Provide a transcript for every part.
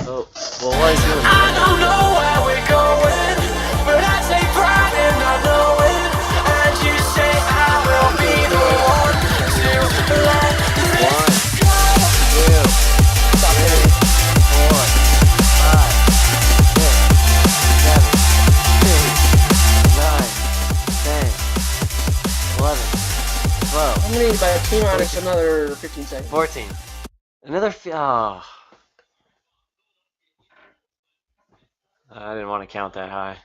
Oh, well, what is doing? I don't know where we're going, but I take pride in not knowing. And you say I will be the one to let this go. 1, 2, 3, 4, 5, 6, 7, 8, 9, 10, 11, 12. I'm gonna need about T-minus another 15 seconds. 14. Another oh. I didn't want to count that high.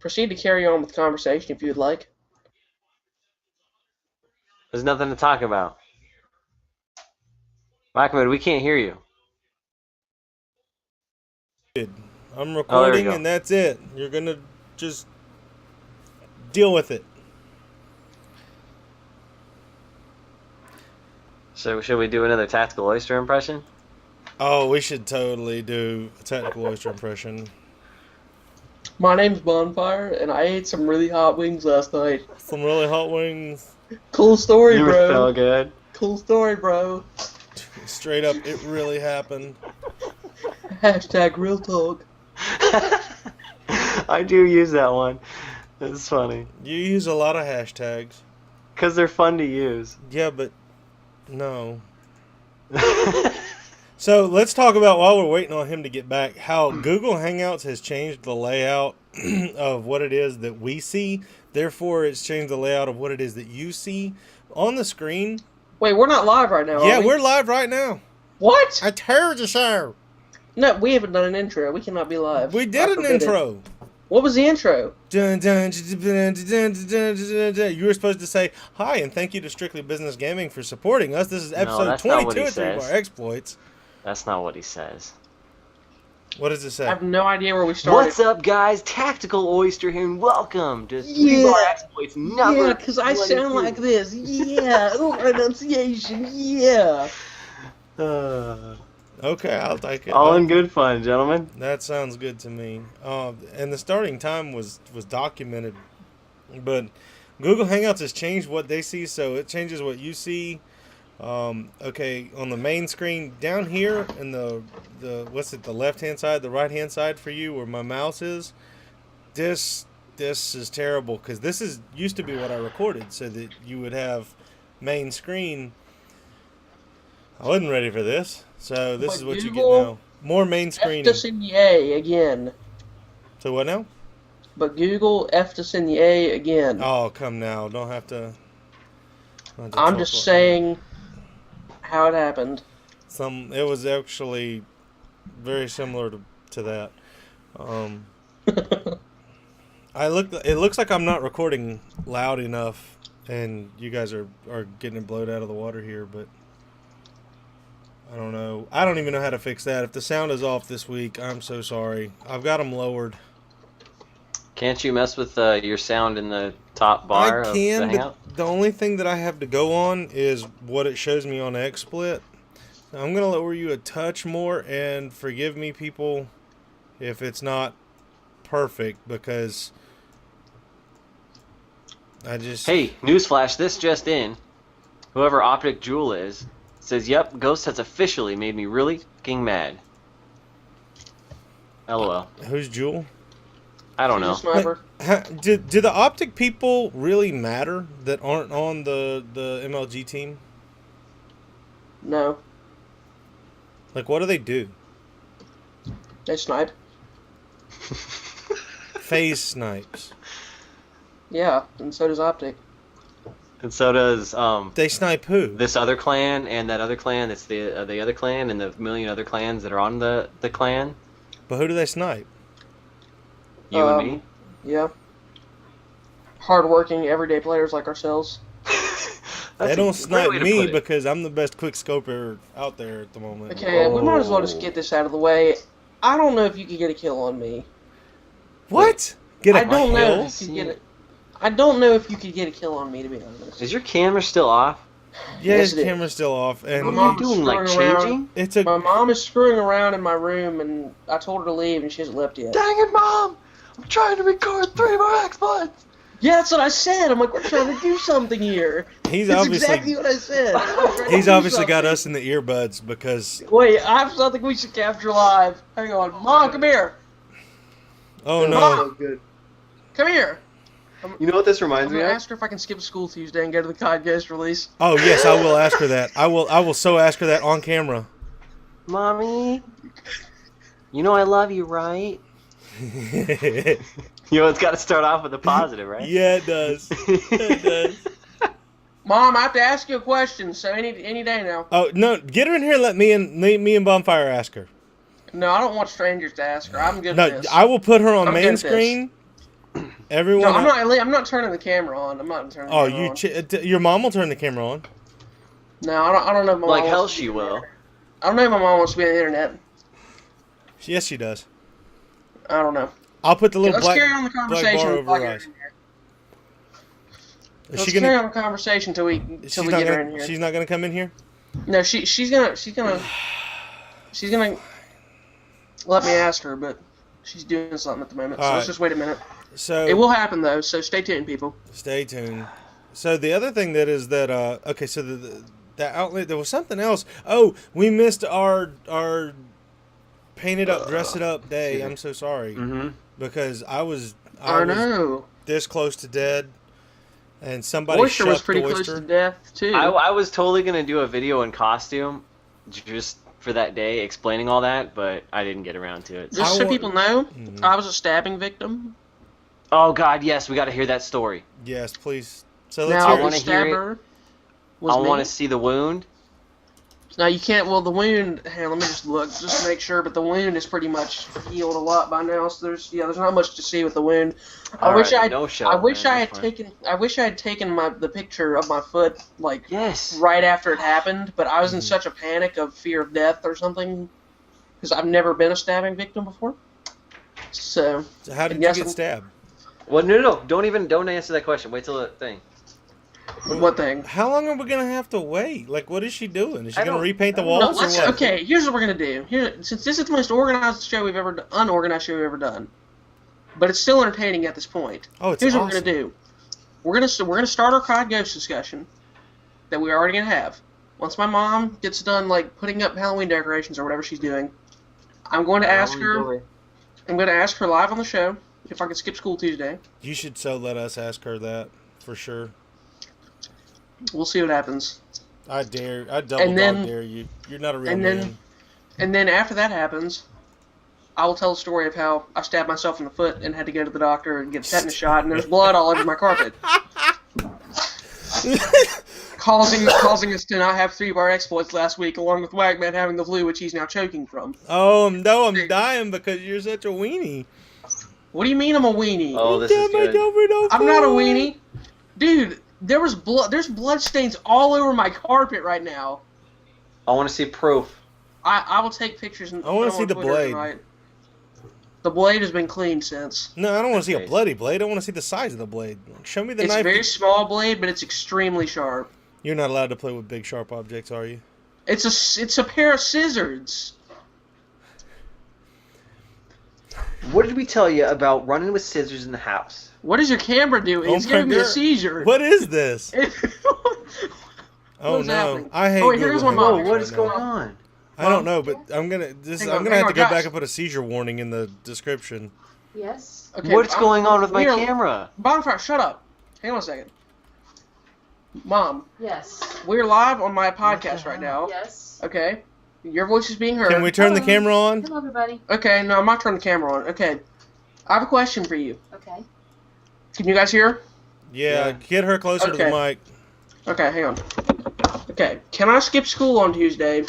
Proceed to carry on with the conversation if you would like. There's nothing to talk about. WakMed, we can't hear you. I'm recording go. and that's it. You're gonna just deal with it. So should we do another Tactical Oyster impression? Oh, we should totally do a Tactical Oyster impression. My name's Bondfire, and I ate some really hot wings last night. Some really hot wings. Cool story, You bro. were so good. Cool story, bro. Straight up, it really happened. Hashtag real talk. I do use that one. It's funny. You use a lot of hashtags. Because they're fun to use. Yeah, but no. So let's talk about, while we're waiting on him to get back, how Google Hangouts has changed the layout of what it is that we see. Therefore, it's changed the layout of what it is that you see on the screen. Wait, we're not live right now, Yeah, are we? we're live right now. What? I told you so. No, we haven't done an intro. We cannot be live. We did an intro. What was the intro? Dun, dun, dun, dun, dun, dun, dun, dun. You were supposed to say, hi, and thank you to Strictly Business Gaming for supporting us. This is episode that's not what 22 he of Three says. Bar Exploits. That's not what he says. What does it say? I have no idea where we started. What's up, guys? Tactical Oyster here, and welcome to Three Bar Exploits number Yeah, because I sound 22. like this. Yeah. Oh, pronunciation. Yeah. Okay, I'll take it. All in good fun, gentlemen. That sounds good to me. And the starting time was documented, but Google Hangouts has changed what they see, so it changes what you see. Okay, on the main screen down here in the left hand side, the right hand side for you, where my mouse is. This is terrible because this used to be what I recorded, so that you would have main screen. I wasn't ready for this, so this is what you get now. More main screen. F us in the A again. So what now? But Google F us in the A again. Oh, come now. Don't have to I'm just saying how it happened. It was actually very similar to that. It looks like I'm not recording loud enough, and you guys are getting it blown out of the water here, but I don't know. I don't even know how to fix that. If the sound is off this week, I'm so sorry. I've got them lowered. Can't you mess with your sound in the top bar I of can, the but Hangout? the only thing that I have to go on is what it shows me on XSplit. So I'm going to lower you a touch more, and forgive me, people, if it's not perfect, because I just... Hey, newsflash, this just in. Whoever Optic Jewel is says, yep, Ghost has officially made me really fucking mad. LOL. Who's Jewel? I don't know. Sniper. Do the Optic people really matter that aren't on the MLG team? No. Like, what do they do? They snipe. Phase snipes. Yeah, and so does Optic. And so does They snipe who? this other clan and that other clan. It's the other clan and the million other clans that are on the clan. But who do they snipe? You and me. Yeah. Hardworking, everyday players like ourselves. They don't snipe way to me put it. because I'm the best quick scoper out there at the moment. Okay, we might as well just get this out of the way. I don't know if you could get a kill on me. What? Get a I don't know kill? if you could get it. I don't know if you could get a kill on me, to be honest. Is your camera still off? Yeah, Yes, his it is. camera's still off, and What are Mom's you doing? Like screwing around. changing? it's a My mom is screwing around in my room, and I told her to leave, and she hasn't left yet. Dang it, Mom! I'm trying to record 3 more exploits. Yeah, that's what I said. I'm like, we're trying to do something here. He's That's obviously exactly what I said. I'm trying to he's do obviously got something. us in the earbuds because. Wait, I have something we should capture live. Hang on. Mom, come here. Oh no! Mom. Good. Come here. You know what this I'm reminds me going to of? ask her if I can skip school Tuesday and go to the COD Ghost release. Oh yes, I will ask her that. I will so ask her that on camera. Mommy, you know I love you, right? You know, it's got to start off with a positive, right? Yeah, it does. It does. Mom, I have to ask you a question, so any day now. Oh no! Get her in here. Let me and Bondfire ask her. No, I don't want strangers to ask her. I'm good No, at this. I will put her on I'm good main at this. screen. Everyone. No, I'm not turning the camera on. I'm not turning the Oh, camera on. your mom will turn the camera on. No, I don't know if my Like mom hell wants to she be on the will. internet. I don't know if my mom wants to be on the internet. Yes, she does. I don't know. I'll put the Okay, little let's black, carry on the black conversation. bar until over I her get her eyes. in here. Is Let's she carry gonna? on the conversation until we She's get not her in gonna. here. She's not gonna come in here. No, she's gonna let me ask her, but she's doing something at the moment. So All let's right. just wait a minute. So It will happen though, so stay tuned, people. stay tuned. So the other thing that is that okay, so the outlet, there was something else. Oh, we missed our paint it up, dress it up day. I'm so sorry Mm-hmm. because I was know. this close to dead, and somebody Oyster was shucked pretty Oyster. close to death too. I was totally going to do a video in costume just for that day explaining all that, but I didn't get around to it. Just I so want- people know, Mhm. I was a stabbing victim. Oh, God, yes, we got to hear that story. Yes, please. So let's Now hear the wanna it. hear it. stabber was I me. want to see the wound. Now you can't. Well, the wound. Hey, let me just look, just to make sure. But the wound is pretty much healed a lot by now. So there's not much to see with the wound. I All wish right, I no show, I wish man, I that's had fine. taken. I wish I had taken the picture of my foot like Yes. right after it happened. But I was in Mhm. such a panic of fear of death or something because I've never been a stabbing victim before. So So how did Yes, you get I'm- stabbed? Well, no. Don't answer that question. Wait till the thing. what thing? How long are we gonna have to wait? Like, what is she doing? Is she I gonna don't- repaint the I don't No, walls or what? okay, here's what we're gonna do. Since this is the most organized show we've ever unorganized show we've ever done, but it's still entertaining at this point. Oh, it's Here's awesome. what we're gonna do. We're gonna start our COD Ghost discussion that we're already gonna have. Once my mom gets done like putting up Halloween decorations or whatever she's doing, I'm going to ask her. I'm going to ask her live on the show if I can skip school Tuesday. You should so let us ask her that for sure. We'll see what happens. I dare. I double And then- dog dare you. You're not a real and man. then- And then after that happens, I will tell the story of how I stabbed myself in the foot and had to go to the doctor and get a tetanus shot, and there's blood all over my carpet, causing us to not have 3-bar exploits last week, along with Wagman having the flu, which he's now choking from. Oh no, I'm dying because you're such a weenie. What do you mean I'm a weenie? Oh, this is good. I'm not a weenie, dude. There's blood stains all over my carpet right now. I want to see proof. I will take pictures and I wanna put them see on the Twitter blade. tonight. The blade has been cleaned since. No, I don't want to see a Crazy. bloody blade. I want to see the size of the blade. Show me the It's a knife. very small blade, but it's extremely sharp. You're not allowed to play with big sharp objects, are you? It's a pair of scissors. What did we tell you about running with scissors in the house? What is your camera doing? Oh It's my giving me a God. seizure. What is this? Oh is no, happening? I hate. Oh, wait, here's Google one more. Hangouts Whoa, what is right now. going on? I don't know, but I'm gonna. Hang on, I'm gonna hang have to on, go Josh. back and put a seizure warning in the description. Yes. Okay, What's going on with my here, camera? Bonfire, shut up. Hang on a second. Mom, Yes. we're live on my podcast right now. Yes. Okay? Your voice is being heard. Can we turn the Hello. camera on? Hello, everybody. Okay, no, I'm not turning the camera on. Okay. I have a question for you. Okay. Can you guys hear? Yeah, Yeah. get her closer to the Okay. mic. Okay, hang on. Okay, can I skip school on Tuesday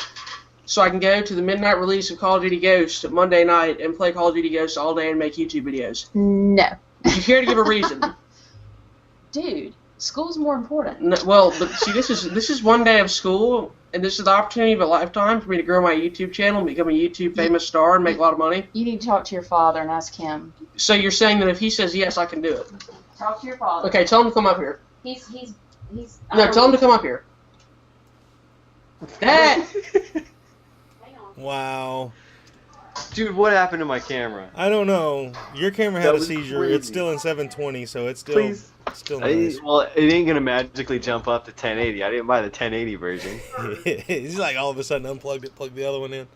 so I can go to the midnight release of Call of Duty Ghosts Monday night and play Call of Duty Ghosts all day and make YouTube videos? No. Would you care to give a reason? Dude, school's more important. No, well, but see, this is one day of school, and this is the opportunity of a lifetime for me to grow my YouTube channel and become a YouTube famous star and make a lot of money. You need to talk to your father and ask him. So you're saying that if he says yes, I can do it? Talk to your father. Okay, tell him to come up here. He's. No, tell him to come up here. Dad! Hang on. Wow. Dude, what happened to my camera? I don't know. Your camera had That a was seizure. crazy. It's still in 720, so it's still Please. still nice. Well, it ain't gonna magically jump up to 1080. I didn't buy the 1080 version. He's like all of a sudden unplugged it, plugged the other one in.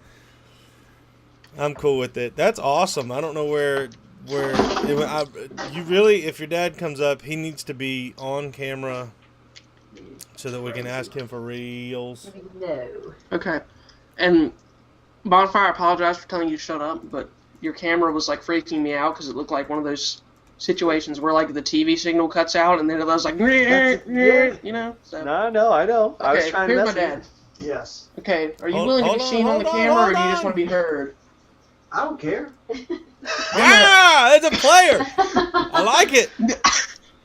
I'm cool with it. That's awesome. I don't know where you really, if your dad comes up, he needs to be on camera so that we can ask him for reals. No. Okay. And Bondfire, I apologize for telling you to shut up, but your camera was like freaking me out because it looked like one of those situations where like the TV signal cuts out and then it was like, you know. So. No, I know. I was Okay, trying to here's my mess with dad. Yes. Okay, are you Hold- willing to hold be on, seen on the hold on, camera, or hold do you just on. want to be heard? I don't care. Ah, it's a player. I like it.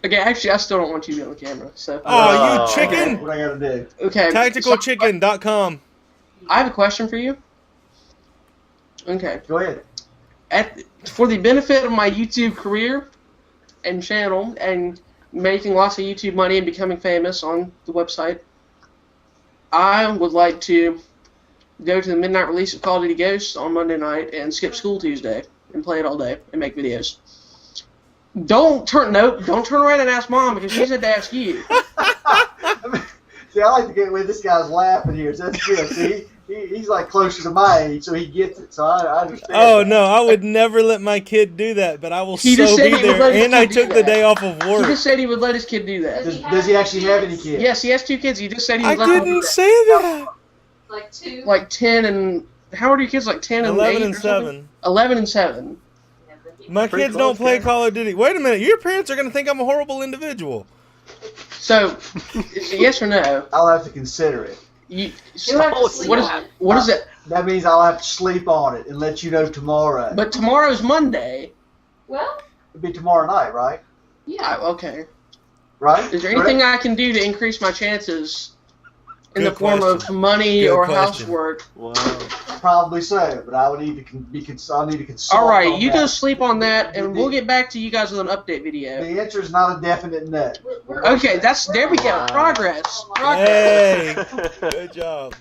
Okay, actually, I still don't want you to be on the camera. So. Oh, you Oh. chicken. What I gotta do? Okay. TacticalChicken.com. I have a question for you. Okay. Go ahead. For the benefit of my YouTube career and channel and making lots of YouTube money and becoming famous on the website, I would like to go to the midnight release of Call of Duty Ghosts on Monday night and skip school Tuesday and play it all day and make videos. Don't turn around and ask Mom because she said to ask you. See, I like to get with this guy's laughing here. So that's good. See, he's like closer to my age, so he gets it. So I understand. Oh no, I would never let my kid do that, but I will He so just said be he would there. let his And I kid do took the that. day off of He work. just said he would let his kid do that. Does he actually have any kids? Yes, he has 2 kids. He just said he I would let them do didn't that. say that. Like 2. Like 10 and... How old are your kids? Like 10 and 11 8 and or something? 7. 11 and 7. My Pretty kids don't close, play yeah. Call of Duty. Wait a minute, your parents are gonna think I'm a horrible individual. So, yes or no? I'll have to consider it. You, You have to sleep what is on it. what is it? That means I'll have to sleep on it and let you know tomorrow. But tomorrow's Monday. Well, It'll be tomorrow night, right? yeah. Okay. Right? Is there anything I can do to increase my chances in Good the form question. of money Good or question. housework? Wow. Probably so, but I would need to I'll need to consult. All right, on you that. go sleep on that, and we'll get back to you guys with an update video. The answer is not a definite no. Okay, there we go. Wow. Progress. Hey, good job.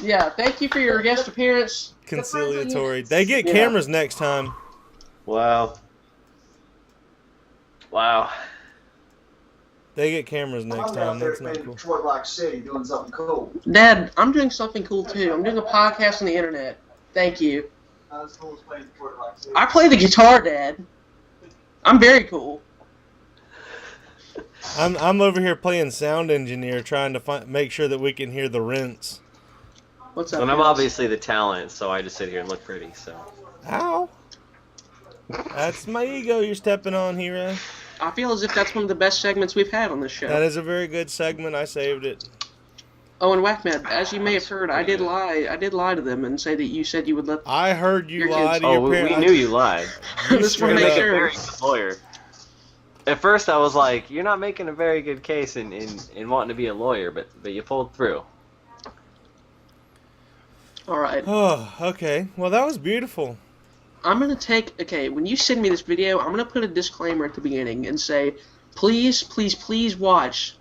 Yeah, thank you for your guest appearance. Conciliatory. They get Yeah. cameras next time. Wow. Wow. They get cameras next I'm time. out there That's not in cool. Detroit Rock City doing something cool. Dad, I'm doing something cool too. I'm doing a podcast on the internet. Thank you. Not as cool as playing Detroit Rock City. I play the guitar, Dad. I'm very cool. I'm over here playing sound engineer, trying to make sure that we can hear the rents. What's up? And I'm guys? obviously the talent, so I just sit here and look pretty. So. Ow. That's my ego you're stepping on, Hero. I feel as if that's one of the best segments we've had on this show. That is a very good segment. I saved it. Oh, and WakMed, as you may have heard, I did lie to them and say that you said you would let. I heard you Your lie kids- to Oh, your we parents. knew you lied. You Just want to straight make up- sure. Very good lawyer. At first, I was like, "You're not making a very good case in wanting to be a lawyer," but you pulled through. All right. Oh, okay. Well, that was beautiful. I'm going to take, okay, when you send me this video, I'm going to put a disclaimer at the beginning and say, please, please, please watch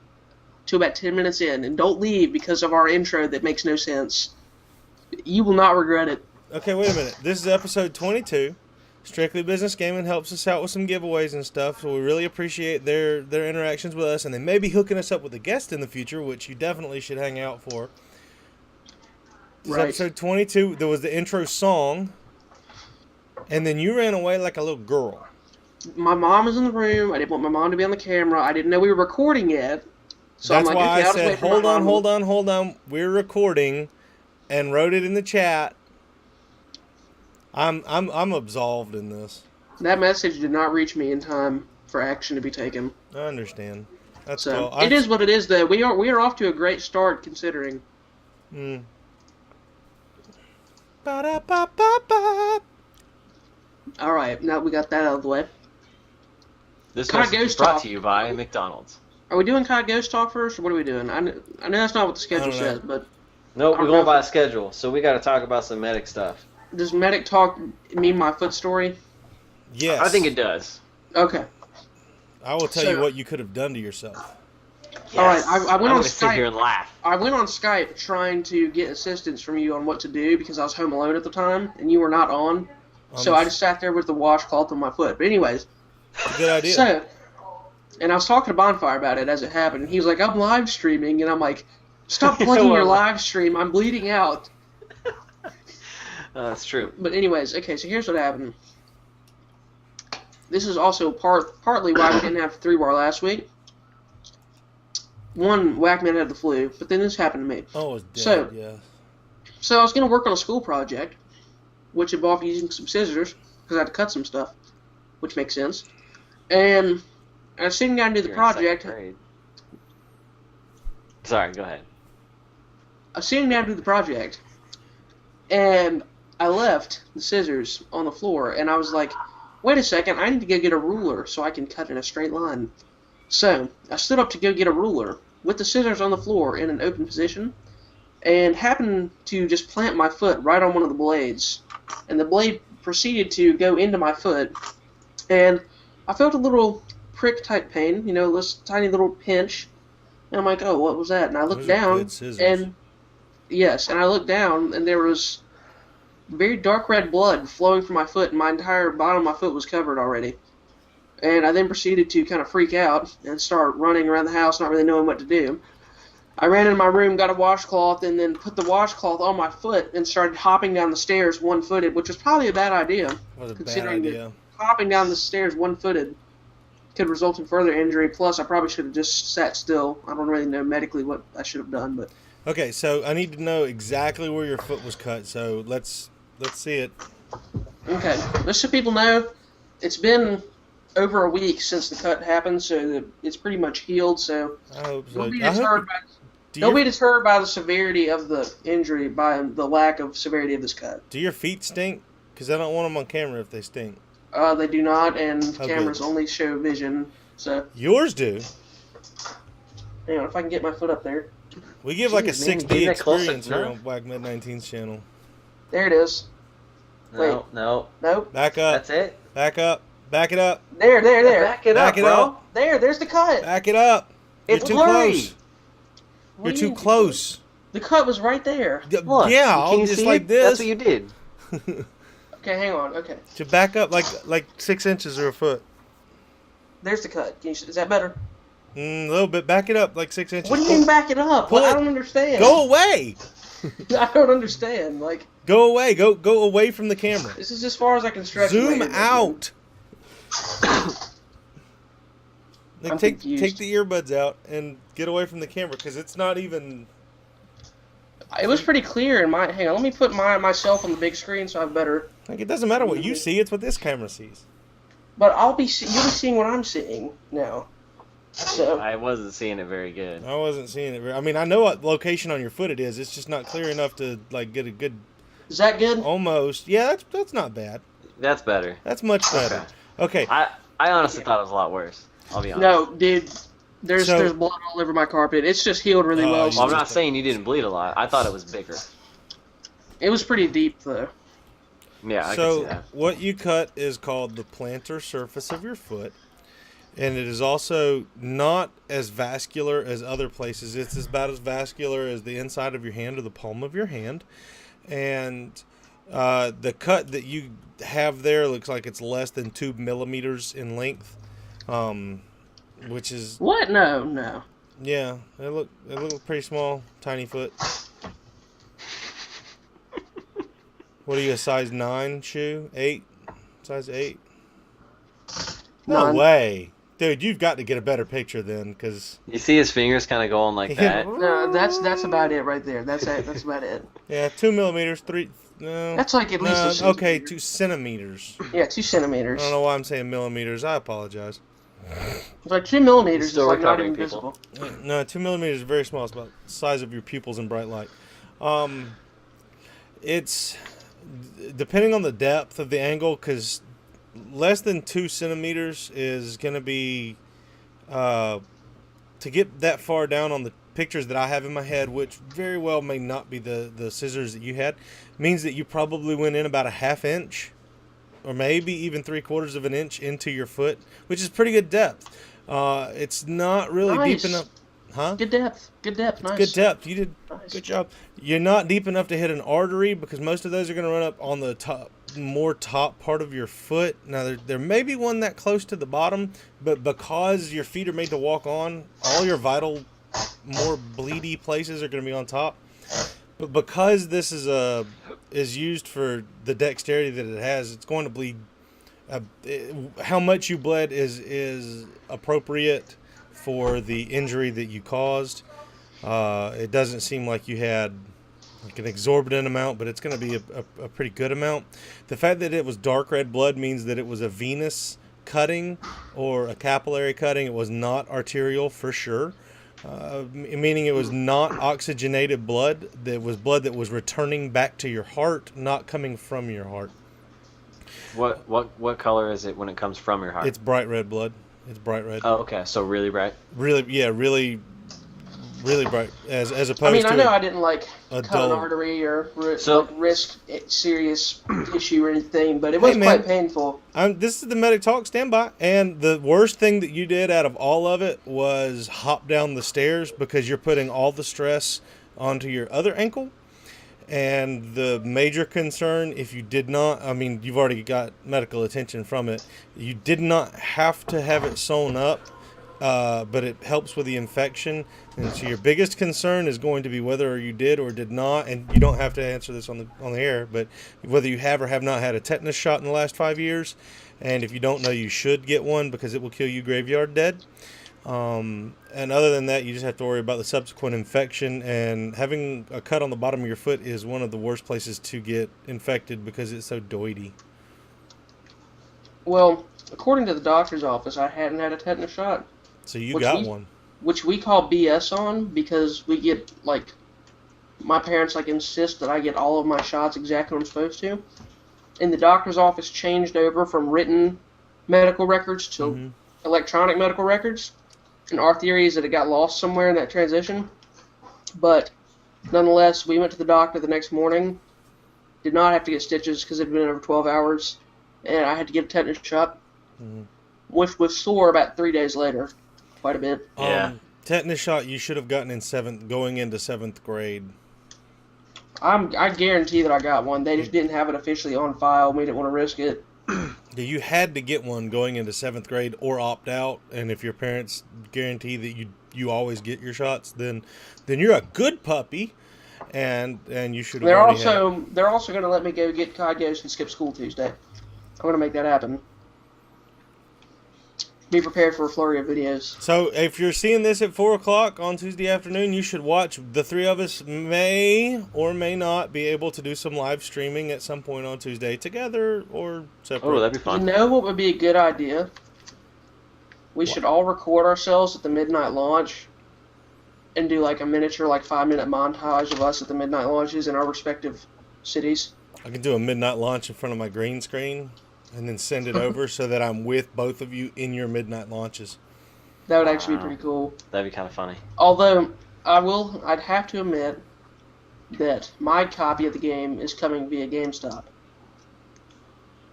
to about 10 minutes in and don't leave because of our intro that makes no sense. You will not regret it. Okay, wait a minute. This is episode 22. Strictly Business Gaming helps us out with some giveaways and stuff, so we really appreciate their interactions with us, and they may be hooking us up with a guest in the future, which you definitely should hang out for. This is Right. episode 22. There was the intro song, and then you ran away like a little girl. My mom is in the room. I didn't want my mom to be on the camera. I didn't know we were recording yet. So That's I'm like, why okay, I I'll just said, wait for my hold on, mom. hold on. We're recording, and wrote it in the chat. I'm absolved in this. That message did not reach me in time for action to be taken. I understand. That's So cool. it is what it is, though. We are off to a great start considering. Mm. Ba-da-ba-ba-ba. All right, now we got that out of the way. This COD message is Ghost brought Talk. to you by McDonald's. Are we doing COD Ghost Talk first, or what are we doing? I know that's not what the schedule I don't know. says, but Nope, we're Okay. going by a schedule, so we got to talk about some medic stuff. does Medic Talk mean my foot story? Yes. I think it does. Okay. I will tell you So- what you could have done to yourself. All right, I went I'm on gonna sit here Skype. and laugh. I went on Skype trying to get assistance from you on what to do because I was home alone at the time and you were not on. So I just sat there with the washcloth on my foot. But anyways, Good idea. so, and I was talking to Bondfire about it as it happened. And he was like, "I'm live streaming," and I'm like, "Stop plugging your live stream. I'm bleeding out." That's true. But anyways, okay. So here's what happened. This is also partly why we didn't have 3-bar last week. One, WakMed had the flu, but then this happened to me. Oh, it's dead, So- yeah. So I was going to work on a school project, which involved using some scissors, because I had to cut some stuff, which makes sense. And I was sitting down to do the You're in second project. grade. Sorry, go ahead. I was sitting down to do the project, and I left the scissors on the floor, and I was like, wait a second, I need to go get a ruler so I can cut in a straight line. So I stood up to go get a ruler with the scissors on the floor in an open position, and happened to just plant my foot right on one of the blades. And the blade proceeded to go into my foot, and I felt a little prick-type pain, you know, this tiny little pinch. And I'm like, oh, what was that? And I looked Those are down, good scissors. and yes, and I looked down, and there was very dark red blood flowing from my foot, and my entire bottom of my foot was covered already. And I then proceeded to kind of freak out and start running around the house, not really knowing what to do. I ran into my room, got a washcloth, and then put the washcloth on my foot and started hopping down the stairs one-footed, which was probably a bad idea, That was a bad considering that idea. hopping down the stairs one-footed could result in further injury. Plus, I probably should have just sat still. I don't really know medically what I should have done, but Okay, so I need to know exactly where your foot was cut. So let's see it. okay. Just so people know, it's been over a week since the cut happened, so it's pretty much healed. So I hope so. don't be I hope deterred by don't be deterred by the severity of the injury, by the lack of severity of this cut. do your feet stink? Because I don't want them on camera if they stink. They do not, and Oh, cameras good. only show vision. So, Yours do. hang on, if I can get my foot up there. We give like a Jeez, man, 6D get that closer. experience here No. on WakMed19's channel. There it is. No, Wait. no. Nope. Back up. That's it. Back up. Back it up. There. Back it Back up, it bro. up. There's the cut. Back it up. It's You're too blurry. close. What You're do too you- close. The cut was right there. Look, Yeah, can I'll you just see like it? this. That's what you did. Okay, hang on. Okay. To back up like 6 inches or a foot. There's the cut. Is that better? A little bit. Back it up like 6 inches. What do you mean back it up? Pull I it. don't understand. Go away. I don't understand. Like, Go away. Go away from the camera. this is as far as I can stretch. Zoom my hand. out. Like, I'm take confused. the earbuds out and get away from the camera because it's not even. It was pretty clear in my. Hang on, let me put myself on the big screen so I have better. Like, it doesn't matter what you see. It's what this camera sees. But you'll be seeing what I'm seeing now. So I wasn't seeing it very good. I wasn't seeing it. I mean, I know what location on your foot it is. It's just not clear enough to like get a good. is that good? Almost. Yeah, that's not bad. That's better. That's much better. Okay. I honestly thought it was a lot worse. I'll be honest. No, dude. There's So- blood all over my carpet. It's just healed really Oh, well. you Well, I'm not saying you didn't bleed a lot. I thought it was bigger. It was pretty deep though. Yeah, I can see So that. what you cut is called the plantar surface of your foot, and it is also not as vascular as other places. It's about as vascular as the inside of your hand or the palm of your hand, and the cut that you have there looks like it's less than 2 millimeters in length, which is What? No. yeah. They look pretty small, tiny foot. What are you, a size 9 shoe? 8? Size 8? No None. way. Dude, you've got to get a better picture then, because... You see his fingers kind of going like that. No, that's about it right there. That's it. That's about it. Yeah, 2 millimeters, 3... No. That's like at least a no, centimeter. okay, 2 centimeters. Yeah, 2 I centimeters. don't know why I'm saying millimeters. I apologize. Like 2 millimeters is Still like not recovering, even people. visible. No, 2 millimeters is very small. It's about the size of your pupils in bright light. It's... Depending on the depth of the angle, because less than 2 centimeters is going to be... to get that far down on the pictures that I have in my head, which very well may not be the scissors that you had, means that you probably went in about a ½ inch or maybe even 3/4 of an inch into your foot, which is pretty good depth. It's not really Nice. deep enough. Huh? Good depth. Good depth. Nice. Good depth. You did Nice. good job. You're not deep enough to hit an artery because most of those are going to run up on the top part of your foot. Now there may be one that close to the bottom, but because your feet are made to walk on, all your vital, more bleedy places are going to be on top. But because this is used for the dexterity that it has, it's going to bleed. How much you bled is appropriate for the injury that you caused. It doesn't seem like you had like an exorbitant amount, but it's going to be a pretty good amount. The fact that it was dark red blood means that it was a venous cutting or a capillary cutting. It was not arterial for sure, meaning it was not oxygenated blood. That was blood that was returning back to your heart, not coming from your heart. What color is it when it comes from your heart? It's bright red blood. It's bright red. Oh, okay. So really bright. Really bright. As opposed I mean, to I know I didn't like a cut dull- an artery or So- like, risk serious issue or anything, but it was man. quite painful. This is the medic talk. Stand by. And the worst thing that you did out of all of it was hop down the stairs because you're putting all the stress onto your other ankle. And the major concern, if you did not, I mean, you've already got medical attention from it. You did not have to have it sewn up, but it helps with the infection. And so your biggest concern is going to be whether you did or did not, and you don't have to answer this on the air, but whether you have or have not had a tetanus shot in the last 5 years. And if you don't know, you should get one because it will kill you graveyard dead. And other than that, you just have to worry about the subsequent infection, and having a cut on the bottom of your foot is one of the worst places to get infected because it's so doity. Well, according to the doctor's office, I hadn't had a tetanus shot, So you Which got we- one. which we call BS on because we get, like, my parents, like, insist that I get all of my shots exactly what I'm supposed to. And the doctor's office changed over from written medical records to electronic medical records. And our theory is that it got lost somewhere in that transition. But nonetheless, we went to the doctor the next morning. Did not have to get stitches because it had been over 12 hours. And I had to get a tetanus shot, which was sore about 3 days later. Quite a bit. Yeah. Tetanus shot you should have gotten in going into 7th grade. I guarantee that I got one. They just didn't have it officially on file. We didn't want to risk it. Yeah, you had to get one going into 7th grade or opt out. And if your parents guarantee that you always get your shots, then you're a good puppy, and you should have They're already also going to let me go get COD Ghost and skip school Tuesday. I'm going to make that happen. Be prepared for a flurry of videos. So if you're seeing this at 4 o'clock on Tuesday afternoon, you should watch. The three of us may or may not be able to do some live streaming at some point on Tuesday together or separate. Oh, that'd be You fun. know what would be a good idea? We should all record ourselves at the midnight launch and do like a miniature, like 5-minute montage of us at the midnight launches in our respective cities. I can do a midnight launch in front of my green screen and then send it over so that I'm with both of you in your midnight launches. That would actually be pretty cool. That'd be kind of funny. Although, I'd have to admit that my copy of the game is coming via GameStop.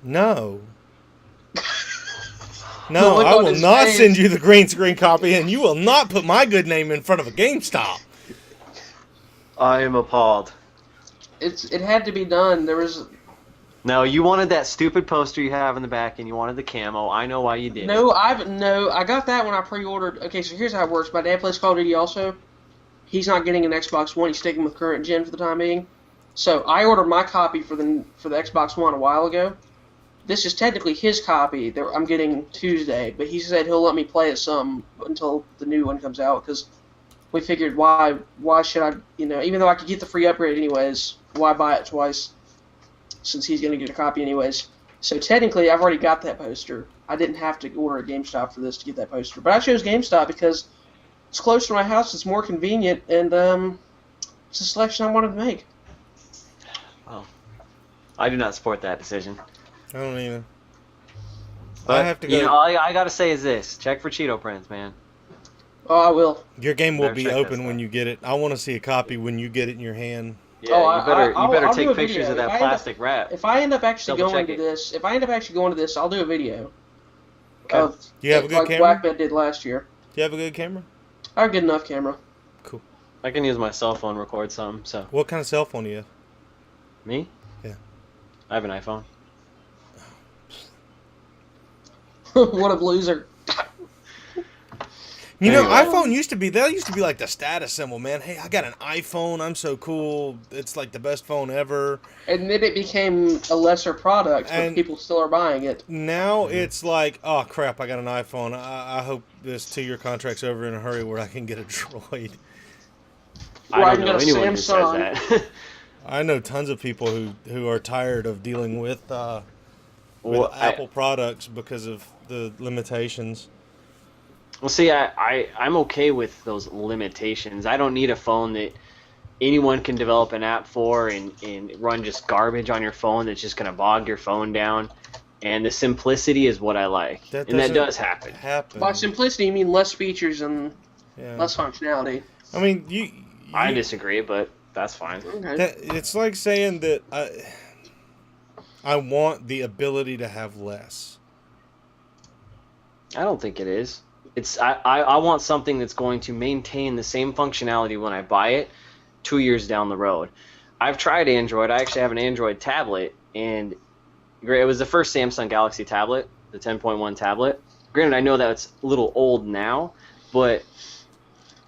No. No, Look I on will his not face. send you the green screen copy, and you will not put my good name in front of a GameStop. I am appalled. It had to be done. There was No, you wanted that stupid poster you have in the back, and you wanted the camo. I know why you did. I got that when I pre-ordered. Okay, so here's how it works. My dad plays Call of Duty also. He's not getting an Xbox One. He's sticking with current gen for the time being. So I ordered my copy for the Xbox One a while ago. This is technically his copy that I'm getting Tuesday, but he said he'll let me play it some until the new one comes out because we figured why should I, even though I could get the free upgrade anyways, why buy it twice since he's going to get a copy anyways. So technically I've already got that poster. I didn't have to order at GameStop for this to get that poster. But I chose GameStop because it's close to my house, it's more convenient, and it's a selection I wanted to make. Well, I do not support that decision. I don't either. But, I have to go. all I gotta say is this. Check for Cheeto prints, man. Oh, I will. Your game will Better be check open that when stuff. you get it. I want to see a copy when you get it in your hand. Yeah, Oh, you better I'll do take a pictures video. of that If I end up- plastic wrap. If I end up actually Double going check to it. this, I'll do a video. Okay. Of Do you have a good like camera? WakMed did last year. Do you have a good camera? I have a good enough camera. Cool. I can use my cell phone to record some. So What kind of cell phone do you have? me? Yeah. I have an iPhone. What a loser. You know, Anyway. iPhone used to be like the status symbol, man. Hey, I got an iPhone. I'm so cool. It's like the best phone ever. And then it became a lesser product, but And- people still are buying it. Now it's like, oh crap, I got an iPhone. I hope this 2-year contract's over in a hurry where I can get a Droid. I Right, don't know got a anyone who says Samsung. that. I know tons of people who are tired of dealing with Well, Apple products because of the limitations. Well, see, I'm okay with those limitations. I don't need a phone that anyone can develop an app for and run just garbage on your phone that's just going to bog your phone down. And the simplicity is what I like. And that does happen. By simplicity, you mean less features and Yeah. less functionality. I mean, you I disagree, but that's fine. Okay. it's like saying that I want the ability to have less. I don't think it is. I want something that's going to maintain the same functionality when I buy it 2 years down the road. I've tried Android. I actually have an Android tablet, and it was the first Samsung Galaxy tablet, the 10.1 tablet. Granted, I know that it's a little old now, but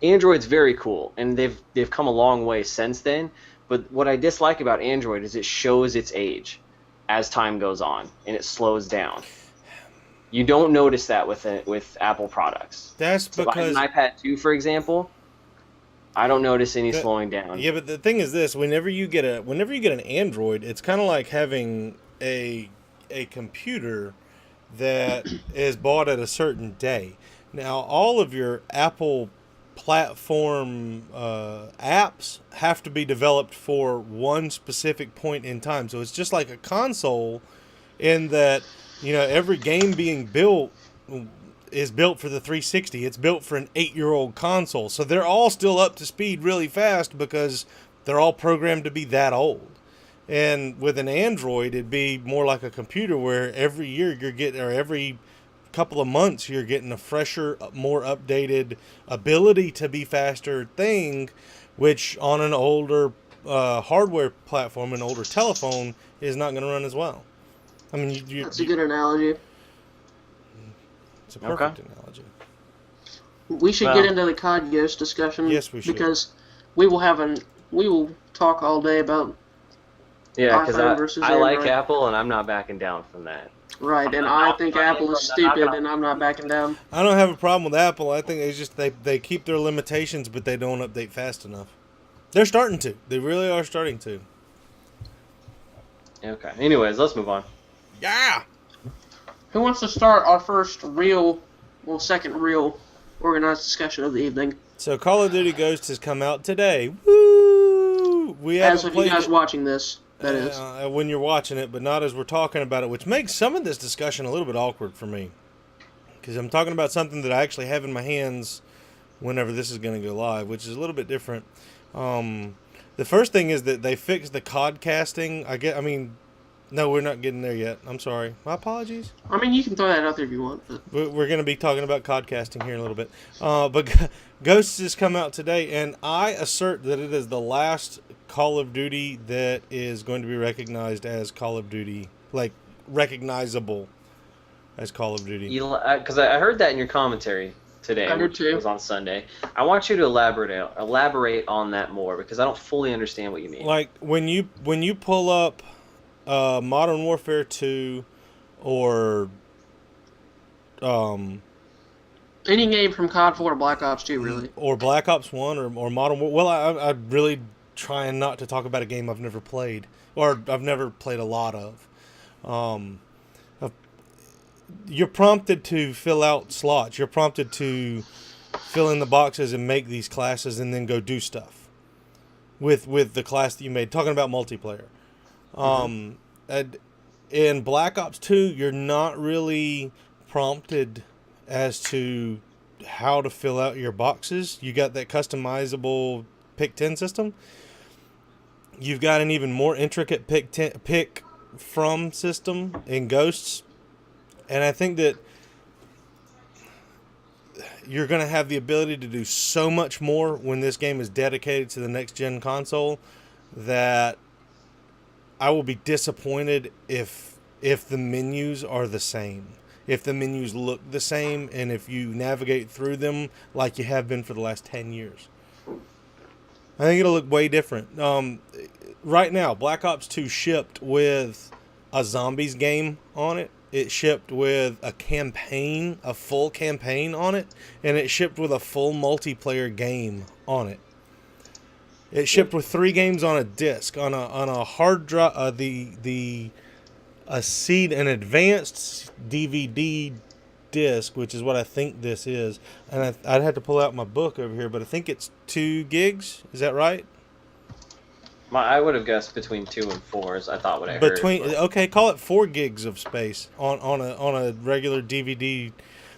Android's very cool, and they've come a long way since then. But what I dislike about Android is it shows its age as time goes on, and it slows down. You don't notice that with Apple products. That's So if I have because an iPad 2, for example, I don't notice any slowing down. yeah, but the thing is this: whenever you get an Android, it's kind of like having a computer that is bought at a certain day. Now, all of your Apple platform apps have to be developed for one specific point in time. So it's just like a console, in that, you know, every game being built is built for the 360. It's built for an 8-year-old console. So they're all still up to speed really fast because they're all programmed to be that old. And with an Android, it'd be more like a computer where every year you're getting, or every couple of months, you're getting a fresher, more updated ability to be faster thing, which on an older hardware platform, an older telephone, is not going to run as well. I mean, That's a good analogy. It's a perfect analogy. We should get into the COD Ghost discussion. Yes, we should. Because we will talk all day about Yeah, iPhone because versus I like Android. Apple, and I'm not backing down from that. Right, and I think Apple is stupid, and I'm not backing down. I don't have a problem with Apple. I think it's just they keep their limitations, but they don't update fast enough. They're starting to. They really are starting to. Okay. Anyways, let's move on. Yeah. Who wants to start our second real organized discussion of the evening? So Call of Duty Ghosts has come out today. Woo! We As haven't of you played guys it, watching this, that is. when you're watching it, but not as we're talking about it, which makes some of this discussion a little bit awkward for me, because I'm talking about something that I actually have in my hands whenever this is going to go live, which is a little bit different. The first thing is that they fixed the COD casting. No, we're not getting there yet. I'm sorry. My apologies. I mean, you can throw that out there if you want. But We're going to be talking about COD casting here in a little bit. But Ghosts has come out today, and I assert that it is the last Call of Duty that is going to be recognized as Call of Duty, like recognizable as Call of Duty. Because I heard that in your commentary today, I did which too. was on Sunday. I want you to elaborate on that more, because I don't fully understand what you mean. Like when you pull up Modern Warfare 2 or any game from COD 4 to Black Ops 2, really. or Black Ops 1 or Modern War. Well, I'm really trying not to talk about a game I've never played, or I've never played a lot of. You're prompted to fill out slots. You're prompted to fill in the boxes and make these classes and then go do stuff with the class that you made. Talking about multiplayer. And in Black Ops 2, you're not really prompted as to how to fill out your boxes. You got that customizable pick 10 system. You've got an even more intricate pick from system in Ghosts. And I think that you're going to have the ability to do so much more when this game is dedicated to the next-gen console that I will be disappointed if the menus are the same. If the menus look the same and if you navigate through them like you have been for the last 10 years. I think it'll look way different. Right now, Black Ops 2 shipped with a zombies game on it. It shipped with a campaign, a full campaign on it, and it shipped with a full multiplayer game on it. It shipped with 3 games on a disc, on a hard drive, an advanced DVD disc, which is what I think this is. And I'd have to pull out my book over here, but I think it's 2 gigs. Is that right? I would have guessed between 2 and 4 is I thought what I heard. Okay, call it 4 gigs of space on a regular DVD.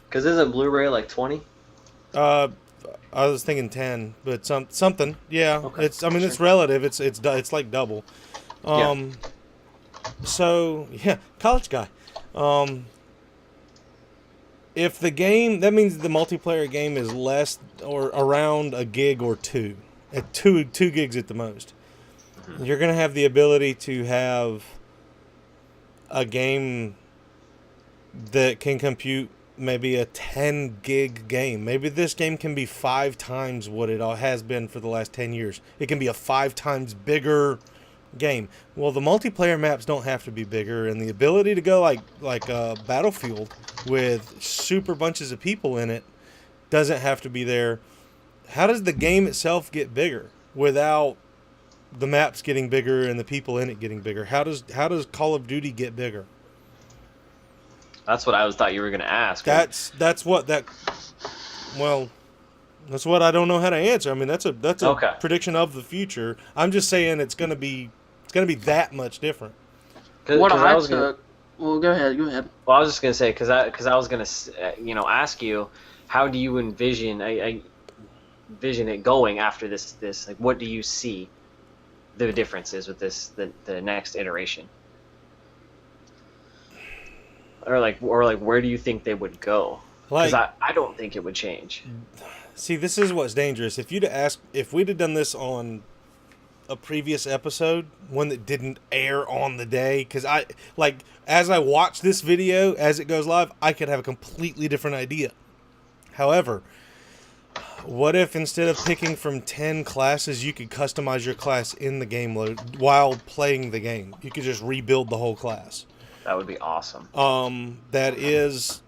Because isn't Blu-ray like 20? I was thinking 10, but something. Yeah, Okay. It's relative. It's like double. So yeah, college guy. If the game, that means the multiplayer game is less or around a gig or 2, at 2 gigs at the most. You're going to have the ability to have a game that can compute maybe a 10 gig game. Maybe this game can be 5 times what it has been for the last 10 years. It can be a 5 times bigger game. Well, the multiplayer maps don't have to be bigger, and the ability to go like Battlefield with super bunches of people in it doesn't have to be there. How does the game itself get bigger without the maps getting bigger and the people in it getting bigger? How does Call of Duty get bigger? That's what I thought you were going to ask. That's what I don't know how to answer. I mean, that's a Okay. prediction of the future. I'm just saying it's going to be that much different. What Cause I was took. Well, go ahead. Well, I was just going to say because I was going to ask you, how do you envision it going after this? Like, what do you see the differences with the next iteration? Or where do you think they would go? Because I don't think it would change. See, this is what's dangerous. If we'd have done this on a previous episode, one that didn't air on the day, because as I watch this video as it goes live, I could have a completely different idea. However, what if instead of picking from 10 classes, you could customize your class in the game load while playing the game? You could just rebuild the whole class. That would be awesome. That is,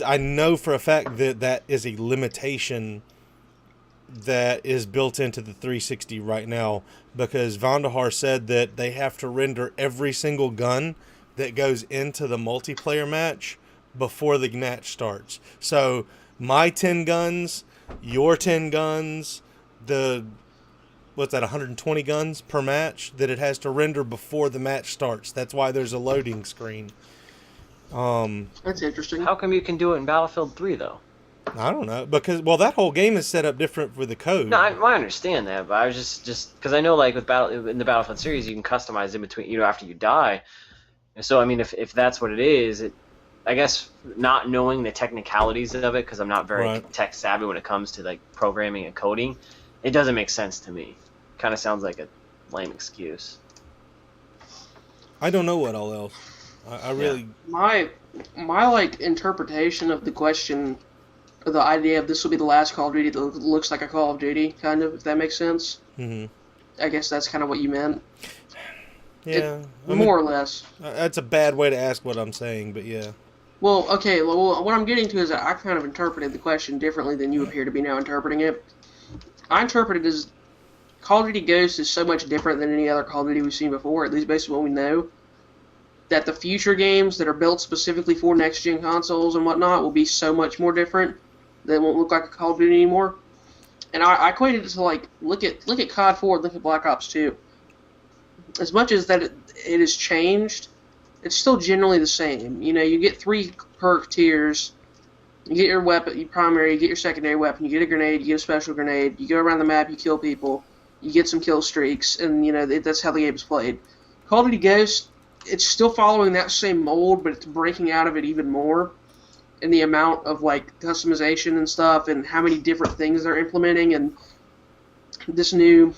I know for a fact that is a limitation that is built into the 360 right now, because Bondfire said that they have to render every single gun that goes into the multiplayer match before the match starts. So my 10 guns, your 10 guns, 120 guns per match that it has to render before the match starts. That's why there's a loading screen. That's interesting. How come you can do it in Battlefield 3 though? I don't know, because that whole game is set up different for the code. No, I understand that, but I was just because I know like in the Battlefield series you can customize in between, after you die. So I mean, if that's what it is, I guess not knowing the technicalities of it, because I'm not very tech savvy when it comes to like programming and coding, it doesn't make sense to me. Kind of sounds like a lame excuse. I don't know what all else. I really my interpretation of the question, or the idea of this will be the last Call of Duty that looks like a Call of Duty, kind of, if that makes sense. Mm-hmm. I guess that's kind of what you meant. Yeah, more or less. That's a bad way to ask what I'm saying, but yeah. Well, okay. Well, what I'm getting to is that I kind of interpreted the question differently than you appear to be now interpreting it. I interpret it as Call of Duty Ghosts is so much different than any other Call of Duty we've seen before, at least based on what we know, that the future games that are built specifically for next-gen consoles and whatnot will be so much more different. They won't look like a Call of Duty anymore. And I equated it to, like, look at COD 4, look at Black Ops 2. As much as that it has changed, it's still generally the same. You get 3 perk tiers. You get your weapon, your primary, you get your secondary weapon, you get a grenade, you get a special grenade, you go around the map, you kill people, you get some kill streaks, and that's how the game is played. Call of Duty Ghosts, it's still following that same mold, but it's breaking out of it even more. in the amount of like customization and stuff, and how many different things they're implementing, and this new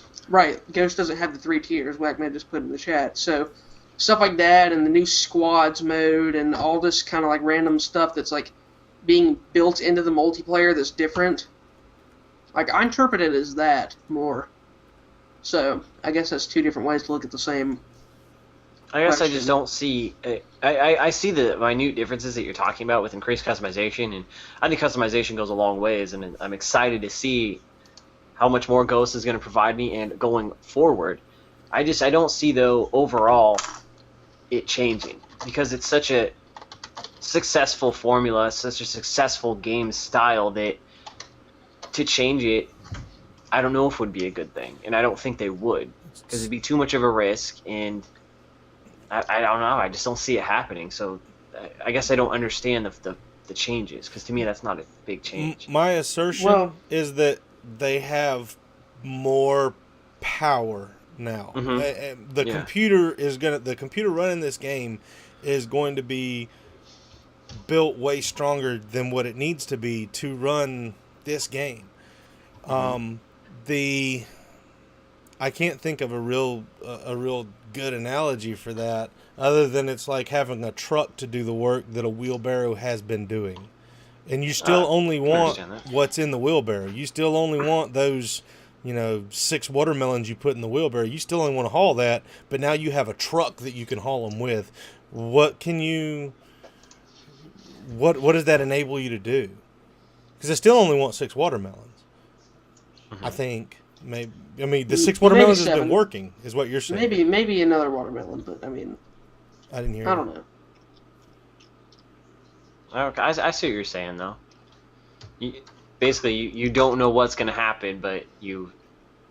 Ghost doesn't have the 3 tiers. WakMed just put in the chat, so stuff like that, and the new squads mode, and all this kind of like random stuff that's like being built into the multiplayer that's different. Like, I interpret it as that more. So I guess that's 2 different ways to look at the same. I guess question. I just don't see. I see the minute differences that you're talking about with increased customization, and I think customization goes a long ways, and I'm excited to see how much more Ghost is going to provide me and going forward. I don't see, though, overall it changing, because it's such a successful formula, such a successful game style, that to change it, I don't know if it would be a good thing, and I don't think they would, because it'd be too much of a risk, and I don't know, I just don't see it happening. So I guess I don't understand the changes, because to me that's not a big change. My assertion is that they have more power now. Mm-hmm. The computer running this game is going to be built way stronger than what it needs to be to run this game. I can't think of a real good analogy for that, other than it's like having a truck to do the work that a wheelbarrow has been doing. And you still only want what's in the wheelbarrow. You still only want those, 6 watermelons you put in the wheelbarrow. You still only want to haul that, but now you have a truck that you can haul them with. What does that enable you to do? Because I still only want 6 watermelons. I think. Maybe. I mean, the 6 watermelons has been working, is what you're saying. Maybe another watermelon, but I mean, I didn't hear. I don't know. Okay, I see what you're saying, though. Basically, you don't know what's going to happen, but you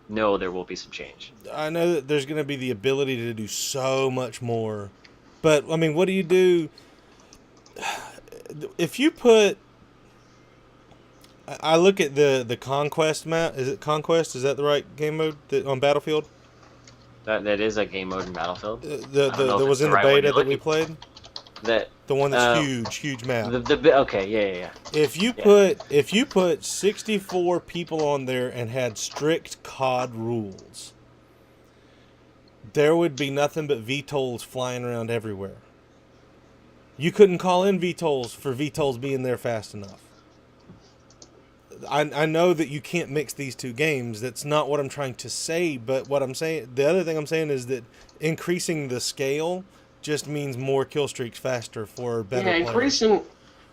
know there will be some change. I know that there's going to be the ability to do so much more, but I mean, what do you do if you put? I look at the Conquest map. Is it Conquest? Is that the right game mode on Battlefield? That is a game mode in Battlefield. That was in the beta that we played. The one that's huge map. Okay, yeah. If you put 64 people on there and had strict COD rules, there would be nothing but VTOLs flying around everywhere. You couldn't call in VTOLs for VTOLs being there fast enough. I know that you can't mix these 2 games. That's not what I'm trying to say. But what I'm saying, the other thing I'm saying is that increasing the scale just means more kill streaks faster for better players. Increasing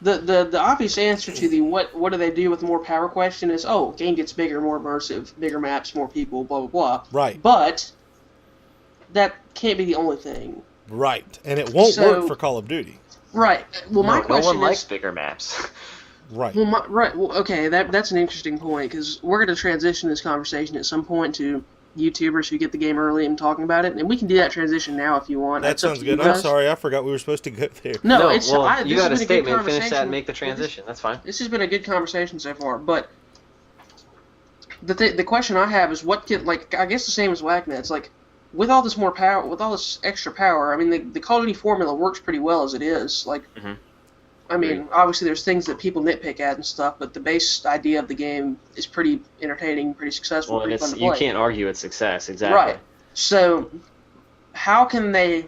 the obvious answer to the what do they do with more power question is, game gets bigger, more immersive, bigger maps, more people, blah blah blah. Right. But that can't be the only thing. Right, and it won't work for Call of Duty. Right. Well, my question no one likes bigger maps. Right. Well, Well, okay. That's an interesting point, because we're going to transition this conversation at some point to YouTubers who get the game early and talking about it, and we can do that transition now if you want. That sounds good. I'm sorry, I forgot we were supposed to go there. No, you got a statement. Finish that and make the transition. That's fine. This has been a good conversation so far, but the question I have is, what can, like, I guess the same as WakMed. It's like, with all this more power, with all this extra power, I mean, the Call of Duty formula works pretty well as it is. Like, I mean, obviously there's things that people nitpick at and stuff, but the base idea of the game is pretty entertaining, pretty successful, pretty fun to play. You can't argue its success, exactly. Right. So, how can they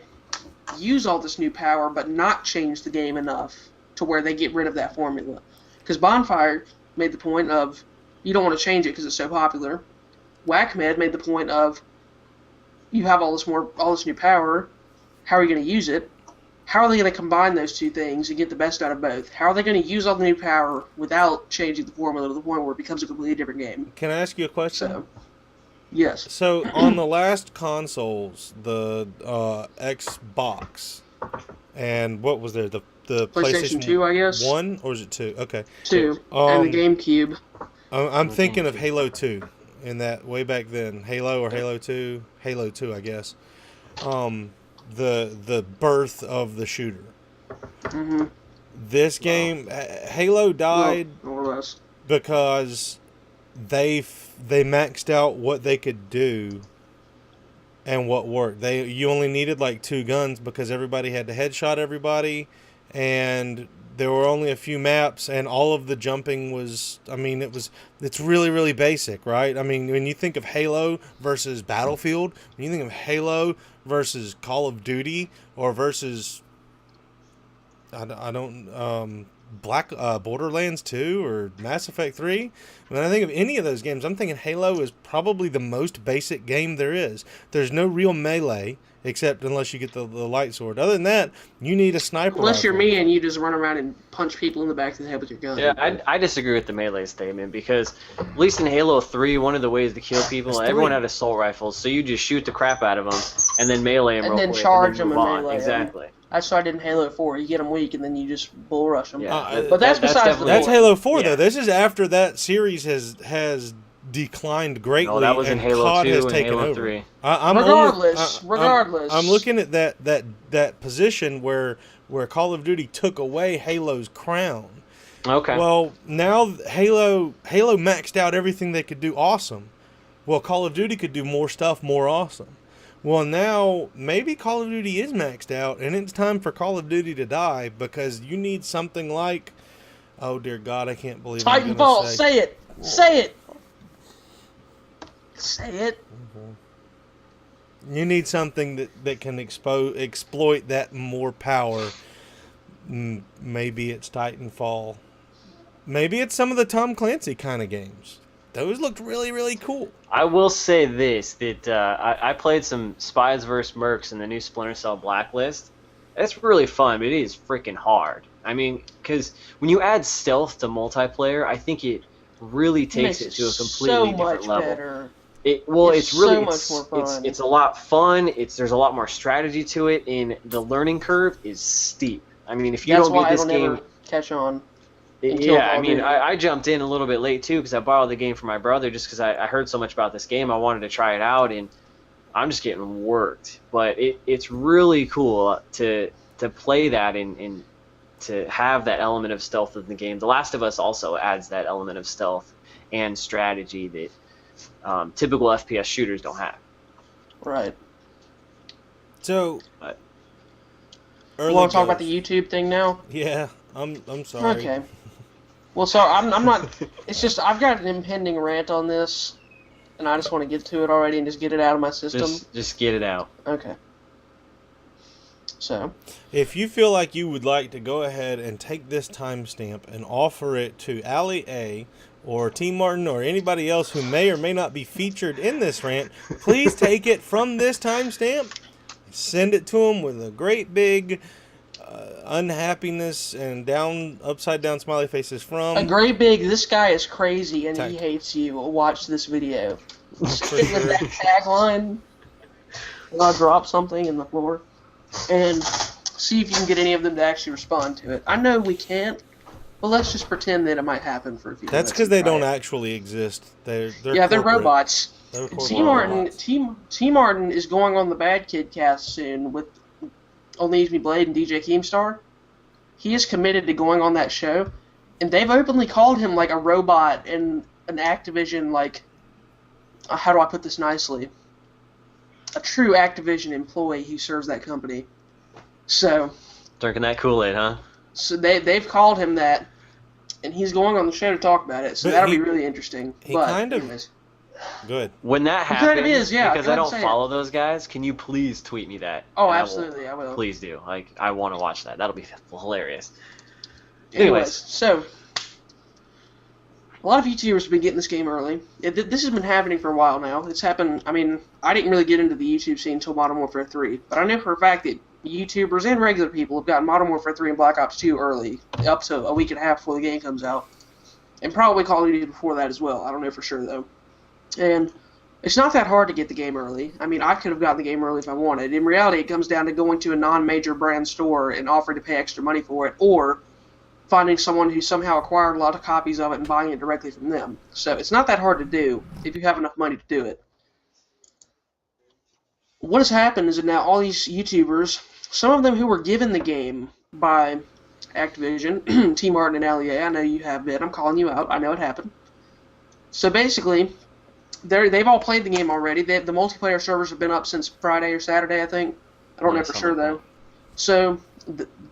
use all this new power but not change the game enough to where they get rid of that formula? Because Bondfire made the point of, you don't want to change it because it's so popular. WakMed made the point of, you have all this new power, how are you going to use it? How are they going to combine those 2 things and get the best out of both? How are they going to use all the new power without changing the formula to the point where it becomes a completely different game? Can I ask you a question? So, yes. So, on the last consoles, the Xbox, and what was there? The PlayStation 2, I guess? 1, or is it 2? Okay. 2, and the GameCube. I'm thinking of Halo 2, in that way back then. Halo or Halo 2? Halo 2, I guess. The birth of the shooter. This game, Halo died more or less because they maxed out what they could do and what worked. You only needed like 2 guns because everybody had to headshot everybody, and there were only a few maps, and all of the jumping was, I mean, it's really, really basic, right? I mean, when you think of Halo versus Battlefield, when you think of Halo versus Call of Duty, or versus, Borderlands 2 or Mass Effect 3, when I think of any of those games, I'm thinking Halo is probably the most basic game there is. There's no real melee, except unless you get the light sword. Other than that, you need a sniper Unless rifle. you're me and you just run around and punch people in the back of the head with your gun. Yeah, I disagree with the melee statement, because at least in Halo 3, one of the ways to kill people, It's everyone 3. had assault rifles, so you just shoot the crap out of them and then melee them And real then quick, charge and them then and move on. melee 'em. Exactly. That's what I did in Halo 4. You get them weak and then you just bull rush them. Yeah, But that's besides the definitely- That's point. Halo 4, Yeah. though. This is after that series has declined greatly. No, that was in and Halo COD 2 has and taken Halo over. 3. I'm Regardless. I'm looking at that position where Call of Duty took away Halo's crown. Okay. Well, now Halo maxed out everything they could do awesome. Well, Call of Duty could do more stuff more awesome. Well, now maybe Call of Duty is maxed out, and it's time for Call of Duty to die, because you need something like, oh dear God, I can't believe I'm Titanfall, gonna say. say it! Say it! Say it! You need something that can exploit that more power. Maybe it's Titanfall. Maybe it's some of the Tom Clancy kind of games. Those looked really, really cool. I will say this, that I played some Spies vs. Mercs in the new Splinter Cell Blacklist. It's really fun, but it is freaking hard. I mean, because when you add stealth to multiplayer, I think it really takes it to a completely different level. Better. It's really much more fun. It's a lot fun. There's a lot more strategy to it, and the learning curve is steep. I mean, if you That's don't why get this it'll game, never catch on. until yeah, I mean, Valkyrie. I jumped in a little bit late too because I borrowed the game from my brother just because I heard so much about this game. I wanted to try it out, and I'm just getting worked. But it's really cool to play that and to have that element of stealth in the game. The Last of Us also adds that element of stealth and strategy that typical FPS shooters don't have. Right. So, But- You want to talk about the YouTube thing now? Yeah, I'm sorry. Okay. Well, sorry, I'm not. It's just I've got an impending rant on this, and I just want to get to it already and just get it out of my system. Just get it out. Okay. So. If you feel like you would like to go ahead and take this timestamp and offer it to Allie A or tmartn or anybody else who may or may not be featured in this rant, please take it from this timestamp, send it to them with a great big unhappiness and upside down smiley faces from A great big, this guy is crazy and he Tag. hates you. Watch this video. for Stick with sure. that tagline. And I'll drop something in the floor. And see if you can get any of them to actually respond to it. I know we can't, but let's just pretend that it might happen for a few That's minutes because they and try don't it. actually exist. They're Yeah, they're corporate. robots. They're And corporate robots. tmartn is going on the Bad Kid cast soon with Only Use Me Blade and DJ Keemstar. He is committed to going on that show, and they've openly called him like a robot and an Activision, like, how do I put this nicely? A true Activision employee who serves that company. So Drinking that Kool-Aid, huh? they've called him that, and he's going on the show to talk about it. So But that'll he- be really interesting. he But kind of- anyways. Good. When that He happens, kind of is, yeah, because go I ahead and don't say it. follow those guys, can you please tweet me that? Oh, And absolutely, I will. Please do. Like, I want to watch that. That'll be hilarious. Anyways, so a lot of YouTubers have been getting this game early. This has been happening for a while now. It's happened. I mean, I didn't really get into the YouTube scene until Modern Warfare 3, but I know for a fact that YouTubers and regular people have gotten Modern Warfare 3 and Black Ops 2 early, up to a week and a half before the game comes out, and probably Call of Duty before that as well. I don't know for sure though. And it's not that hard to get the game early. I mean, I could have gotten the game early if I wanted. In reality, it comes down to going to a non-major brand store and offering to pay extra money for it, or finding someone who somehow acquired a lot of copies of it and buying it directly from them. So it's not that hard to do if you have enough money to do it. What has happened is that now all these YouTubers, some of them who were given the game by Activision, tmartn and Allie, I know you have been. I'm calling you out. I know it happened. So basically, they've all played the game already. The multiplayer servers have been up since Friday or Saturday, I think. I don't know for something sure like though. So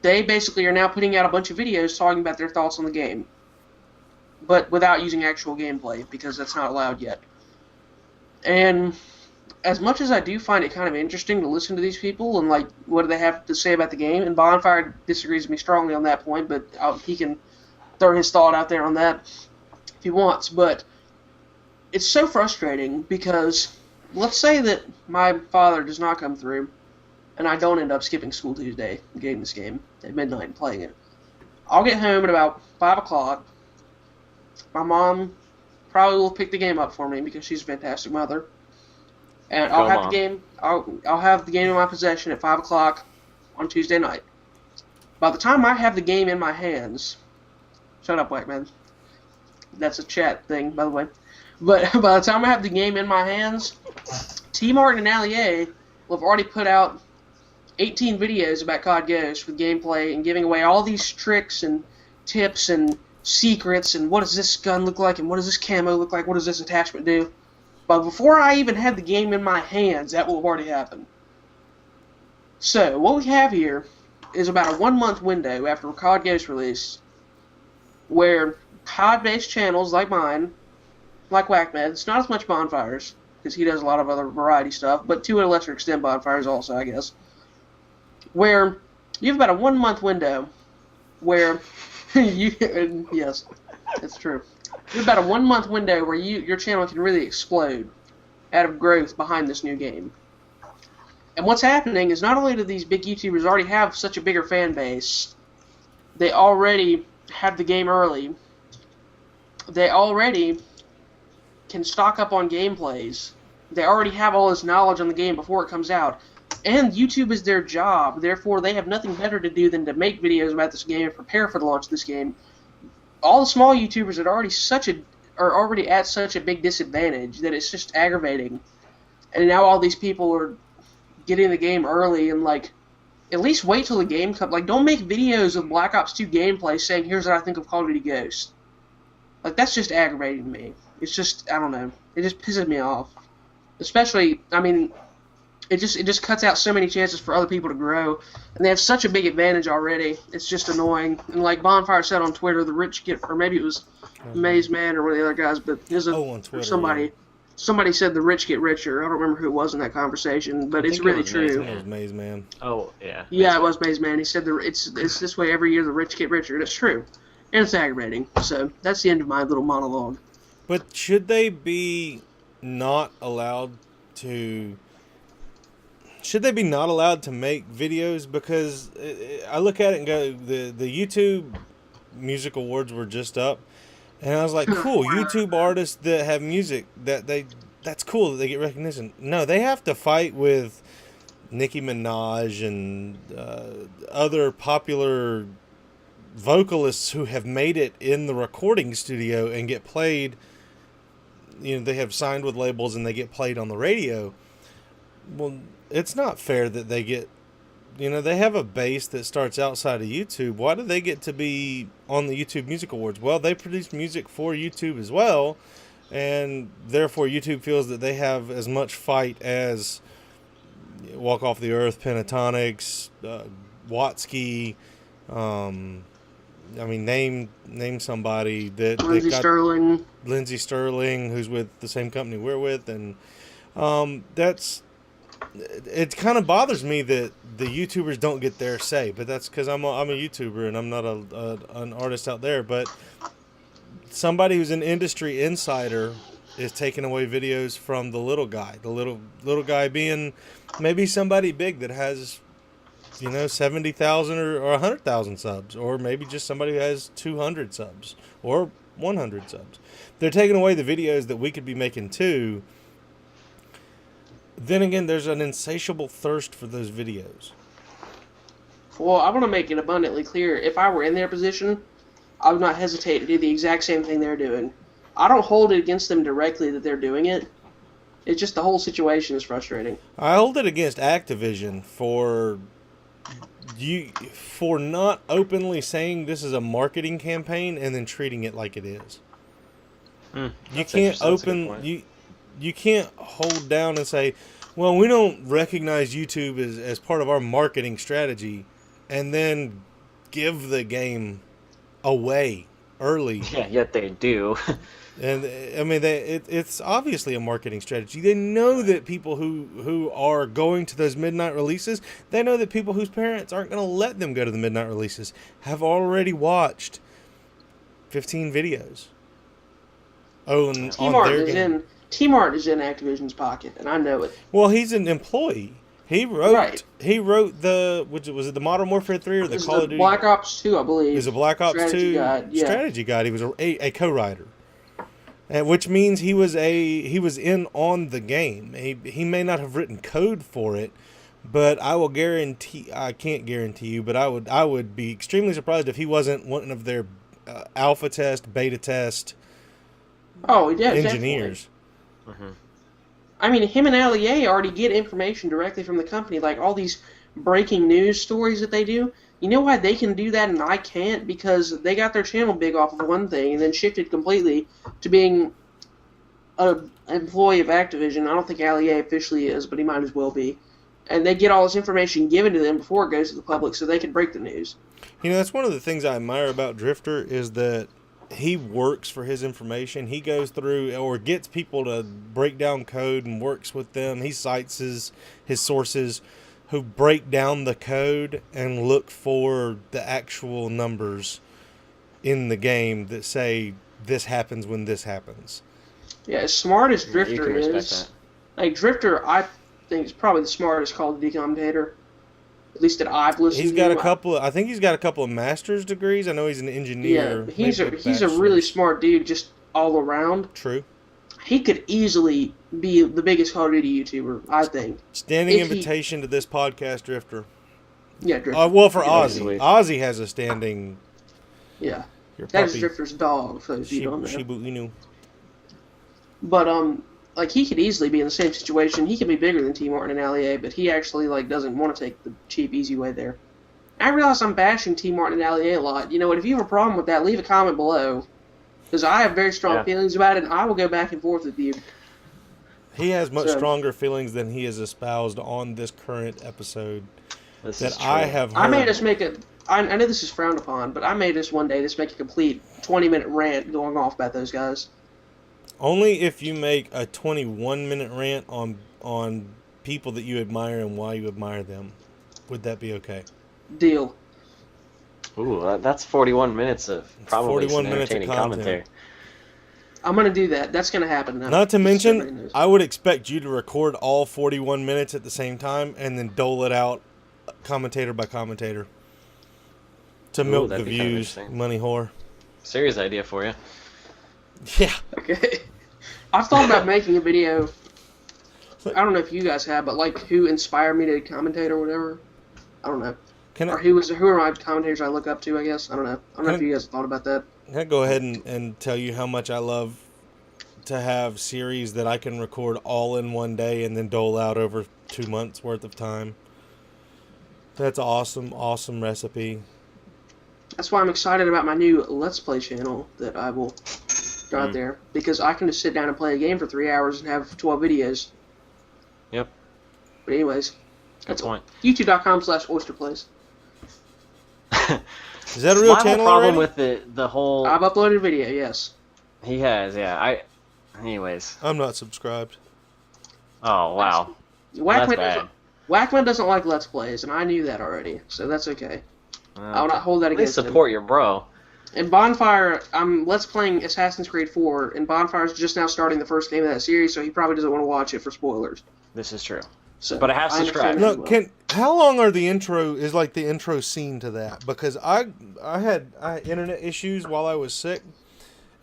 they basically are now putting out a bunch of videos talking about their thoughts on the game, but without using actual gameplay because that's not allowed yet. And as much as I do find it kind of interesting to listen to these people and like what do they have to say about the game, and Bondfire disagrees with me strongly on that point, but he can throw his thought out there on that if he wants. But it's so frustrating because let's say that my father does not come through and I don't end up skipping school Tuesday and getting this game at midnight and playing it. I'll get home at about 5 o'clock. My mom probably will pick the game up for me because she's a fantastic mother. And I'll have the game. I'll have the game in my possession at 5 o'clock on Tuesday night. By the time I have the game in my hands, shut up, WakMed. That's a chat thing, by the way. But by the time I have the game in my hands, tmartn and Allier will have already put out 18 videos about COD Ghost with gameplay and giving away all these tricks and tips and secrets and what does this gun look like and what does this camo look like, what does this attachment do. But before I even have the game in my hands, that will have already happened. So, what we have here is about a 1 month window after COD Ghost release where COD-based channels like mine, like WakMed, it's not as much Bonfires, because he does a lot of other variety stuff, but to a lesser extent Bonfires also, I guess, where you have about a 1 month window where yes, that's true. You have about a 1 month window where your channel can really explode out of growth behind this new game. And what's happening is not only do these big YouTubers already have such a bigger fan base, they already have the game early. They already can stock up on gameplays. They already have all this knowledge on the game before it comes out. And YouTube is their job, therefore they have nothing better to do than to make videos about this game and prepare for the launch of this game. All the small YouTubers are already at such a big disadvantage that it's just aggravating. And now all these people are getting the game early and like, at least wait till the game comes. Like, don't make videos of Black Ops 2 gameplay saying, here's what I think of Call of Duty Ghost. Like, that's just aggravating to me. It's just, I don't know. It just pisses me off. Especially, I mean, it just cuts out so many chances for other people to grow. And they have such a big advantage already. It's just annoying. And like Bonfire said on Twitter, the rich get, or maybe it was Maze Man or one of the other guys, but on Twitter, somebody. Yeah. Somebody said the rich get richer. I don't remember who it was in that conversation, but it's really true. It was Maze Man. Oh, yeah. Yeah, it was Maze Man. He said it's this way every year, the rich get richer. That's true. And it's aggravating. So that's the end of my little monologue. But should they be not allowed to... Should they be not allowed to make videos? Because I look at it and go, the YouTube Music Awards were just up. And I was like, cool, YouTube artists that have music, that's cool that they get recognition. No, they have to fight with Nicki Minaj and other popular vocalists who have made it in the recording studio and get played. You know, they have signed with labels and they get played on the radio. Well, it's not fair that they get... You know, they have a base that starts outside of YouTube. Why do they get to be on the YouTube Music Awards? Well, they produce music for YouTube as well, and therefore YouTube feels that they have as much fight as Walk Off the Earth, Pentatonics, Watsky. I mean, name somebody that Lindsey Sterling. Lindsey Sterling, who's with the same company we're with, and that's... It kind of bothers me that the YouTubers don't get their say, but that's because I'm a YouTuber and I'm not an artist out there. But somebody who's an industry insider is taking away videos from the little guy. The little guy being maybe somebody big that has, 70,000 or 100,000 subs, or maybe just somebody who has 200 subs or 100 subs. They're taking away the videos that we could be making too. Then again, there's an insatiable thirst for those videos. Well, I want to make it abundantly clear. If I were in their position, I would not hesitate to do the exact same thing they're doing. I don't hold it against them directly that they're doing it. It's just the whole situation is frustrating. I hold it against Activision for not openly saying this is a marketing campaign and then treating it like it is. You can't You can't hold down and say, well, we don't recognize YouTube as part of our marketing strategy, and then give the game away early. Yeah, yet they do. And I mean, it's obviously a marketing strategy. They know that people who are going to those midnight releases, they know that people whose parents aren't going to let them go to the midnight releases have already watched 15 videos. Oh, and T-Mart is in Activision's pocket, and I know it. Well, he's an employee. He wrote the was it the Modern Warfare 3 or the Call of Duty? Black Ops 2, I believe. It was a Black Ops 2 strategy guide. He was a co-writer. Which means he was in on the game. He may not have written code for it, but I can't guarantee you, but I would be extremely surprised if he wasn't one of their alpha test, beta test engineers. Mm-hmm. I mean, him and Ali already get information directly from the company, like all these breaking news stories that they do. You know why they can do that and I can't? Because they got their channel big off of one thing and then shifted completely to being an employee of Activision. I don't think Ali officially is, but he might as well be. And they get all this information given to them before it goes to the public so they can break the news. You know, that's one of the things I admire about Drifter is that he works for his information. He goes through or gets people to break down code and works with them. He cites his sources who break down the code and look for the actual numbers in the game that say this happens when this happens. Yeah, as smart as Drifter is, like Drifter, I think is probably the smartest Call of Duty commentator, at least that I've listened to. He's got I think he's got a couple of master's degrees. I know he's an engineer. Yeah, he's a really smart dude, just all around. True. He could easily be the biggest Call of Duty YouTuber, I think. Standing invitation to this podcast, Drifter. Yeah, Drifter. Well, for Ozzy. Ozzy has a standing... Yeah. That is Drifter's dog, for those of you don't know. Shibu Inu. But, like, he could easily be in the same situation. He could be bigger than T-Martin and Ali, but he actually, like, doesn't want to take the cheap, easy way there. I realize I'm bashing T-Martin and Ali a lot. You know what, if you have a problem with that, leave a comment below. Because I have very strong feelings about it, and I will go back and forth with you. He has much stronger feelings than he has espoused on this current episode. I have heard. I made us make I know this is frowned upon, but I made us one day just make a complete 20-minute rant going off about those guys. Only if you make a 21-minute rant on people that you admire and why you admire them. Would that be okay? Deal. Ooh, that's 41 minutes of probably 41 some entertaining commentary. I'm going to do that. That's going to happen now. Not to mention, I would expect you to record all 41 minutes at the same time and then dole it out commentator by commentator. To milk the views, money whore. Serious idea for you. Yeah. Okay. I've thought about making a video. I don't know if you guys have, but like who inspired me to commentate or whatever. I don't know. Who are my commentators I look up to, I guess? I don't know. I don't know if you guys thought about that. Can I go ahead and tell you how much I love to have series that I can record all in one day and then dole out over 2 months worth of time? That's awesome, awesome recipe. That's why I'm excited about my new Let's Play channel that I will go out there. Because I can just sit down and play a game for 3 hours and have 12 videos. Yep. But anyways, that's point. YouTube.com/oysterplays. Is that a real channel problem already? with the whole... I've uploaded a video, yes. He has, yeah. Anyways. I'm not subscribed. Oh, wow. WakMed doesn't like Let's Plays, and I knew that already, so that's okay. I will not hold that against him. Support your bro. And Bondfire, I'm Let's Playing Assassin's Creed 4, and Bonfire's just now starting the first game of that series, so he probably doesn't want to watch it for spoilers. This is true. So, but I have subscribed. No, how long are the intro scene to that? Because I had internet issues while I was sick,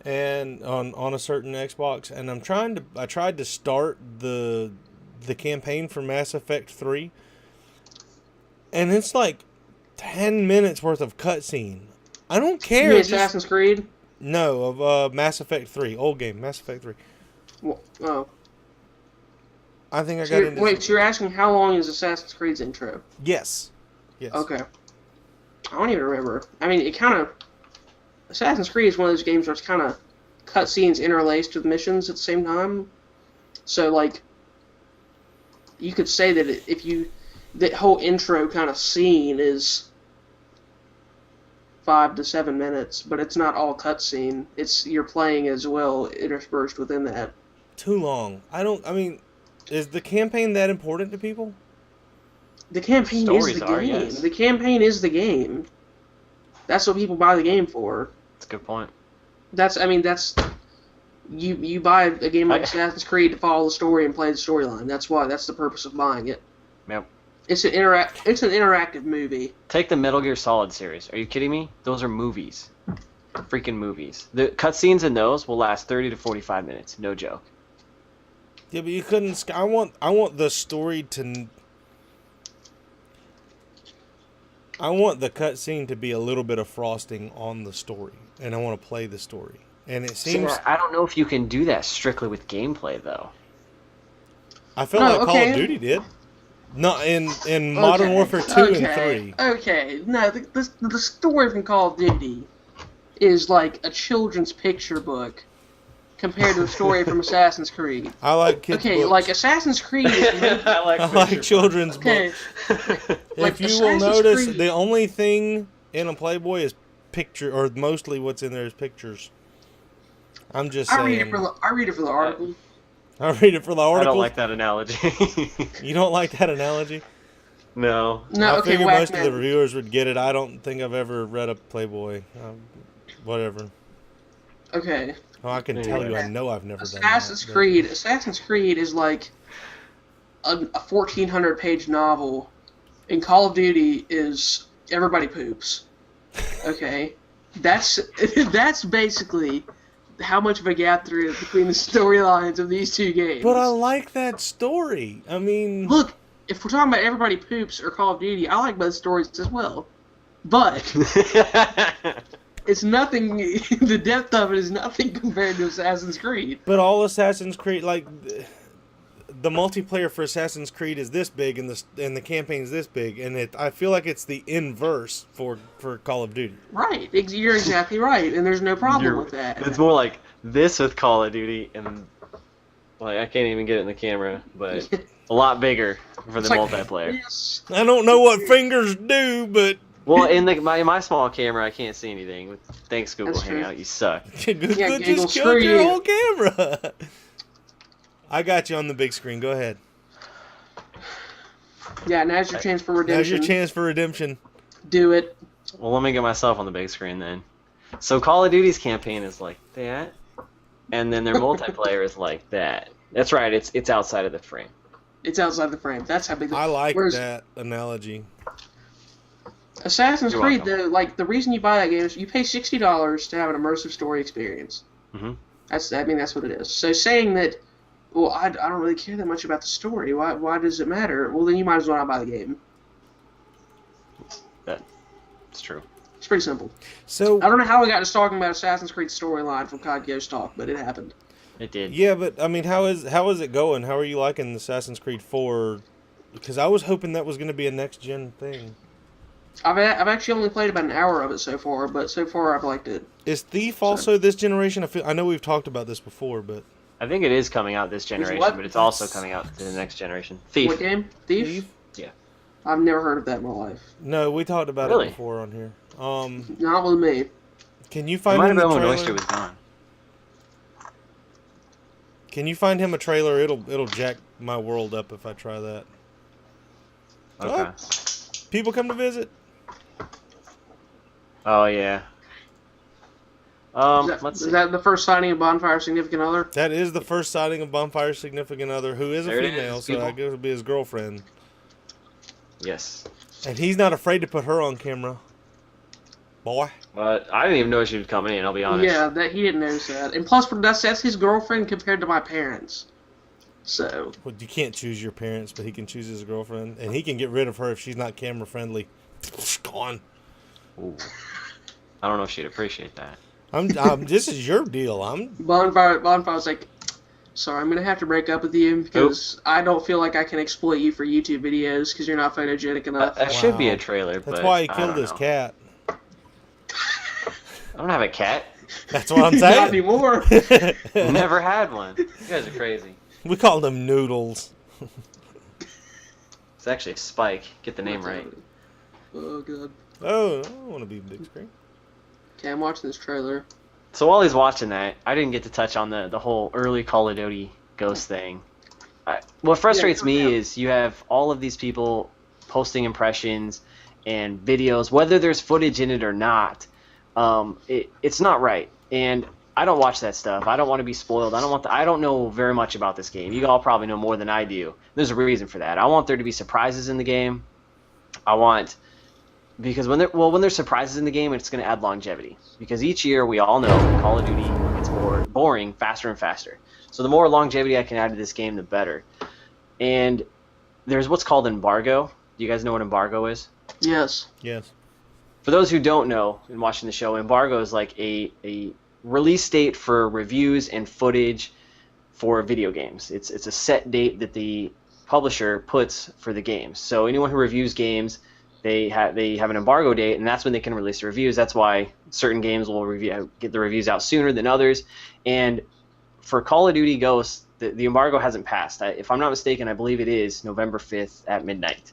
and on a certain Xbox, and I tried to start the campaign for Mass Effect 3, and it's like 10 minutes worth of cutscene. I don't care. You mean Assassin's Creed? No, of Mass Effect 3, old game, Mass Effect 3. Well, oh. I think I got into... Wait, so you're asking how long is Assassin's Creed's intro? Yes. Okay. I don't even remember. I mean, it kind of... Assassin's Creed is one of those games where it's kind of cutscenes interlaced with missions at the same time. So, like, you could say that the whole intro kind of scene is 5 to 7 minutes, but it's not all cutscene. It's you're playing as well, interspersed within that. Too long. I mean, is the campaign that important to people? The campaign Stories is the are, game. yes. The campaign is the game. That's what people buy the game for. That's a good point. That's you buy a game like Assassin's Creed to follow the story and play the storyline. That's the purpose of buying it. Yep. It's an interactive movie. Take the Metal Gear Solid series. Are you kidding me? Those are movies. Freaking movies. The cutscenes in those will last 30 to 45 minutes. No joke. Yeah, but you couldn't. I want the story to. I want the cutscene to be a little bit of frosting on the story, and I want to play the story. And it seems. See, I don't know if you can do that strictly with gameplay, though. I feel like Call of Duty did. No, in Modern Warfare 2 and 3. Okay, no, the story from Call of Duty is like a children's picture book compared to the story from Assassin's Creed. I like kids' books. Like Assassin's Creed is I like children's okay. books. Like If you will Assassin's notice, Creed- the only thing in a Playboy is picture, or mostly what's in there is pictures. I'm just saying. I read it for the article. I read it for the I article. don't like that analogy. You don't like that analogy? No. No, I okay, figure most of the WakMed. reviewers would get it. I don't think I've ever read a Playboy. Whatever. Okay. Oh, I can tell you, I know I've never done Assassin's that. Creed. Assassin's Creed is like a 1,400-page novel, and Call of Duty is everybody poops. Okay, that's basically how much of a gap there is between the storylines of these two games. But I like that story. I mean, Look, if we're talking about everybody poops or Call of Duty, I like both stories as well. But it's nothing. The depth of it is nothing compared to Assassin's Creed. but all Assassin's Creed, like the multiplayer for Assassin's Creed is this big, and the campaign's this big, and I feel like it's the inverse for Call of Duty. Right, you're exactly right, and there's no problem with that. It's more like this with Call of Duty, and like I can't even get it in the camera, but a lot bigger for It's the like- multiplayer. Yes. I don't know what fingers do, but Well, in my small camera, I can't see anything. Thanks, Google That's true. Hangout. You suck. Google Yeah, Google, just killed screw your you. whole camera. I got you on the big screen. Go ahead. Yeah, now's your chance for Now's redemption. your chance for redemption. Do it. Well, let me get myself on the big screen then. So Call of Duty's campaign is like that, and then their multiplayer is like that. That's right. It's outside of the frame. It's outside the frame. That's how big. I like Whereas that analogy. Assassin's You're Creed, welcome. though, like the reason you buy that game is you pay $60 to have an immersive story experience. Mhm. That's what it is. So saying that, well, I don't really care that much about the story. Why does it matter? Well, then you might as well not buy the game. It's true. It's pretty simple. So I don't know how we got to talking about Assassin's Creed storyline from COD Ghost Talk, but it happened. It did. yeah, but I mean, how is it going? How are you liking Assassin's Creed 4? Because I was hoping that was going to be a next gen thing. I've actually only played about an hour of it so far, but so far I've liked it. Is Thief also this generation? I know we've talked about this before, but I think it is coming out this generation, what? but it's also coming out to the next generation. Thief. What game? Thief? Yeah. I've never heard of that in my life. no, we talked about Really? it before on here. Not with me. Can you It find might him have the been when trailer? Oyster was gone. Can you find him a trailer? It'll jack my world up if I try that. Okay. People come to visit. Oh yeah. Let's Is see. that the first sighting of Bondfire Significant Other? That is the first sighting of Bonfire's significant other, who is a There it female, is, so I people. guess it'll be his girlfriend. Yes. And he's not afraid to put her on camera. Boy. But I didn't even know she was coming in. I'll be honest. Yeah, that he didn't notice that. And plus, that's his girlfriend compared to my parents. So Well, you can't choose your parents, but he can choose his girlfriend. And he can get rid of her if she's not camera friendly. Gone. Ooh. I don't know if she'd appreciate that. This is your deal. Bonfire's like, sorry, I'm gonna have to break up with you because I don't feel like I can exploit you for YouTube videos because you're not photogenic enough. That should be Wow. a trailer. That's but why he I killed don't his know. cat. I don't have a cat. That's what I'm Not saying. anymore. Never had one. You guys are crazy. We called him Noodles. It's actually Spike. Get the name right. Oh god. Oh, I don't want to be big screen. Okay, I'm watching this trailer. So while he's watching that, I didn't get to touch on the whole early Call of Duty ghost thing. What frustrates me is you have all of these people posting impressions and videos, whether there's footage in it or not. It's not right, and I don't watch that stuff. I don't want to be spoiled. I don't know very much about this game. You all probably know more than I do. There's a reason for that. I want there to be surprises in the game. Because when there's surprises in the game, it's going to add longevity. Because each year, we all know Call of Duty gets boring faster and faster. So the more longevity I can add to this game, the better. And there's what's called embargo. Do you guys know what embargo is? Yes. Yes. For those who don't know and watching the show, embargo is like a release date for reviews and footage for video games. It's a set date that the publisher puts for the games. So anyone who reviews games, they have an embargo date, and that's when they can release the reviews. That's why certain games will get the reviews out sooner than others. And for Call of Duty Ghosts, the embargo hasn't passed. If I'm not mistaken, I believe it is November 5th at midnight.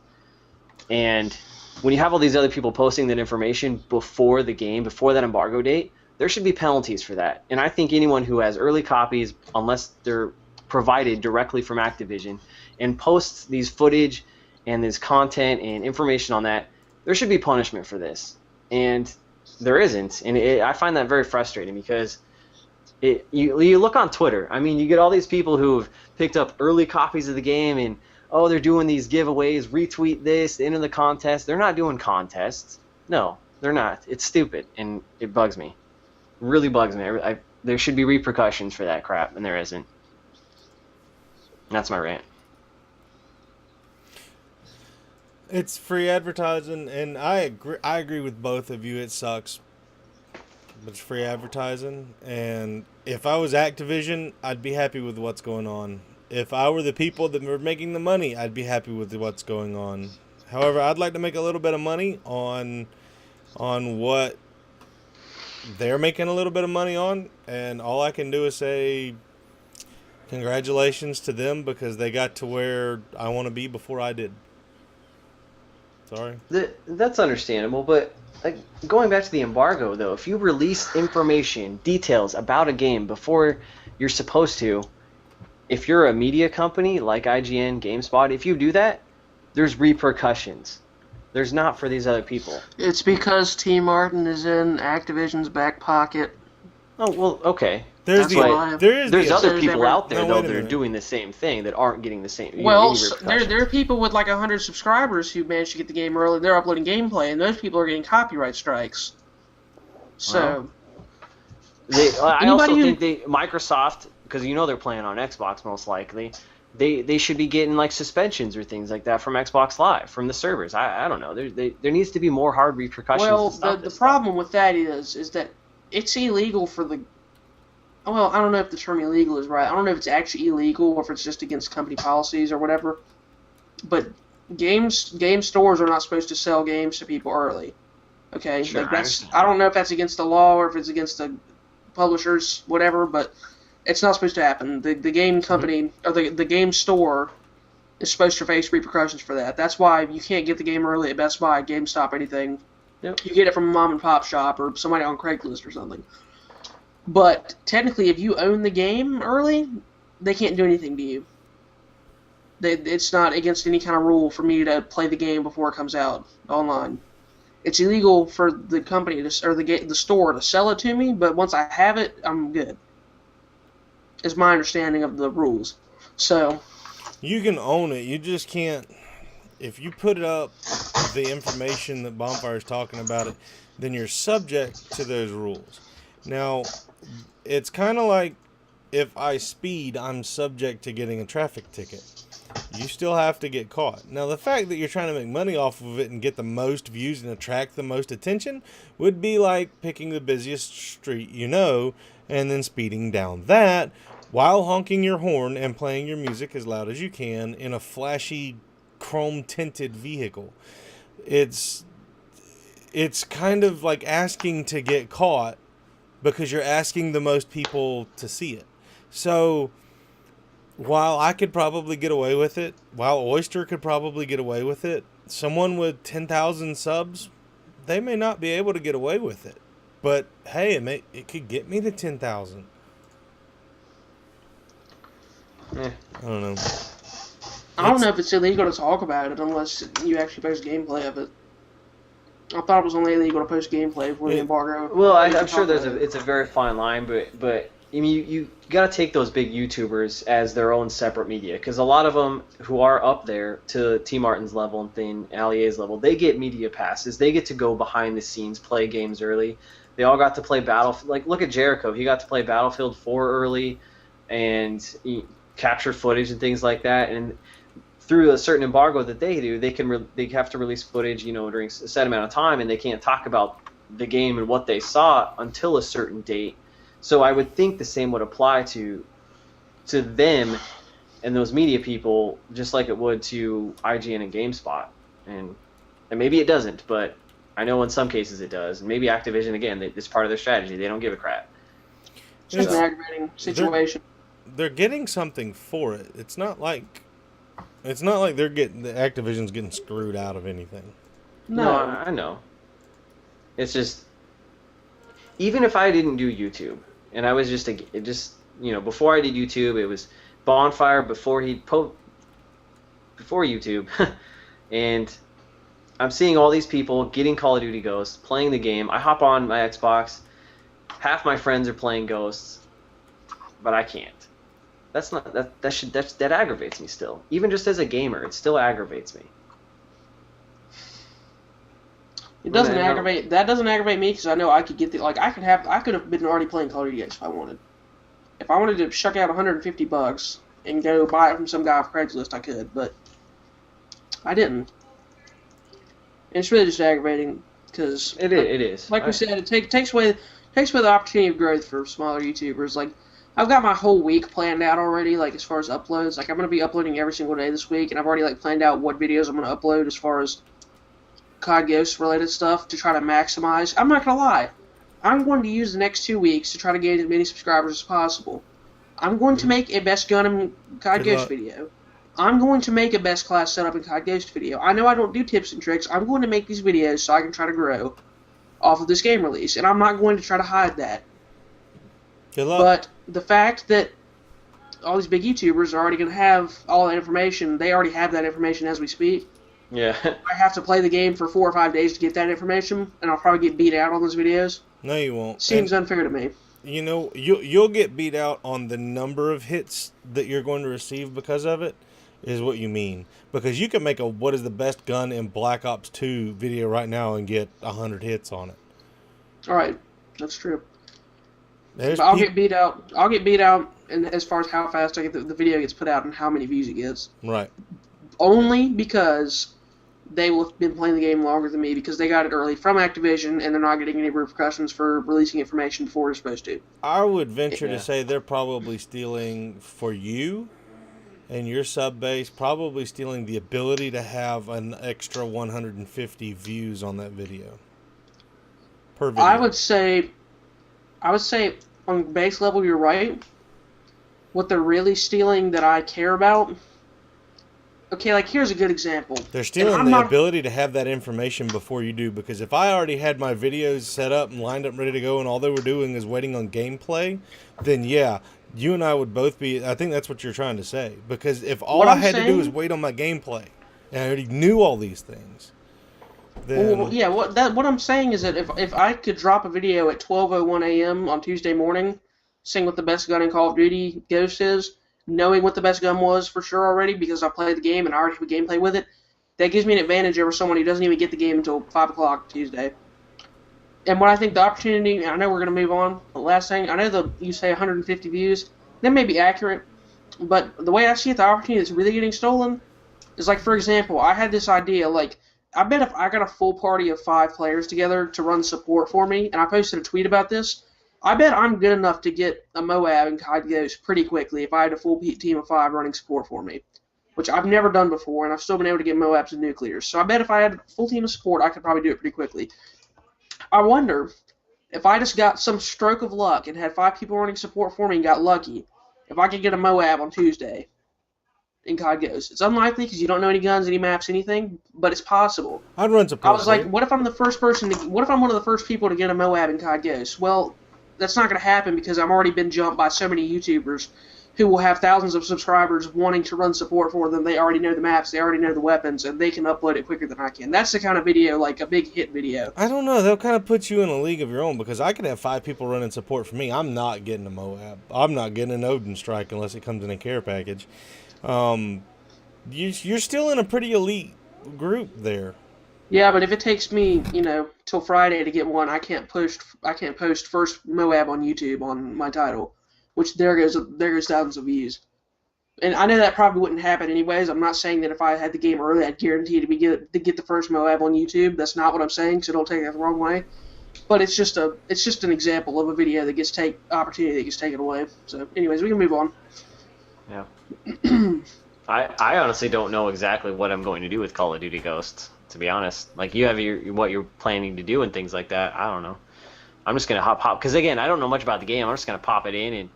And when you have all these other people posting that information before the game, before that embargo date, there should be penalties for that. And I think anyone who has early copies, unless they're provided directly from Activision, and posts these footage and this content and information on that, there should be punishment for this. And there isn't. And I find that very frustrating because you look on Twitter. I mean, you get all these people who have picked up early copies of the game and, oh, they're doing these giveaways, retweet this, enter the contest. They're not doing contests. No, they're not. It's stupid, and it bugs me. It really bugs me. There should be repercussions for that crap, and there isn't. That's my rant. It's free advertising, and I agree with both of you. It sucks, but it's free advertising. And if I was Activision, I'd be happy with what's going on. If I were the people that were making the money, I'd be happy with what's going on. However, I'd like to make a little bit of money on what they're making a little bit of money on, and all I can do is say congratulations to them because they got to where I want to be before I did. Sorry. That's understandable, but going back to the embargo, though, if you release information, details about a game before you're supposed to, if you're a media company like IGN, GameSpot, if you do that, there's repercussions. There's not for these other people. It's because tmartn is in Activision's back pocket. Oh, well, okay. There's other people out there, though, that are minute. doing the same thing that aren't getting the same Well, any repercussions. there are people with like 100 subscribers who managed to get the game early. They're uploading gameplay, and those people are getting copyright strikes. So, I also think Microsoft, because you know they're playing on Xbox most likely, they should be getting like suspensions or things like that from Xbox Live, from the servers. I don't know. There needs to be more hard repercussions. well, to stop the this problem with that is that it's illegal for the. Well, I don't know if the term illegal is right. I don't know if it's actually illegal or if it's just against company policies or whatever. But game stores are not supposed to sell games to people early. Okay, Sure, I don't know if that's against the law or if it's against the publishers, whatever. But it's not supposed to happen. The game company or the game store is supposed to face repercussions for that. That's why you can't get the game early at Best Buy, GameStop, anything. Yep. You get it from a mom and pop shop or somebody on Craigslist or something. But technically, if you own the game early, they can't do anything to you. It's not against any kind of rule for me to play the game before it comes out online. It's illegal for the company or the store to sell it to me, but once I have it, I'm good. Is my understanding of the rules. So you can own it. You just can't. If you put up the information that Bondfire is talking about it, then you're subject to those rules. Now, it's kind of like if I speed, I'm subject to getting a traffic ticket. You still have to get caught. Now, the fact that you're trying to make money off of it and get the most views and attract the most attention would be like picking the busiest street you know and then speeding down that while honking your horn and playing your music as loud as you can in a flashy chrome-tinted vehicle. It's kind of like asking to get caught because you're asking the most people to see it. So, while I could probably get away with it, while Oyster could probably get away with it, someone with 10,000 subs, they may not be able to get away with it. But hey, it could get me to 10,000. Eh. I don't know. I don't know if it's illegal to talk about it unless you actually post gameplay of it. I thought it was only illegal to post gameplay before the embargo. Well, I'm sure it's a very fine line, but I mean, you got to take those big YouTubers as their own separate media, because a lot of them who are up there to tmartn's level and thing, Allier's level, they get media passes. They get to go behind the scenes, play games early. They all got to play Battlefield. Like, look at Jericho. He got to play Battlefield 4 early and capture footage and things like that. And through a certain embargo that they do, they have to release footage, during a set amount of time, and they can't talk about the game and what they saw until a certain date. So I would think the same would apply to them and those media people, just like it would to IGN and GameSpot. And maybe it doesn't, but I know in some cases it does. And maybe Activision, again, it's part of their strategy. They don't give a crap. It's just an aggravating situation. They're getting something for it. It's not like the Activision's getting screwed out of anything. No, I know. It's just, even if I didn't do YouTube and I was just before I did YouTube, it was Bondfire before YouTube, and I'm seeing all these people getting Call of Duty Ghosts, playing the game. I hop on my Xbox, half my friends are playing Ghosts, but I can't. That aggravates me still. Even just as a gamer, it still aggravates me. It doesn't aggravate. That doesn't aggravate me because I know I could get I could have been already playing Call of Duty if I wanted. If I wanted to shuck out $150 and go buy it from some guy off Craigslist, I could, but I didn't. And it's really just aggravating because it is. Like we said, it takes away the opportunity of growth for smaller YouTubers. Like, I've got my whole week planned out already, like, as far as uploads. Like, I'm going to be uploading every single day this week, and I've already, like, planned out what videos I'm going to upload as far as COD Ghost-related stuff to try to maximize. I'm not going to lie. I'm going to use the next 2 weeks to try to gain as many subscribers as possible. I'm going to make a best gun in COD Ghost video. I'm going to make a best class setup in COD Ghost video. I know I don't do tips and tricks. I'm going to make these videos so I can try to grow off of this game release, and I'm not going to try to hide that. Good luck. But the fact that all these big YouTubers are already going to have all that information, they already have that information as we speak. Yeah. I have to play the game for 4 or 5 days to get that information, and I'll probably get beat out on those videos. No, you won't. Seems unfair to me. You'll get beat out on the number of hits that you're going to receive because of it, is what you mean. Because you can make a what is the best gun in Black Ops 2 video right now and get 100 hits on it. Alright, that's true. But I'll get beat out. I'll get beat out in, as far as how fast I get the video gets put out and how many views it gets. Right. Only because they will have been playing the game longer than me because they got it early from Activision and they're not getting any repercussions for releasing information before they're supposed to. I would venture to say they're probably stealing for you and your sub base, probably stealing the ability to have an extra 150 views on that video. Per video. I would say on base level you're right. What they're really stealing that I care about. Okay, like here's a good example. They're stealing the ability to have that information before you do, because if I already had my videos set up and lined up ready to go and all they were doing is waiting on gameplay, then yeah, you and I would both be, I think that's what you're trying to say. Because if all I had to do was wait on my gameplay and I already knew all these things, then... Well, yeah, what I'm saying is that if I could drop a video at 12:01 a.m. on Tuesday morning, saying what the best gun in Call of Duty Ghost is, knowing what the best gun was for sure already because I played the game and I already have a gameplay with it, that gives me an advantage over someone who doesn't even get the game until 5 o'clock Tuesday. And what I think the opportunity, and I know we're going to move on, but last thing, I know you say 150 views, that may be accurate, but the way I see it, the opportunity that's really getting stolen is like, for example, I had this idea, like, I bet if I got a full party of 5 players together to run support for me, and I posted a tweet about this, I bet I'm good enough to get a Moab and COD Ghost pretty quickly if I had a full team of 5 running support for me, which I've never done before, and I've still been able to get Moabs and nuclears. So I bet if I had a full team of support, I could probably do it pretty quickly. I wonder if I just got some stroke of luck and had 5 people running support for me and got lucky, if I could get a Moab on Tuesday in COD Ghosts. It's unlikely because you don't know any guns, any maps, anything, but it's possible. I'd run I support. was like, what if I'm the first person? What if I'm one of the first people to get a Moab in COD Ghosts? Well, that's not going to happen because I've already been jumped by so many YouTubers who will have thousands of subscribers wanting to run support for them. They already know the maps, they already know the weapons, and they can upload it quicker than I can. That's the kind of video, like a big hit video. I don't know. They'll kind of put you in a league of your own because I could have 5 people running support for me. I'm not getting a Moab. I'm not getting an Odin Strike unless it comes in a care package. You're still in a pretty elite group there. Yeah, but if it takes me, till Friday to get one, I can't post first Moab on YouTube on my title, which there goes thousands of views. And I know that probably wouldn't happen anyways. I'm not saying that if I had the game early, I'd guarantee to get the first Moab on YouTube. That's not what I'm saying, so don't take that the wrong way. But it's just an example of a video that gets opportunity that gets taken away. So, anyways, we can move on. Yeah. I honestly don't know exactly what I'm going to do with Call of Duty Ghosts, to be honest. Like, you have what you're planning to do and things like that. I don't know. I'm just going to hop, because again, I don't know much about the game. I'm just going to pop it in and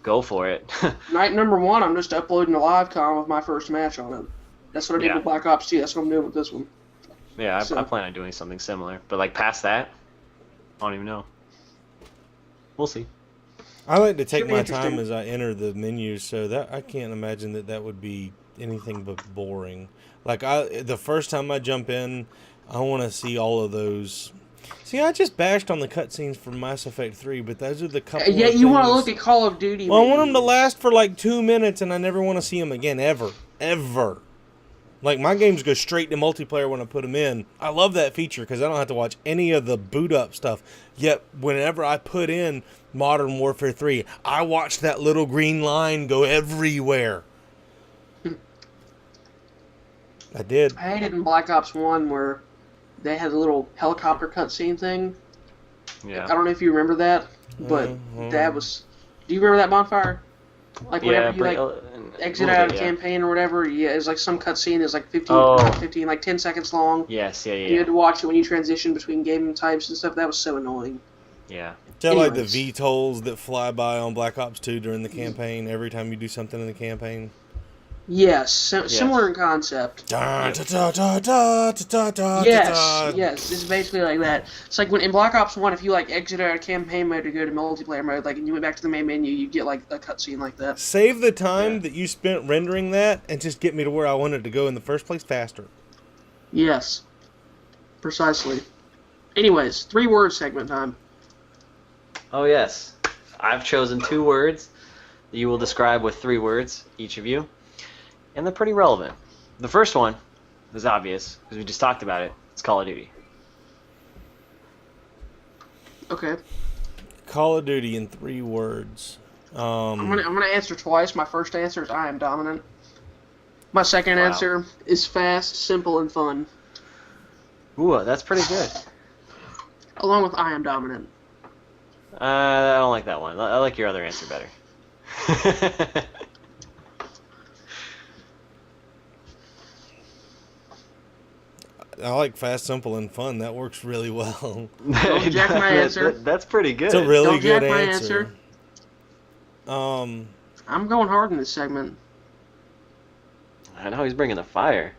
go for it. Night number 1, I'm just uploading a live com of my first match on it. That's what I did with Black Ops 2. That's what I'm doing with this one. Yeah, I plan on doing something similar. But, like, past that, I don't even know. We'll see. I like to take my time as I enter the menus, so that I can't imagine that would be anything but boring. Like, the first time I jump in, I want to see all of those. See, I just bashed on the cutscenes for Mass Effect 3, but those are the couple. Yeah, you want to look at Call of Duty. Well, I want them to last for like 2 minutes, and I never want to see them again, ever. Like, my games go straight to multiplayer when I put them in. I love that feature because I don't have to watch any of the boot up stuff. Yet, whenever I put in Modern Warfare 3, I watch that little green line go everywhere. I did. I hated in Black Ops 1 where they had a little helicopter cutscene thing. Yeah. I don't know if you remember that, but that was... Do you remember that, Bondfire? Like, whenever you, exit out of the campaign or whatever, it's like some cutscene is like 15, like 10 seconds long. Yes, yeah. You had to watch it when you transition between game types and stuff. That was so annoying. Yeah. Is that like the VTOLs that fly by on Black Ops 2 during the campaign, every time you do something in the campaign? Yes, similar in concept. Yes, it's basically like that. It's like when in Black Ops 1, if you like exit out of campaign mode to go to multiplayer mode, like and you went back to the main menu, you get like a cutscene like that. Save the time that you spent rendering that and just get me to where I wanted to go in the first place faster. Yes, precisely. Anyways, 3-word segment time. Oh yes, I've chosen 2 words that you will describe with 3 words, each of you. And they're pretty relevant. The first one is obvious, because we just talked about it. It's Call of Duty. Okay. Call of Duty in 3 words. I'm gonna answer twice. My first answer is I am dominant. My second answer is fast, simple, and fun. Ooh, that's pretty good. Along with I am dominant. I don't like that one. I like your other answer better. I like fast, simple, and fun. That works really well. Don't jack my answer. That's pretty good. It's a really Don't good jack my answer. I'm going hard in this segment. I know he's bringing the fire.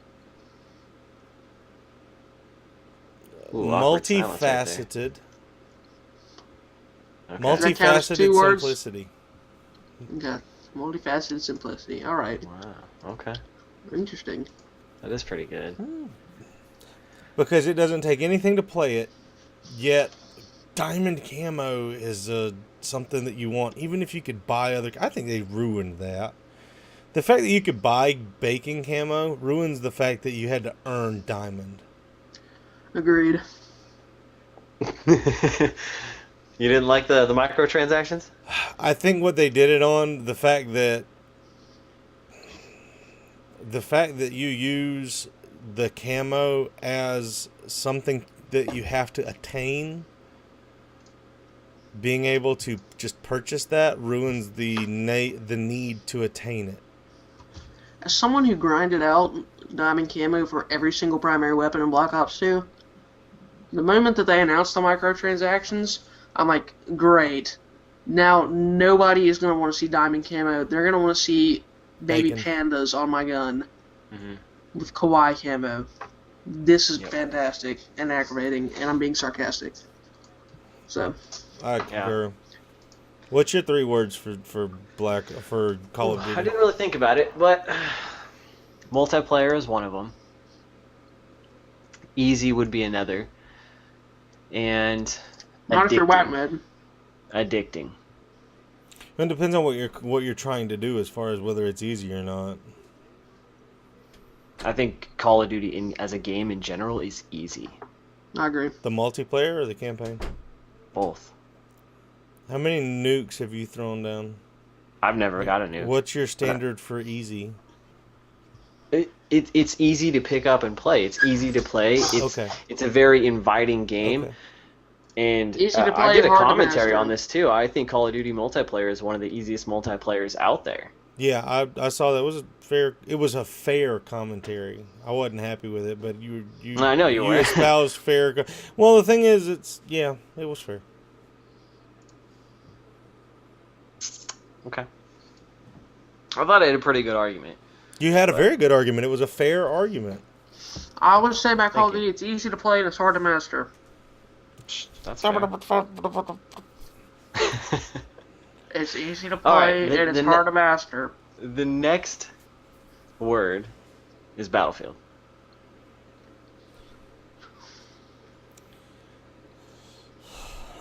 Ooh, multifaceted. Okay. Multifaceted simplicity. Okay. Multifaceted simplicity. All right. Wow. Okay. Interesting. That is pretty good. Because it doesn't take anything to play it, yet diamond camo is something that you want. Even if you could buy other... I think they ruined that. The fact that you could buy baking camo ruins the fact that you had to earn diamond. Agreed. You didn't like the microtransactions? I think what they did it on, the fact that you use the camo as something that you have to attain, being able to just purchase that ruins the need to attain it. As someone who grinded out diamond camo for every single primary weapon in Black Ops 2, the moment that they announced the microtransactions, I'm like, great. Now nobody is going to want to see diamond camo. They're going to want to see baby Bacon. pandas on my gun Hmm. with kawaii camo. This is Yep. fantastic and aggravating, and I'm being sarcastic. So, I concur. What's your 3 words for Call of I Duty? didn't really think about it, but multiplayer is one of them. Easy would be another. And not if you're addicting. WakMed. Addicting. It depends on what you're trying to do as far as whether it's easy or not. I think Call of Duty as a game in general is easy. I agree. The multiplayer or the campaign? Both. How many nukes have you thrown down? I've never got a nuke. What's your standard for easy? It's easy to pick up and play. It's easy to play. It's a very inviting game. Okay. And Easy to play, I did a hard to commentary master. on this too. I think Call of Duty multiplayer is one of the easiest multiplayers out there. Yeah, I saw that. It was a fair commentary. I wasn't happy with it, but you I know you were. espoused fair. Well, the thing is, it was fair. Okay. I thought I had a pretty good argument. You had a very good argument. It was a fair argument. I would say about Call of Thank Duty, it's easy to play and it's hard to master. That's fair. It's easy to All right, play the- and it's the hard ne- to master. The next word is Battlefield.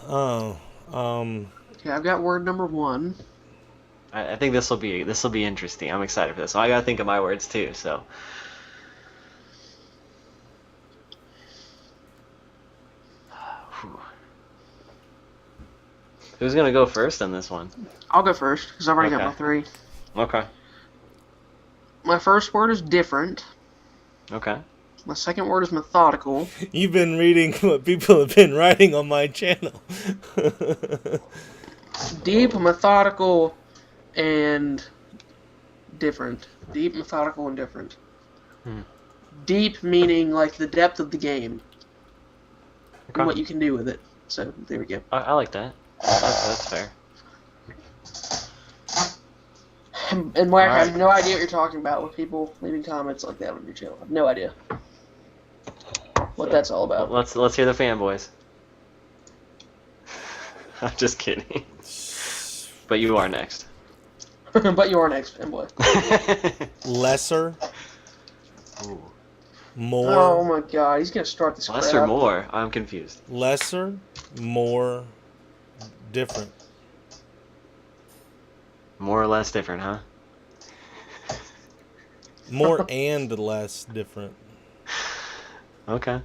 Oh, Okay, I've got word number 1. I think this will be interesting. I'm excited for this. So I gotta think of my words too. So. Whew. Who's gonna go first on this one? I'll go first because I've already got Okay. my 3. Okay. My first word is different. Okay. My second word is methodical. you've been reading what people have been writing on my channel. Deep, methodical, and different. Deep, methodical, and different. Hmm. Deep meaning like the depth of the game Okay. and what you can do with it. So there we go. I like that. That's fair. And Whack, I have Alright. no idea what you're talking about with people leaving comments like that on your channel. I have no idea what that's all about. Let's hear the fanboys. I'm just kidding. But you are next. But you are next, fanboy. Lesser, Ooh. more, Oh my god, he's gonna start this Less crap. or more? I'm confused. lesser, more, different. More or less different, huh? More and less different. Okay.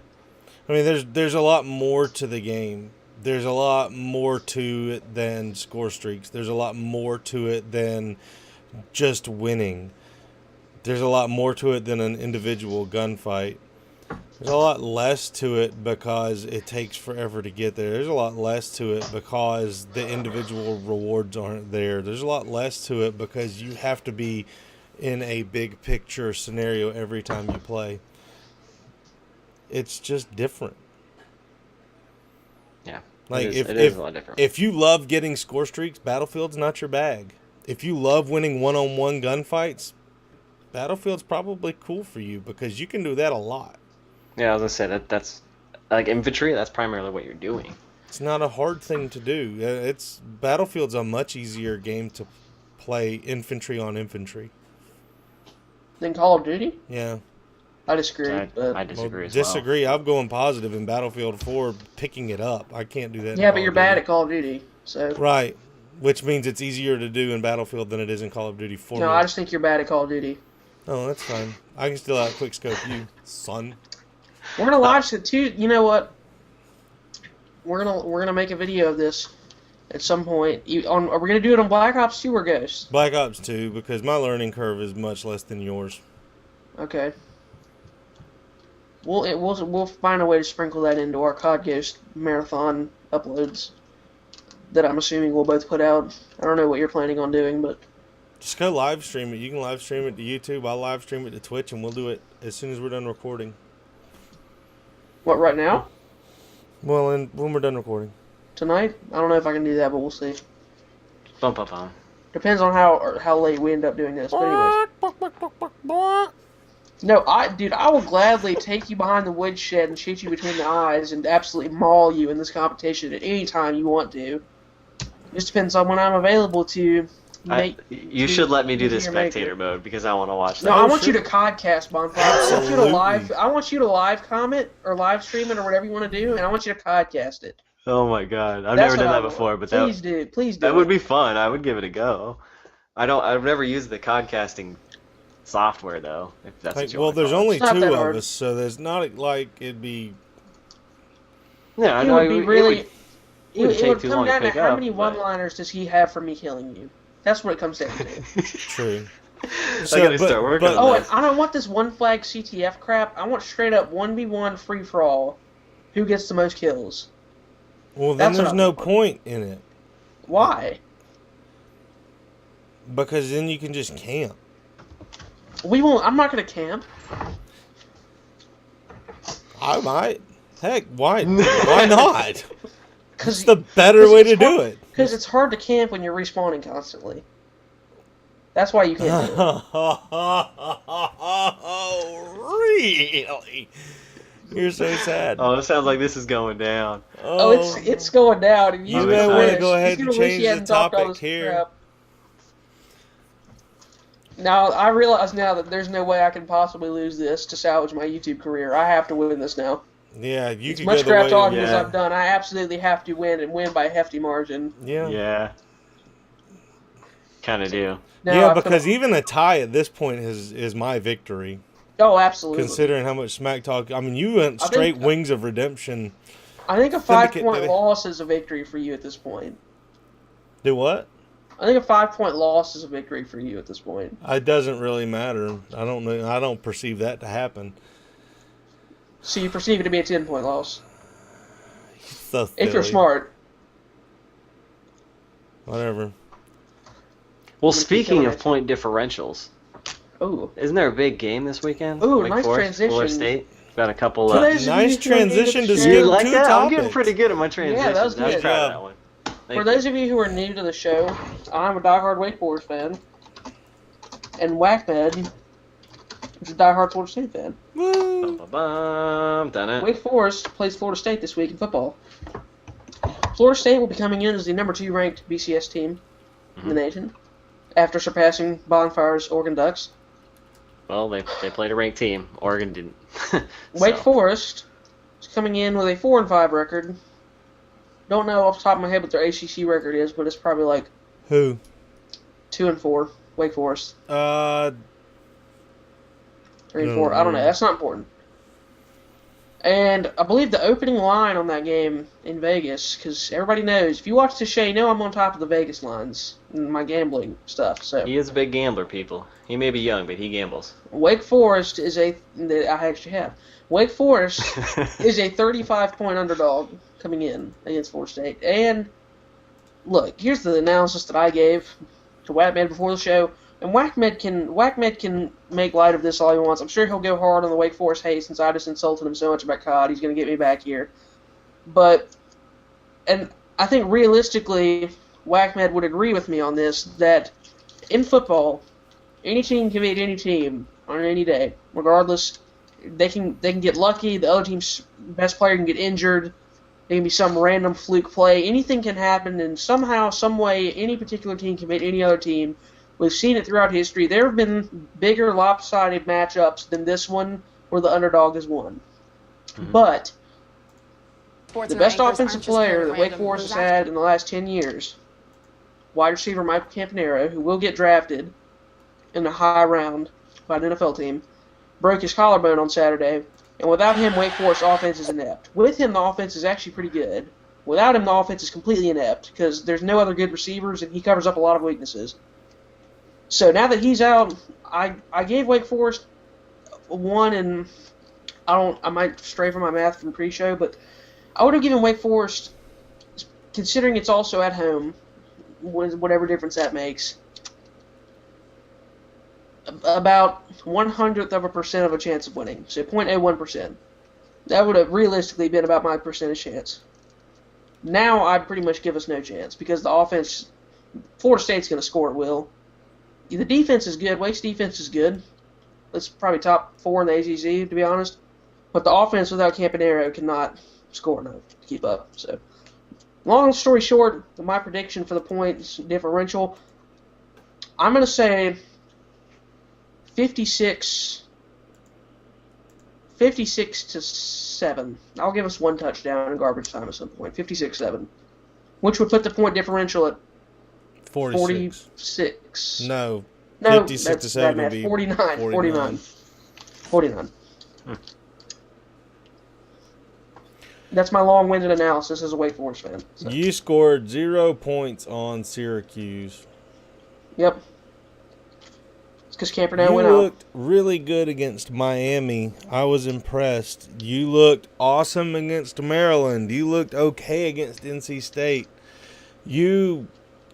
I mean, there's a lot more to the game. There's a lot more to it than score streaks. There's a lot more to it than just winning. There's a lot more to it than an individual gunfight. There's a lot less to it because it takes forever to get there. There's a lot less to it because the individual rewards aren't there. There's a lot less to it because you have to be in a big picture scenario every time you play. It's just different. Yeah. Like it is a lot different. if you love getting score streaks, Battlefield's not your bag. If you love winning one-on-one gunfights, Battlefield's probably cool for you because you can do that a lot. Yeah, I was gonna say that's like infantry. That's primarily what you're doing. It's not a hard thing to do. It's Battlefield's a much easier game to play infantry on infantry. Then Call of Duty? Yeah. I disagree. I but disagree as Disagree. I'm going positive in Battlefield 4, picking it up. I can't do that. yeah, but you're bad at Call of Duty. So Right. Which means it's easier to do in Battlefield than it is in Call of Duty 4. no, I just think you're bad at Call of Duty. Oh, that's fine. I can still out quick scope you, son. We're gonna watch it too. You know what? We're gonna make a video of this at some point. Are we gonna do it on Black Ops 2 or Ghost? Black Ops 2, because my learning curve is much less than yours. Okay. We'll find a way to sprinkle that into our COD Ghost marathon uploads that I'm assuming we'll both put out. I don't know what you're planning on doing, but Just go live stream it. You can live stream it to YouTube. I'll live stream it to Twitch, and we'll do it as soon as we're done recording. what, right now? Well, and when we're done recording. Tonight? I don't know if I can do that, but we'll see. Bum bum bum. Depends on how late we end up doing this. But anyways. No, I will gladly take you behind the woodshed and shoot you between the eyes and absolutely maul you in this competition at any time you want to. Just depends on when I'm available to make. You should let me do this spectator mode because I want to watch that. No, I want you to codcast Bondfire. Absolutely. I want you to live comment or live stream it or whatever you want to do, and I want you to codcast it. Oh my god, I've That's never done what that I want. before, but Please do. that would be fun. I would give it a go. I've never used the codcasting software though. If that's what you Well, want to there's call it. only It's not 2 that of hard. us, so there's not like it'd be. Yeah, I It know. would be really. It would It take would too come long to down to pick how up, many but- one-liners does he have for me killing you? That's what it comes down to. True. I gotta start working on Oh, this. and I don't want this one flag CTF crap. I want straight up 1v1 free for all. Who gets the most kills? Well, then That's what there's I no want. point in it Why? because then you can just camp. We won't. I'm not gonna camp. I might. Heck, why? Why not? It's Cause the better way to do it. Because it's hard to camp when you're respawning constantly. That's why you can't do it. Oh, really? You're so sad. Oh, it sounds like this is going down. Oh, it's going down, and You you may wish. wanna go ahead He's and gonna wish change he the hadn't talked all topic this here. crap. Now, I realize now that there's no way I can possibly lose this to salvage my YouTube career. I have to win this now. Yeah, you As could much go the crap way. talking as yeah. I've done, I absolutely have to win and win by a hefty margin. Yeah. Yeah. Kind of do. Now, Yeah, I feel- because even a tie at this point is my victory. Oh, absolutely. Considering how much smack talk. I mean, you went I straight think- Wings of Redemption. I think a Syndicate, 5-point baby. loss is a victory for you at this point. Do what? I think a 5-point loss is a victory for you at this point. It doesn't really matter. I don't know. I don't perceive that to happen. So you perceive it to be a 10-point loss. So If you're silly. smart. Whatever. Well, keep speaking going of at you. point differentials, Ooh. isn't there a big game this weekend? Ooh, Wake nice Forest, Florida transition. State. Got a couple For of. those of Nice you who are new to transition the to show- skip You like two that? I'm topics. getting pretty good at my transitions. that was I was good. proud of Yeah. that one. For Thank those of you who are new to the show, I'm a diehard Wake Forest fan. And WakMed is a diehard Florida State fan. Woo. Bum, done it. Wake Forest plays Florida State this week in football. Florida State will be coming in as the number 2 ranked BCS team in the nation after surpassing Bondfire's Oregon Ducks. Well, they played a ranked team. Oregon didn't. Wake So, Forest is coming in with a 4-5 record. Don't know off the top of my head what their ACC record is, but it's probably like Who? 2-4. Wake Forest 3-4. No. I don't know. That's not important. And I believe the opening line on that game in Vegas, because everybody knows, if you watch the show, you know I'm on top of the Vegas lines and my gambling stuff. So He is a big gambler, people. He may be young, but he gambles. Wake Forest is I actually have. Wake Forest is a 35-point underdog coming in against Florida State. And look, here's the analysis that I gave to WakMed before the show. And WakMed can make light of this all he wants. I'm sure he'll go hard on the Wake Forest hate since I just insulted him so much about COD. He's going to get me back here. And I think realistically, WakMed would agree with me on this, that in football, any team can beat any team on any day, regardless. They can get lucky. The other team's best player can get injured. There can be some random fluke play. Anything can happen, and somehow, some way, any particular team can beat any other team. We've seen it throughout history. There have been bigger lopsided matchups than this one, where the underdog has won. But the best offensive player that Wake Forest has had in the last 10 years, wide receiver Michael Campanaro, who will get drafted in the high round by an NFL team, broke his collarbone on Saturday, and without him, Wake Forest offense is inept. With him, the offense is actually pretty good. Without him, the offense is completely inept because there's no other good receivers, and he covers up a lot of weaknesses. So now that he's out, I gave Wake Forest 1, and I might stray from my math from pre-show, but I would have given Wake Forest, considering it's also at home, whatever difference that makes, about 1/100% of a chance of winning, so 0.01%. That would have realistically been about my percentage chance. Now I'd pretty much give us no chance because the offense Florida State's going to score at will. The defense is good. Wake's defense is good. It's probably top 4 in the ACC, to be honest. But the offense without Campanaro cannot score enough to keep up. So, long story short, my prediction for the points differential, I'm going to say 56 to 7. I'll give us 1 touchdown in garbage time at some point. 56-7. Which would put the point differential at 46. No. No, 56 that's to 7 bad would math. be 49. 49. That's my long-winded analysis as a Wake Forest fan. So. You scored 0 points on Syracuse. Yep. It's because Campanaro You went out. looked really good against Miami. I was impressed. You looked awesome against Maryland. You looked okay against NC State. You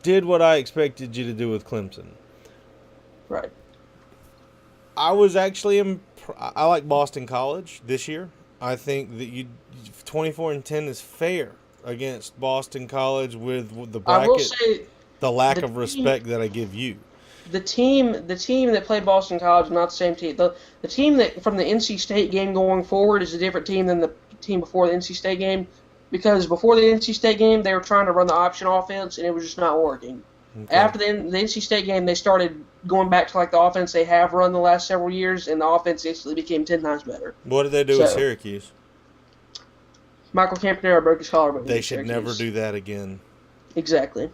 did what I expected you to do with Clemson. Right. I was actually I like Boston College this year. I think that 24-10 is fair against Boston College with the bracket. I will say the lack of respect that I give you. the team that played Boston College is not the same team. The team that from the NC State game going forward is a different team than the team before the NC State game, because before the NC State game they were trying to run the option offense and it was just not working. Okay. After the NC State game, they started going back to like the offense they have run the last several years, and the offense instantly became 10 times better. What did they do with Syracuse? Michael Campanaro broke his collarbone. They should never do that again. Exactly.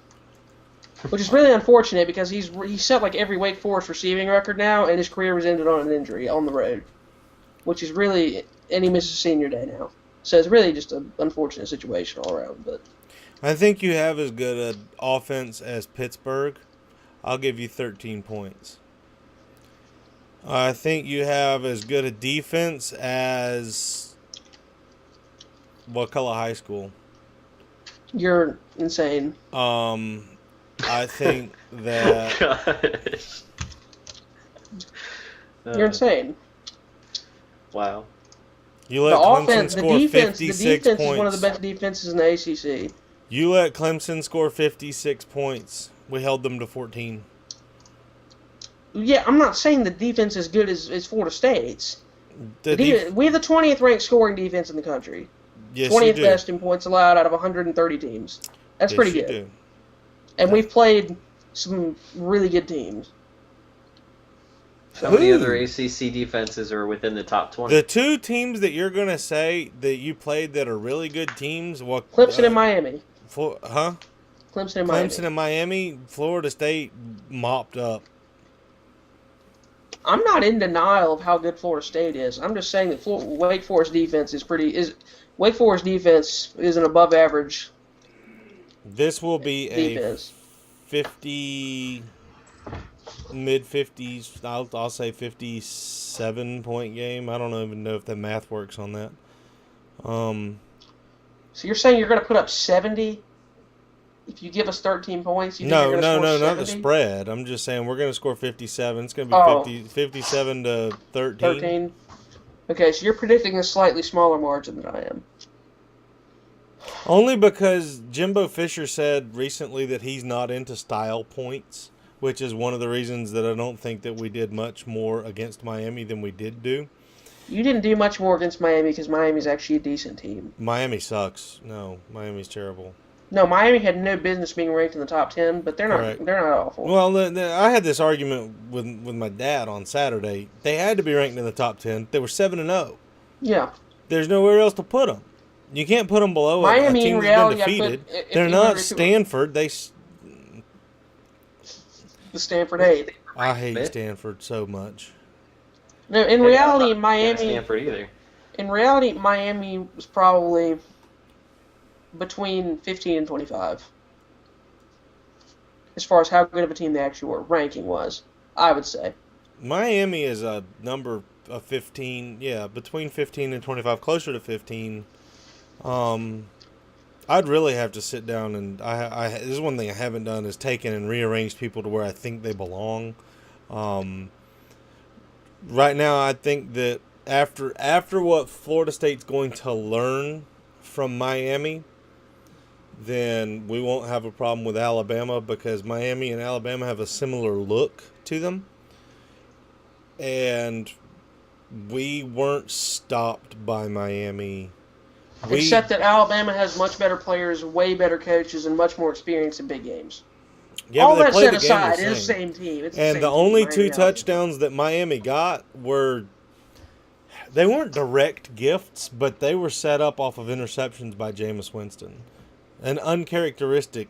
Which is really unfortunate because he's set like every Wake Forest receiving record now, and his career was ended on an injury on the road. Which is really, and he misses senior day now. So it's really just an unfortunate situation all around. But I think you have as good an offense as Pittsburgh. I'll give you 13 points. I think you have as good a defense as Wakulla High School. You're insane. I think that you're insane. Wow. You let Clemson score 56 the defense points. is one of the best defenses in the ACC. You let Clemson score 56 points. We held them to 14. Yeah, I'm not saying the defense is good as Florida State's. We have the 20th ranked scoring defense in the country. Yes, 20th best in points allowed out of 130 teams. That's pretty good. Do. And we've played some really good teams. How many other ACC defenses are within the top 20? The two teams that you're going to say that you played that are really good teams, Clemson and Miami. Clemson and Miami, Florida State mopped up. I'm not in denial of how good Florida State is. I'm just saying that Wake Forest defense Wake Forest defense is an above average. This will be defense. A 50, mid-50s, I'll say 57-point game. I don't even know if the math works on that. So you're saying you're going to put up 70 if you give us 13 points? No, not the spread. I'm just saying we're going to score 57. It's going to be 57 to 13. 13. Okay, so you're predicting a slightly smaller margin than I am. Only because Jimbo Fisher said recently that he's not into style points, which is one of the reasons that I don't think that we did much more against Miami than we did do. You didn't do much more against Miami because Miami's actually a decent team. Miami sucks. No, Miami's terrible. No, Miami had no business being ranked in the top 10, but they're not. Correct. They're not awful. Well, I had this argument with my dad on Saturday. They had to be ranked in the top 10. They were 7-0. Yeah. There's nowhere else to put them. You can't put them below Miami, a team that's been defeated. They're not Stanford. The Stanford 8. I hate Stanford so much. No, in reality, Miami. Stanford either. In reality, Miami was probably between 15 and 25. As far as how good of a team they actually were, ranking was, I would say. Miami is a number of 15, between 15 and 25, closer to 15. I'd really have to sit down and this is one thing I haven't done is taken and rearranged people to where I think they belong. Right now, I think that after what Florida State's going to learn from Miami, then we won't have a problem with Alabama because Miami and Alabama have a similar look to them. And we weren't stopped by Miami. Except that Alabama has much better players, way better coaches, and much more experience in big games. Yeah, all but they that play set the game aside, the it's the same. same team. It's And same the team, only Miami two and Alabama. touchdowns that Miami got they weren't direct gifts, but they were set up off of interceptions by Jameis Winston. An uncharacteristic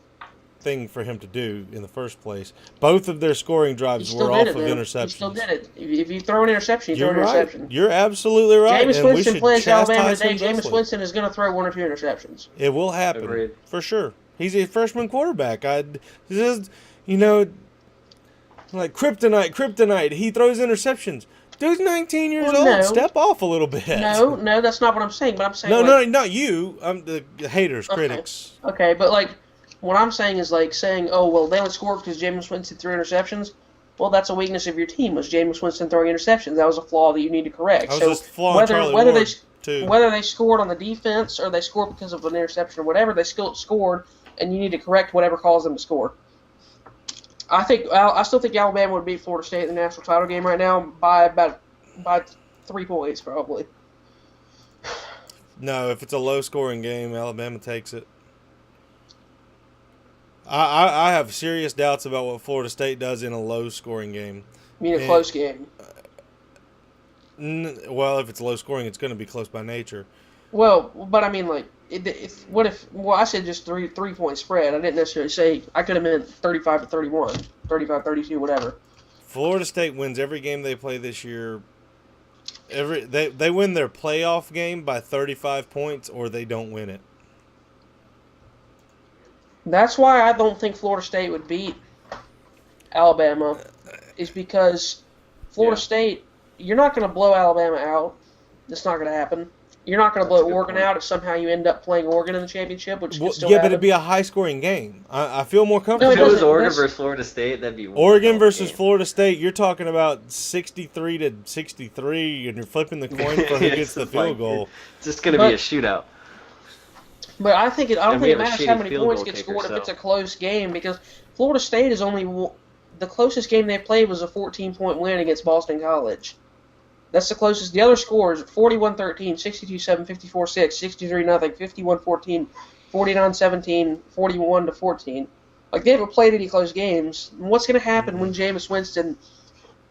thing for him to do in the first place. Both of their scoring drives were off of interceptions. He still did it. If you throw an interception, you You're throw an right. interception. You're absolutely right. Jameis and we Winston should plays Alabama chastise today. him Jameis justly. Winston is going to throw 1 or 2 interceptions. It will happen. Agreed. For sure. He's a freshman quarterback. This is, you know, like kryptonite. He throws interceptions. Dude's 19 years Well, old. no. Step off a little bit. No, that's not what I'm saying. But I'm saying No, not you. I'm the haters, Okay. critics. Okay, but like what I'm saying is like saying, oh well, they only scored because Jameis Winston threw interceptions. Well, that's a weakness of your team. Was Jameis Winston throwing interceptions? That was a flaw that you need to correct. I was just flawing whether Charlie whether Ward, they too. whether they scored on the defense or they scored because of an interception or whatever, they still scored, and you need to correct whatever caused them to score. I still think Alabama would beat Florida State in the national title game right now by 3 points probably. No, if it's a low-scoring game, Alabama takes it. I have serious doubts about what Florida State does in a low-scoring game. I mean, a close game. Well, if it's low-scoring, it's going to be close by nature. Well, but I mean, like, what if? Well, I said just 3-point spread. I didn't necessarily say. I could have meant 35-31, 35-32, whatever. Florida State wins every game they play this year. They win their playoff game by 35 points, or they don't win it. That's why I don't think Florida State would beat Alabama, is because Florida State, you're not going to blow Alabama out. That's not going to happen. You're not going to blow Oregon out if somehow you end up playing Oregon in the championship, which could still but happen. it'd be a high-scoring game. I feel more comfortable. If it was doesn't- Oregon that's- versus Florida State, that'd be Oregon versus game. Florida State, you're talking about 63-63, and you're flipping the coin for who gets the It's field like, goal. It's just gonna be a shootout. But I don't think And we it have a matters how shitty many field points goal get kicker, scored if so- it's a close game, because Florida State is only the closest game they played was a 14-point win against Boston College. That's the closest. The other scores: 41-13, 62-7, 54-6, 63-0, 51-14, 49-17, 41-14. Like, they haven't played any close games. And what's going to happen when Jameis Winston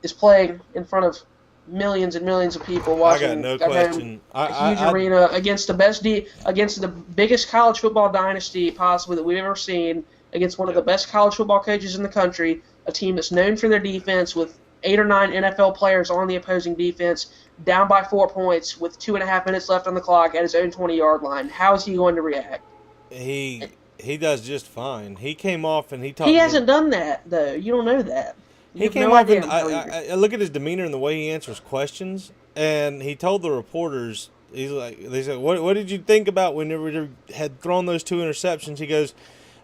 is playing in front of millions and millions of people watching I got no at home, question. a huge arena against against the biggest college football dynasty possibly that we've ever seen, against one of the best college football coaches in the country, a team that's known for their defense with 8 or 9 NFL players on the opposing defense, down by 4 points with 2.5 minutes left on the clock at his own 20-yard line. How is he going to react? He does just fine. He came off and he talked. He hasn't done that, though. You don't know that. You He have came no off idea and how he- I look at his demeanor and the way he answers questions, and he told the reporters, they said, what did you think about whenever you had thrown those 2 interceptions? He goes,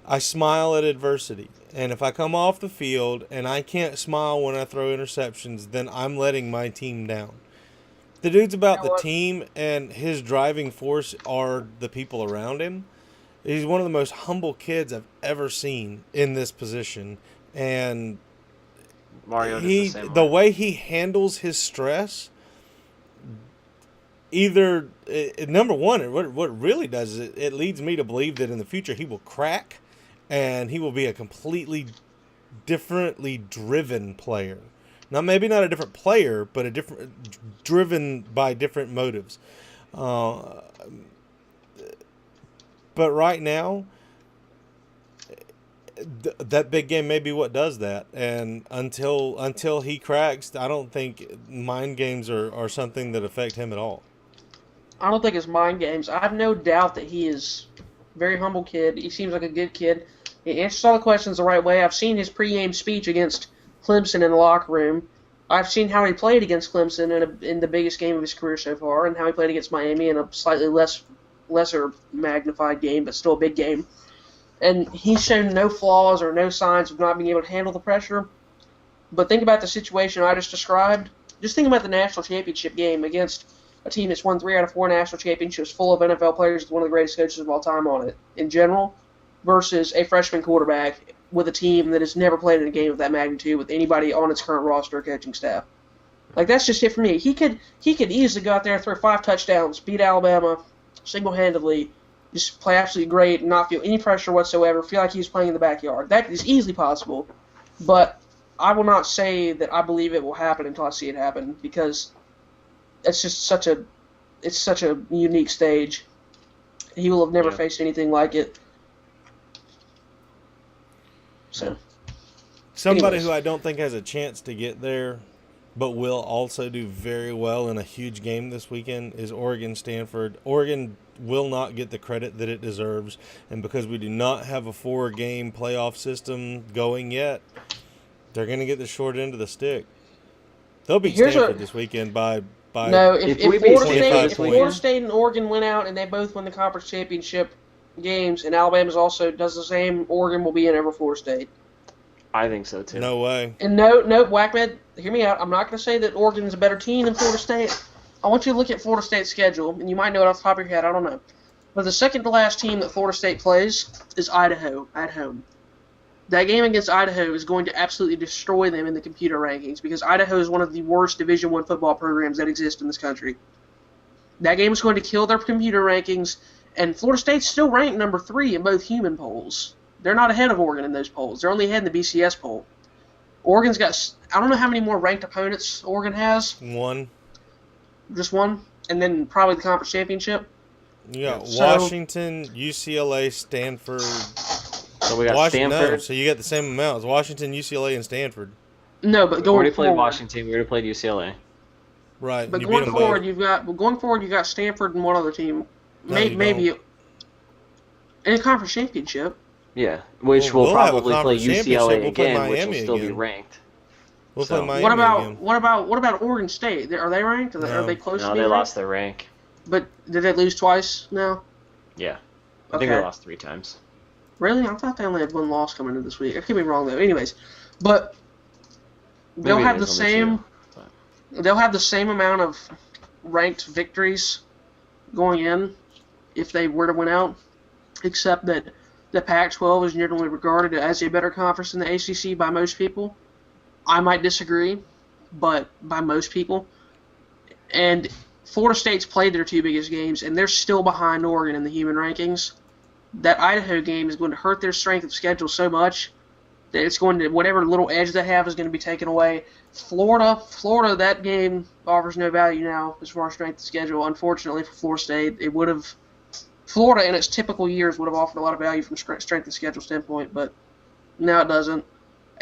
I smile at adversity. And if I come off the field and I can't smile when I throw interceptions, then I'm letting my team down. The dude's about the team, and his driving force are the people around him. He's one of the most humble kids I've ever seen in this position. And Mario does the same the way. way he handles his stress, either number one, what it really does is it leads me to believe that in the future he will crack, and he will be a completely differently driven player. Now, maybe not a different player, but a different driven by different motives. But right now, that big game may be what does that. And until he cracks, I don't think mind games are something that affect him at all. I don't think it's mind games. I have no doubt that he is a very humble kid. He seems like a good kid. He answers all the questions the right way. I've seen his pregame speech against Clemson in the locker room. I've seen how he played against Clemson in the biggest game of his career so far, and how he played against Miami in a slightly lesser magnified game, but still a big game. And he's shown no flaws or no signs of not being able to handle the pressure. But think about the situation I just described. Just think about the national championship game against a team that's won 3 out of 4 national championships, full of NFL players with one of the greatest coaches of all time on it. In general, versus a freshman quarterback with a team that has never played in a game of that magnitude with anybody on its current roster or coaching staff. Like, that's just it for me. He could easily go out there and throw 5 touchdowns, beat Alabama single-handedly, just play absolutely great, and not feel any pressure whatsoever, feel like he's playing in the backyard. That is easily possible, but I will not say that I believe it will happen until I see it happen, because it's just such a unique stage. He will have never faced anything like it. So, somebody anyways. who I don't think has a chance to get there, but will also do very well in a huge game this weekend, is Oregon Stanford. Oregon will not get the credit that it deserves, and because we do not have a 4-game playoff system going yet, they're going to get the short end of the stick. They'll beat Stanford this weekend by no. If Florida points. State and Oregon win out and they both win the conference championship games, and Alabama also does the same, Oregon will be in over Florida State. I think so too. No way. And no, WakMed, hear me out. I'm not going to say that Oregon is a better team than Florida State. I want you to look at Florida State's schedule, and you might know it off the top of your head. I don't know. But the second to last team that Florida State plays is Idaho at home. That game against Idaho is going to absolutely destroy them in the computer rankings, because Idaho is one of the worst Division I football programs that exist in this country. That game is going to kill their computer rankings, and Florida State's still ranked number 3 in both human polls. They're not ahead of Oregon in those polls. They're only ahead in the BCS poll. Oregon's got, I don't know how many more ranked opponents Oregon has. 1. Just 1? And then probably the conference championship? You got Washington, UCLA, Stanford. So we got Stanford. No, so you got the same amount. It's Washington, UCLA, and Stanford. No, but We going already played forward. Washington. We already played UCLA. Right. But you going beat them forward, both. you've got Stanford and one other team. No, Maybe you in a conference championship. Yeah, which Well, will we'll have a probably play conference championship. UCLA We'll play again, which will Miami still be again. ranked. We'll So- play Miami What again. about Oregon State? Are they ranked? Are No. they close to No, being they ranked? lost their rank. But did they lose twice now? Yeah, I think they Okay. lost 3 times. Really? I thought they only had 1 loss coming into this week. I could be wrong though. Anyways, but they'll Maybe it have the is only same. 2, but- They'll have the same amount of ranked victories going in if they were to win out, except that the Pac-12 is generally regarded as a better conference than the ACC by most people. I might disagree, but by most people. And Florida State's played their 2 biggest games, and they're still behind Oregon in the human rankings. That Idaho game is going to hurt their strength of schedule so much that it's going to, whatever little edge they have is going to be taken away. Florida, that game offers no value now as far as strength of schedule. Unfortunately for Florida State, Florida in its typical years would have offered a lot of value from strength of schedule standpoint, but now it doesn't.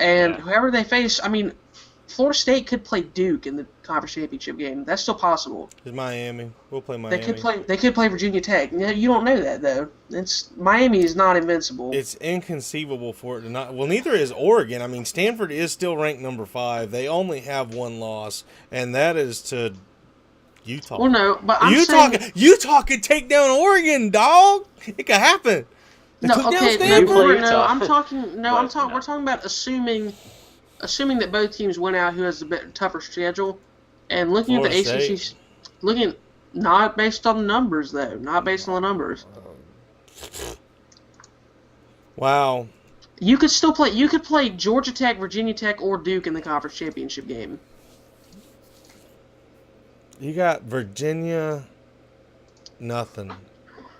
And whoever they face, I mean, Florida State could play Duke in the conference championship game. That's still possible. It's Miami. We'll play Miami. They could play Virginia Tech. You don't know that though. Miami is not invincible. It's inconceivable for it to not. Well, neither is Oregon. I mean, Stanford is still ranked number 5. They only have 1 loss, and that is to Utah. Well, no, but I'm saying Utah could take down Oregon, dog. It could happen. They took down Stanford. Utah. We're talking about assuming that both teams win out, who has the tougher schedule, and looking Florida at the ACC, not based on the numbers though, not based on the numbers. Wow. You could still play. You could play Georgia Tech, Virginia Tech, or Duke in the conference championship game. You got Virginia, nothing.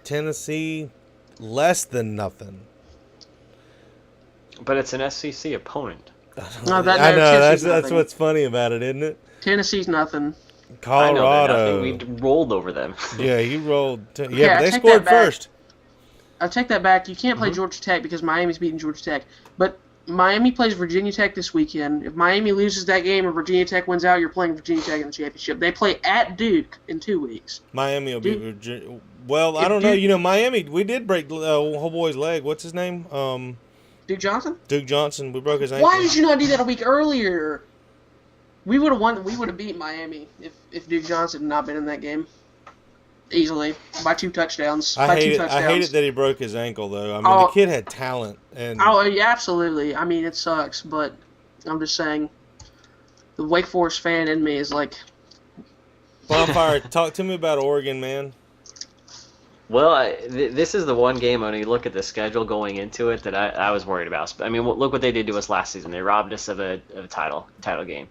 Tennessee, less than nothing. But it's an SEC opponent. No, I know, Tennessee's that's nothing. what's funny about it, isn't it? Tennessee's nothing. I know they're Colorado. nothing. We rolled over them. Yeah, you rolled. I But they take scored that back. first. I take that back. You can't play Mm-hmm. Georgia Tech because Miami's beating Georgia Tech. But Miami plays Virginia Tech this weekend. If Miami loses that game or Virginia Tech wins out, you're playing Virginia Tech in the championship. They play at Duke in 2 weeks. Miami will Duke- be Virginia. Well, I If don't know. Duke- You know, Miami, we did break whole boy's leg. What's his name? Duke Johnson? Duke Johnson. We broke his ankle. Why did you not do that a week earlier? We would have won. We would have beat Miami if Duke Johnson had not been in that game. Easily by 2 touchdowns. I by hate 2 it. touchdowns. I hate it that he broke his ankle, though. I mean, Oh. the kid had talent, and Oh, yeah, absolutely. I mean, it sucks, but I'm just saying, the Wake Forest fan in me is like, Bondfire. Talk to me about Oregon, man. Well, this is the one game when you look at the schedule going into it that I was worried about. I mean, look what they did to us last season. They robbed us of a title game,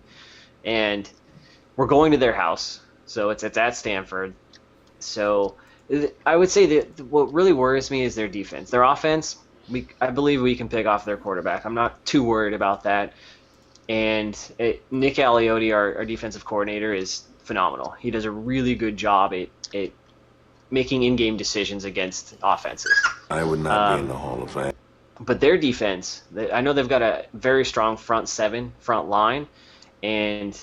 and we're going to their house, so it's at Stanford. So I would say that what really worries me is their defense. Their offense, I believe we can pick off their quarterback. I'm not too worried about that. And Nick Aliotti, our defensive coordinator, is phenomenal. He does a really good job at making in-game decisions against offenses. I would not be in the Hall of Fame. But their defense, I know they've got a very strong front line, and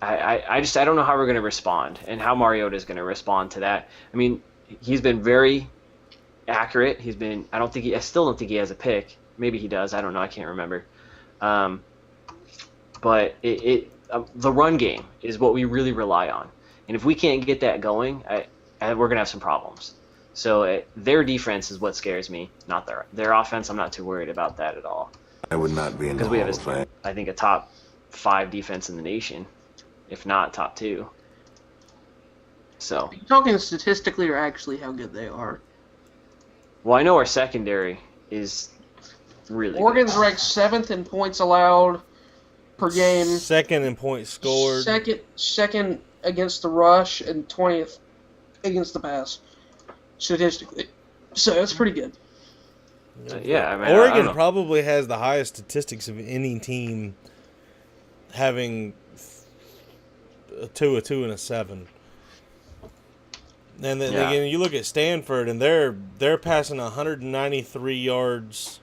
I don't know how we're going to respond and how Mariota is going to respond to that. I mean, he's been very accurate. I still don't think he has a pick. Maybe he does. I don't know. I can't remember. But the run game is what we really rely on. And if we can't get that going, we're going to have some problems. So their defense is what scares me, not their offense. I'm not too worried about that at all. I would not be in the Hall of Fame. I think a top 5 defense in the nation, if not top 2. So. Are you talking statistically or actually how good they are? Well, I know our secondary is really Oregon's good. ranked 7th in points allowed per game. 2nd in points scored. Second against the rush and 20th against the pass, statistically. So that's pretty good. Yeah, I mean, Oregon probably has the highest statistics of any team, having a 2, and a 7. And then again, you look at Stanford, and they're passing 193 yards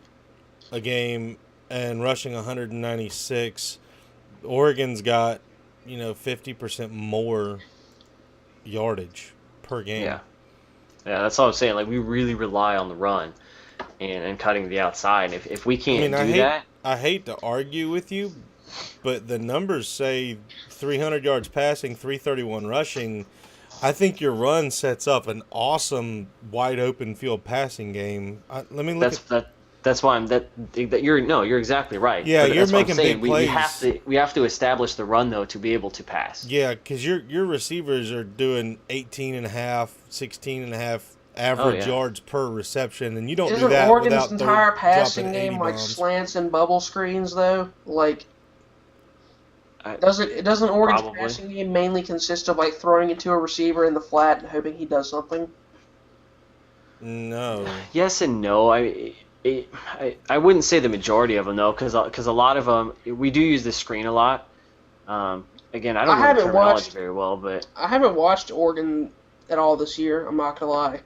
a game and rushing 196. Oregon's got 50% more yardage per game. Yeah, that's all I'm saying. Like, we really rely on the run and cutting the outside. If we can't that, I hate to argue with you, but the numbers say 300 yards passing, 331 rushing. I think your run sets up an awesome wide open field passing game. Let me look That's why you're exactly right. Yeah, but you're that's what I'm making saying. big plays. We have to establish the run though to be able to pass. Yeah, because your receivers are doing 18.5, 16.5 average yards per reception, and you don't do that Oregon's without entire passing dropping game 80 like bombs. slants and bubble screens though? Like, doesn't Oregon's Probably. passing game mainly consist of like throwing it to a receiver in the flat and hoping he does something? No. Yes and no. I wouldn't say the majority of them though, because a lot of them we do use the screen a lot. Again, I don't know the terminology very well, but I haven't watched Oregon at all this year. I'm not gonna lie,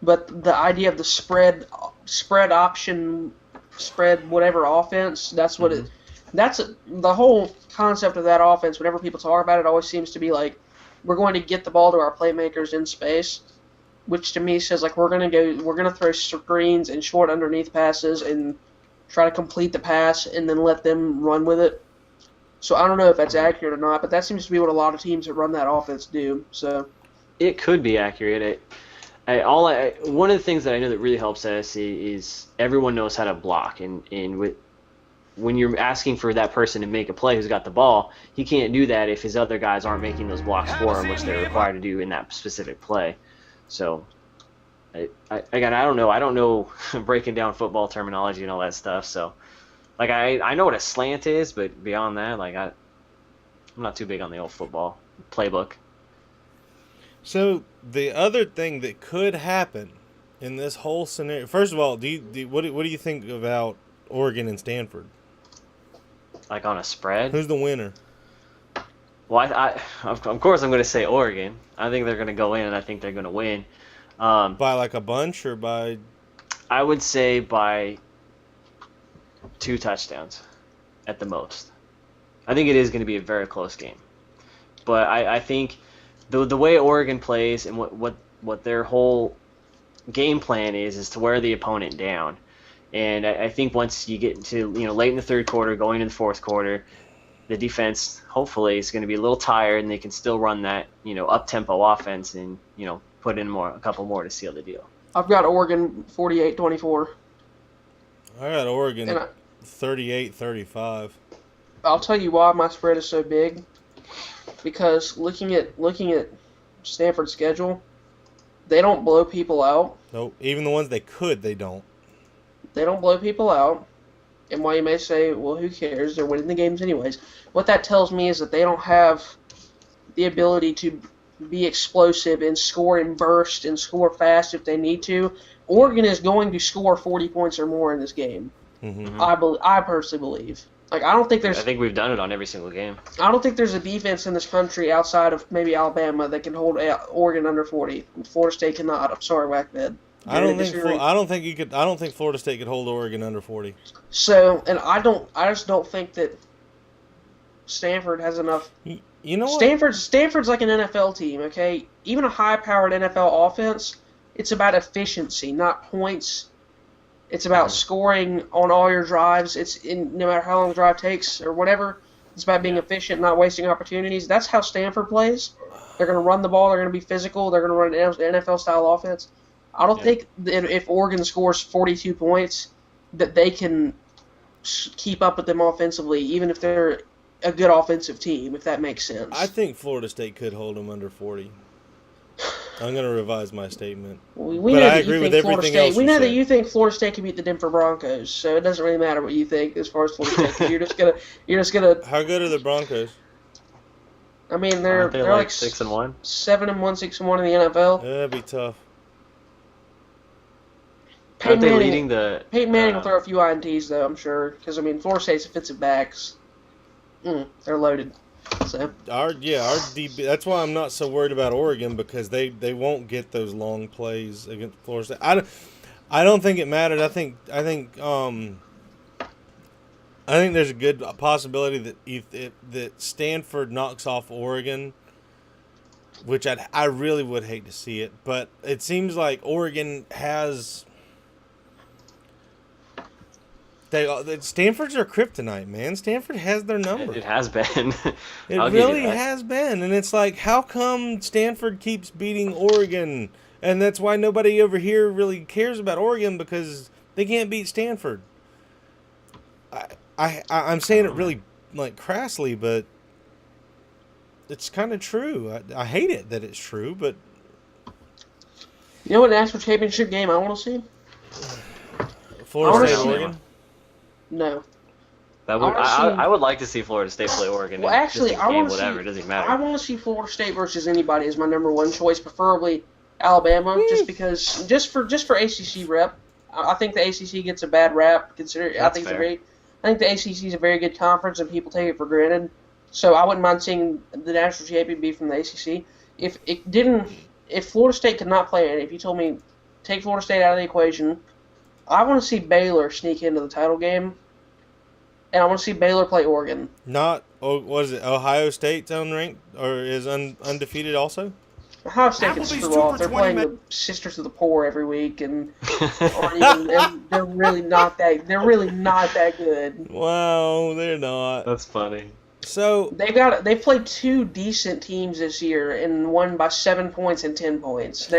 but the idea of the spread option, spread whatever offense, that's what it. That's the whole concept of that offense. Whenever people talk about it, always seems to be like we're going to get the ball to our playmakers in space, which to me says like we're gonna throw screens and short underneath passes and try to complete the pass and then let them run with it. So I don't know if that's accurate or not, but that seems to be what a lot of teams that run that offense do. So it could be accurate. One of the things that I know that really helps us is everyone knows how to block, and when you're asking for that person to make a play who's got the ball, he can't do that if his other guys aren't making those blocks for him, which they're required to do in that specific play. So, again, I don't know. I don't know breaking down football terminology and all that stuff. So, like, I know what a slant is, but beyond that, like, I'm not too big on the old football playbook. So the other thing that could happen in this whole scenario, first of all, what do you think about Oregon and Stanford? Like on a spread? Who's the winner? Well, of course I'm going to say Oregon. I think they're going to go in, and I think they're going to win. By like a bunch or by? I would say by 2 touchdowns at the most. I think it is going to be a very close game. But I think the way Oregon plays and what their whole game plan is to wear the opponent down. And I think once you get into late in the third quarter, going into the fourth quarter, the defense hopefully is going to be a little tired, and they can still run that up tempo offense and put in a couple more to seal the deal. I've got Oregon 48-24. I got Oregon 38-35. I'll tell you why my spread is so big. Because looking at Stanford's schedule, They don't blow people out. Nope. Even the ones they could, they don't. They don't blow people out. And while you may say, well, who cares? They're winning the games anyways. What that tells me is that they don't have the ability to be explosive and score and burst and score fast if they need to. Oregon is going to score 40 points or more in this game. Mm-hmm. I personally believe. Like, I think we've done it on every single game. I don't think there's a defense in this country outside of maybe Alabama that can hold Oregon under 40. Florida State cannot. I'm sorry, WakMed. I don't think Florida State could hold Oregon under 40. So, and I just don't think that Stanford has enough. You know what? Stanford's like an NFL team, okay? Even a high-powered NFL offense, it's about efficiency, not points. It's about scoring on all your drives. No matter how long the drive takes or whatever. It's about being efficient, not wasting opportunities. That's how Stanford plays. They're going to run the ball. They're going to be physical. They're going to run an NFL-style offense. I don't think that if Oregon scores 42 points that they can keep up with them offensively, even if they're a good offensive team, if that makes sense. I think Florida State could hold them under 40. I'm going to revise my statement. But I agree with everything else. We know that you think Florida State can beat the Denver Broncos, so it doesn't really matter what you think as far as Florida State. You're just gonna. How good are the Broncos? I mean, they're like 6-1, 7-1, 6-1 in the NFL. That'd be tough. Peyton Manning will throw a few INTs though, I'm sure, because I mean, Florida State's defensive backs, they're loaded. So our DB. That's why I'm not so worried about Oregon, because they won't get those long plays against Florida State. I don't think it mattered. I think there's a good possibility that Stanford knocks off Oregon, which I really would hate to see it, but it seems like Oregon has. Stanford's their kryptonite, man. Stanford has their number. It has been. It really has been. And it's like, how come Stanford keeps beating Oregon? And that's why nobody over here really cares about Oregon, because they can't beat Stanford. I'm saying it really like crassly, but it's kind of true. I hate it that it's true, but you know what national championship game I want to see? Florida State, Oregon. No. I would like to see Florida State play Oregon. Well, actually, I want to see. It doesn't matter. I want to see Florida State versus anybody as my number one choice, preferably Alabama, just for ACC rep. I think the ACC gets a bad rap. I think the ACC is a very good conference, and people take it for granted. So I wouldn't mind seeing the national champion be from the ACC. If Florida State could not play it, if you told me take Florida State out of the equation, I want to see Baylor sneak into the title game, and I want to see Baylor play Oregon. What is it? Ohio State's unranked or is undefeated also? Ohio State can screw off. They're playing the Sisters of the Poor every week, and they're really not that. They're really not that good. Wow, they're not. That's funny. So they've played two decent teams this year and won by 7 points and 10 points.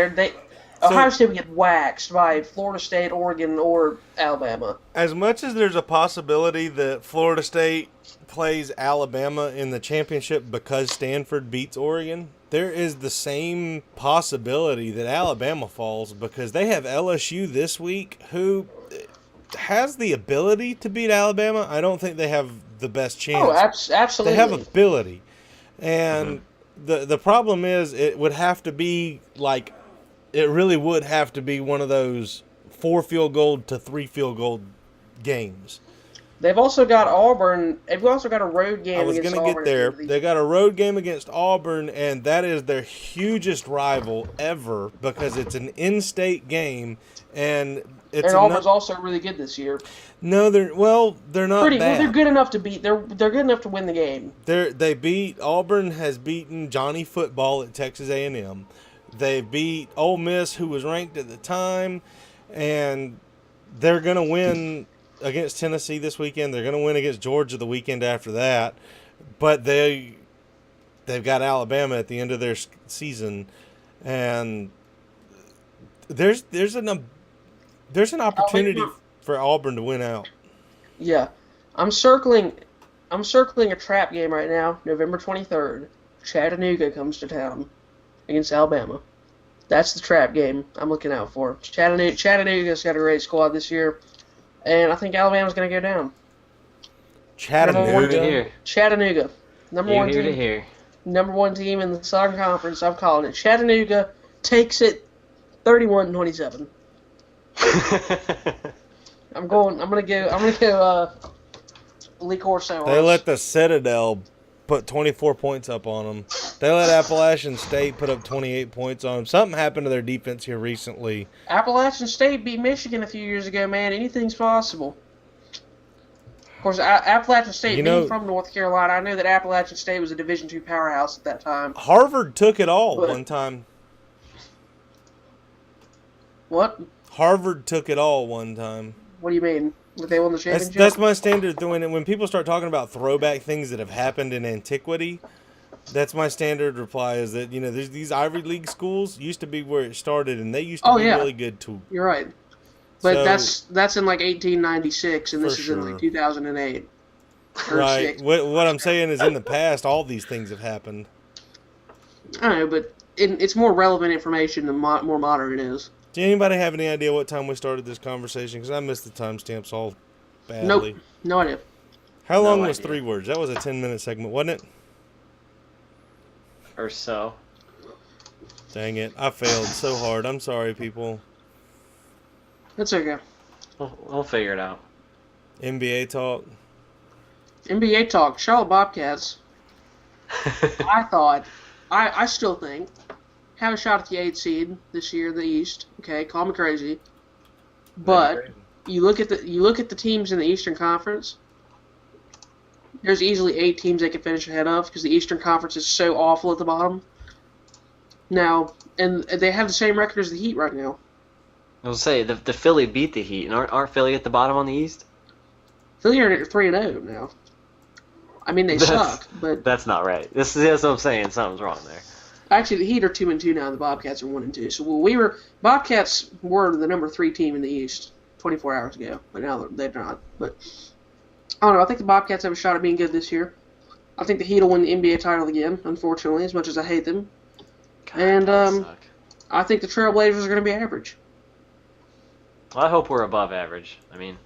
Ohio State would get waxed by Florida State, Oregon, or Alabama. As much as there's a possibility that Florida State plays Alabama in the championship because Stanford beats Oregon, there is the same possibility that Alabama falls because they have LSU this week, who has the ability to beat Alabama. I don't think they have the best chance. Oh, absolutely. They have ability. And the problem is it would have to be like, it really would have to be one of those 4 field goal to 3 field goal games. They've also got Auburn. They've also got a road game. I was going to get there. They got a road game against Auburn, and that is their hugest rival ever because it's an in-state game, and Auburn's also really good this year. No, they're not bad. They're good enough to beat. They're good enough to win the game. Auburn has beaten Johnny Football at Texas A&M. They beat Ole Miss, who was ranked at the time, and they're going to win against Tennessee this weekend. They're going to win against Georgia the weekend after that. But they've got Alabama at the end of their season, and there's an opportunity for Auburn to win out. Yeah, I'm circling a trap game right now. November 23rd, Chattanooga comes to town against Alabama. That's the trap game I'm looking out for. Chattanooga's got a great squad this year, and I think Alabama's going to go down. Chattanooga. Chattanooga, number one Here to team. here. Number one team in the Southern Conference. I'm calling it. Chattanooga takes it 31-27. I'm gonna go. Lee Corso. They let the Citadel put 24 points up on them. They let Appalachian State put up 28 points on them. Something happened to their defense here recently. Appalachian State beat Michigan a few years ago, man. Anything's possible. Of course, Appalachian State being from North Carolina, I know that Appalachian State was a Division II powerhouse at that time. Harvard took it all one time. What? Harvard took it all one time. What do you mean? They won the championship? That's my standard. When people start talking about throwback things that have happened in antiquity, that's my standard reply is that, there's these Ivy League schools used to be where it started, and they used to be really good too. You're right. But that's in like 1896, and this is in like 2008. Right. What I'm saying is in the past, all these things have happened. I don't know, but it's more relevant information the more modern it is. Do anybody have any idea what time we started this conversation? Because I missed the timestamps all badly. Nope. No idea. How long was 3 words? That was a 10-minute segment, wasn't it? Or so. Dang it. I failed so hard. I'm sorry, people. That's okay. We'll figure it out. NBA talk. NBA talk. Charlotte Bobcats. I still think, have a shot at the 8th seed this year in the East. Okay, call me crazy. But you look at the teams in the Eastern Conference. There's easily 8 teams they could finish ahead of because the Eastern Conference is so awful at the bottom. Now, and they have the same record as the Heat right now. I will say the Philly beat the Heat, and aren't Philly at the bottom on the East? Philly are at 3-0 now. I mean, they suck, but that's not right. That's what I'm saying. Something's wrong there. Actually, the Heat are 2-2 now. And the Bobcats are 1-2. So Bobcats were the number 3 team in the East 24 hours ago, but now they're not. But I don't know. I think the Bobcats have a shot at being good this year. I think the Heat will win the NBA title again. Unfortunately, as much as I hate them, and I think the Trailblazers are going to be average. Well, I hope we're above average. I mean,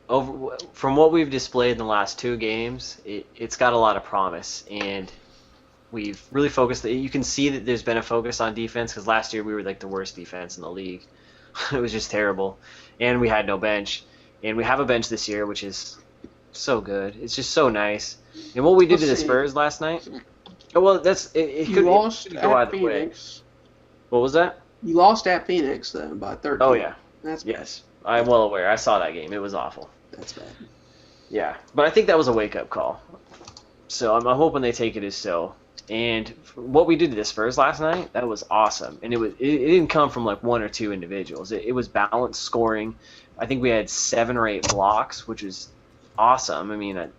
from what we've displayed in the last 2 games, it's got a lot of promise, and we've really focused. You can see that there's been a focus on defense because last year we were like the worst defense in the league. It was just terrible, and we had no bench, and we have a bench this year, which is so good. It's just so nice. And what we did to the Spurs last night. Oh, well, it could go either way. What was that? You lost at Phoenix, though, by 13. Oh, yeah. That's bad. Yes. I'm well aware. I saw that game. It was awful. That's bad. Yeah. But I think that was a wake-up call. So I'm hoping they take it as so. And what we did to the Spurs last night, that was awesome. And it didn't come from like 1 or 2 individuals. It was balanced scoring. I think we had 7 or 8 blocks, which is awesome. I mean,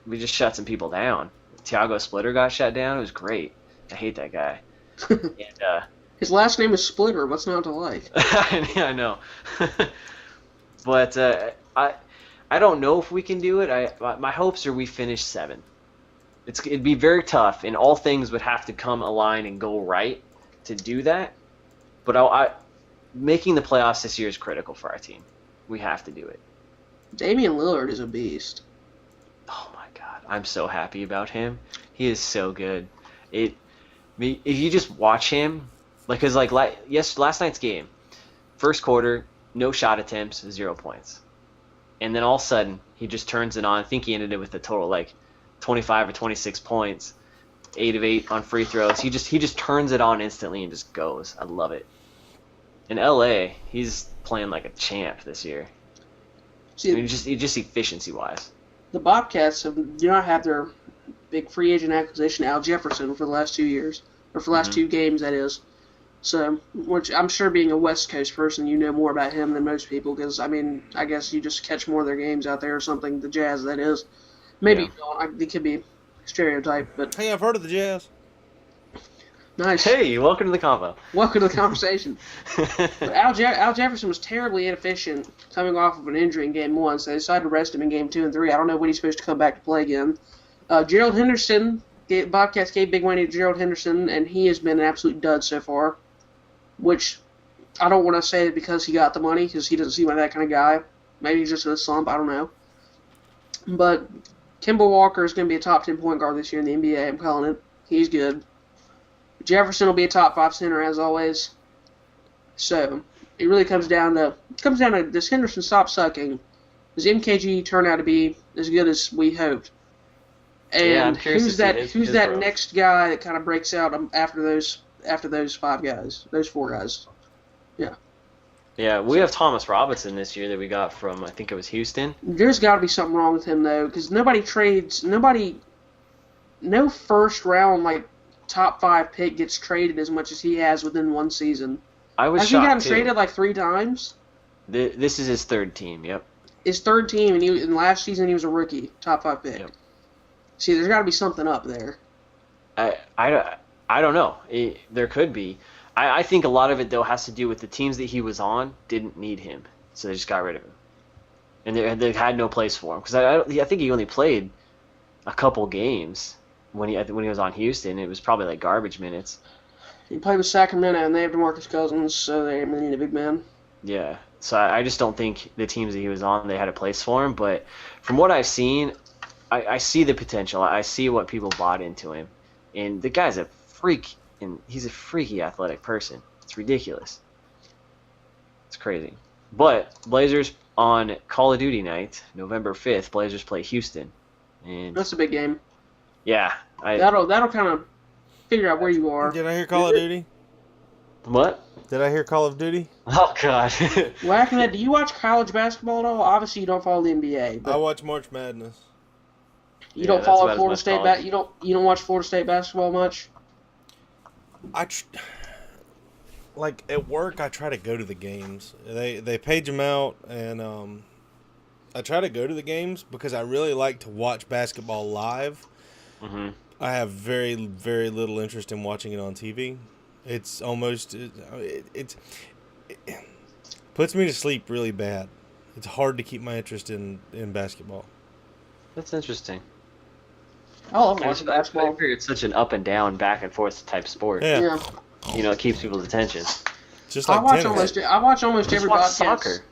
we just shut some people down. Thiago Splitter got shut down. It was great. I hate that guy. And his last name is Splitter. What's not to like? I know. But I don't know if we can do it. My hopes are we finish 7. It'd be very tough, and all things would have to come align and go right to do that. But making the playoffs this year is critical for our team. We have to do it. Damian Lillard is a beast. Oh my God, I'm so happy about him. He is so good. If you just watch him, last night's game, first quarter, no shot attempts, 0 points, and then all of a sudden he just turns it on. I think he ended it with a total 25 or 26 points, 8 of 8 on free throws. He just turns it on instantly and just goes. I love it. In LA, he's playing like a champ this year. See, just efficiency wise. The Bobcats do not have their big free agent acquisition, Al Jefferson, for the last 2 years, or for the last 2 games, that is. So, which I'm sure, being a West Coast person, you know more about him than most people, because I guess you just catch more of their games out there or something. The Jazz, that is. Maybe you don't. It could be stereotype, but hey, I've heard of the Jazz. Nice. Hey, welcome to the convo. Welcome to the conversation. But Al Jefferson was terribly inefficient coming off of an injury in Game 1, so they decided to rest him in Game 2 and 3. I don't know when he's supposed to come back to play again. Gerald Henderson, Bobcats gave big money to Gerald Henderson, and he has been an absolute dud so far. which I don't want to say it because he got the money, because he doesn't seem like that kind of guy. Maybe he's just in a slump, I don't know. But Kemba Walker is going to be a top 10 point guard this year in the NBA, I'm calling it. He's good. Jefferson will be a top 5 center, as always. So, it really comes down to, does Henderson stop sucking? Does MKG turn out to be as good as we hoped? And who's that next guy that kind of breaks out after those 5 guys, those 4 guys? Yeah. Yeah, we have Thomas Robinson this year that we got from, I think it was Houston. There's got to be something wrong with him, though, because no first round, like, top 5 pick gets traded as much as he has within one season. I was Has shocked, he gotten too. traded, like, 3 times? This is his 3rd team, yep. His 3rd team, and in last season he was a rookie, top 5 pick. Yep. See, there's got to be something up there. I don't know. There could be. I think a lot of it, though, has to do with the teams that he was on didn't need him, so they just got rid of him. And they had no place for him. Because I think he only played a couple games when he was on Houston. It was probably like garbage minutes. He played with Sacramento, and they have DeMarcus Cousins, so they need a big man. Yeah, so I just don't think the teams that he was on, they had a place for him. But from what I've seen, I see the potential. I see what people bought into him. And the guy's a freak, and he's a freaky athletic person. It's ridiculous. It's crazy. But Blazers on Call of Duty night, November 5th, Blazers play Houston. And That's a big game. yeah. That'll kind of figure out where you are. Did I hear Call of Duty? What? Did I hear Call of Duty? Oh, God. WakMed, do you watch college basketball at all? Obviously, you don't follow the NBA. But I watch March Madness. you Yeah, don't that's follow about as Florida much State. college. You don't watch Florida State basketball much. Like at work, I try to go to the games. They page them out, and I try to go to the games because I really like to watch basketball live. Mm-hmm. I have very, very little interest in watching it on TV. It's almost it puts me to sleep really bad. It's hard to keep my interest in basketball. That's interesting. I love I watching basketball. figure it's such an up and down, back and forth type sport. Yeah, Yeah. You know, it keeps people's attention. just I like watch tennis. almost Just every watch Bobcats. soccer.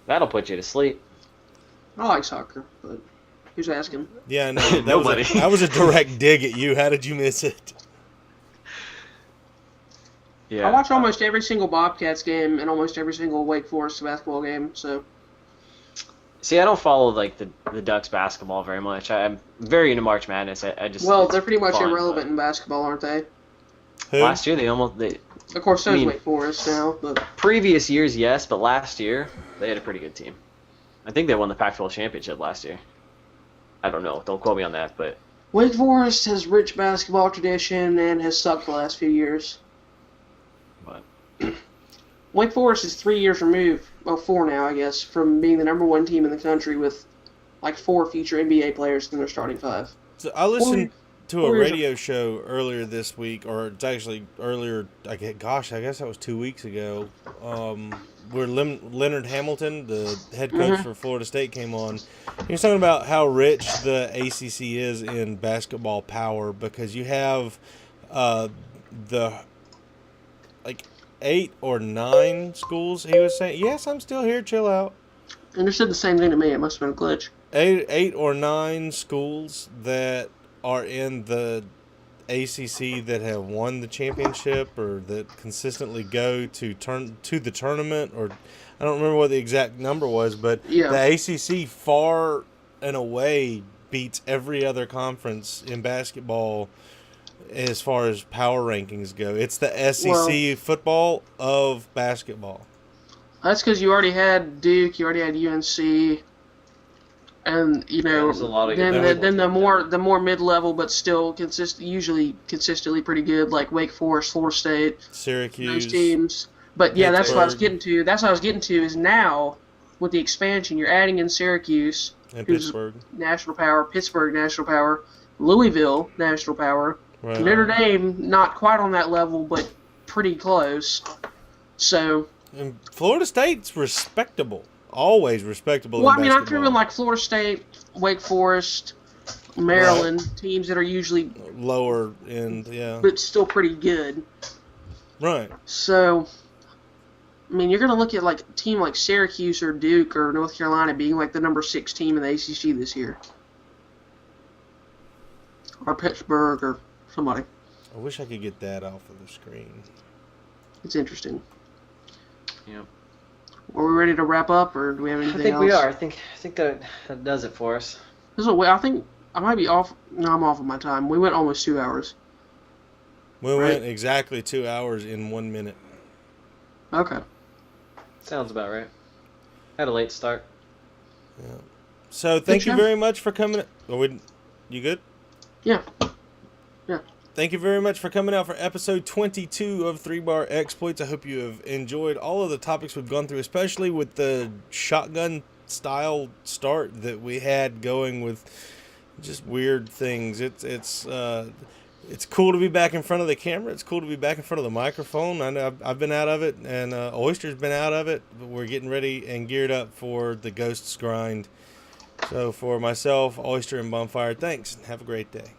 That'll put you to sleep. I like soccer, but who's asking? Yeah, no, Nobody. That was a direct dig at you. How did you miss it? Yeah. I watch almost every single Bobcats game and almost every single Wake Forest basketball game. So See, I don't follow like the Ducks basketball very much. I'm very into March Madness. I just they're pretty much fun, irrelevant in basketball, aren't they? Who? Last year they Of course, so is Wake Forest now, but previous years yes, but last year they had a pretty good team. I think they won the Pac-12 championship last year. I don't know. Don't quote me on that, but Wake Forest has rich basketball tradition and has sucked the last few years. But Wake Forest is 3 years removed, well, 4 now, I guess, from being the number 1 team in the country with like 4 future NBA players in their starting 5. So I listened to a 4 years radio show earlier this week, or it's actually earlier. I guess that was 2 weeks ago. Where Leonard Hamilton, the head coach for Florida State, came on. He was talking about how rich the ACC is in basketball power because you have the 8 or 9 schools. He was saying, "Yes, I'm still here. Chill out." And they said the same thing to me. It must have been a glitch. 8 or 9 schools that are in the ACC that have won the championship or that consistently go to the tournament, or I don't remember what the exact number was, but Yeah. the ACC far and away beats every other conference in basketball as far as power rankings go. It's the SEC football of basketball. That's because you already had Duke, you already had UNC, and there's a lot of good then basketball the more mid-level but still usually consistently pretty good, like Wake Forest, Florida State, Syracuse. those teams. But yeah, that's what I was Pittsburgh. getting to. That's what I was getting to is now with the expansion, you're adding in Syracuse, And who's Pittsburgh. national power, Pittsburgh national power, Louisville national power, Right. Notre Dame not quite on that level but pretty close. So. And Florida State's respectable. Always respectable Well, in I mean, I'm basketball. through in like Florida State, Wake Forest, Maryland, teams that are usually, Lower end, yeah. but still pretty good. Right. So, I mean, you're going to look at like a team like Syracuse or Duke or North Carolina being like the number 6 team in the ACC this year, or Pittsburgh or somebody. I wish I could get that off of the screen. It's interesting. Yep. Are we ready to wrap up, or do we have anything else? I think we are. I think that does it for us. This is a way. I think I might be off. No, I'm off of my time. We went almost 2 hours. We went exactly 2 hours in 1 minute. Okay. Sounds about right. Had a late start. Yeah. So thank you very much for coming. You good? Yeah. Yeah. Thank you very much for coming out for episode 22 of 3-Bar Exploits. I hope you have enjoyed all of the topics we've gone through, especially with the shotgun style start that we had going with just weird things. It's cool to be back in front of the camera. It's cool to be back in front of the microphone. I know I've been out of it, and Oyster's been out of it, but we're getting ready and geared up for the Ghosts grind. So for myself, Oyster, and Bondfire, thanks, and have a great day.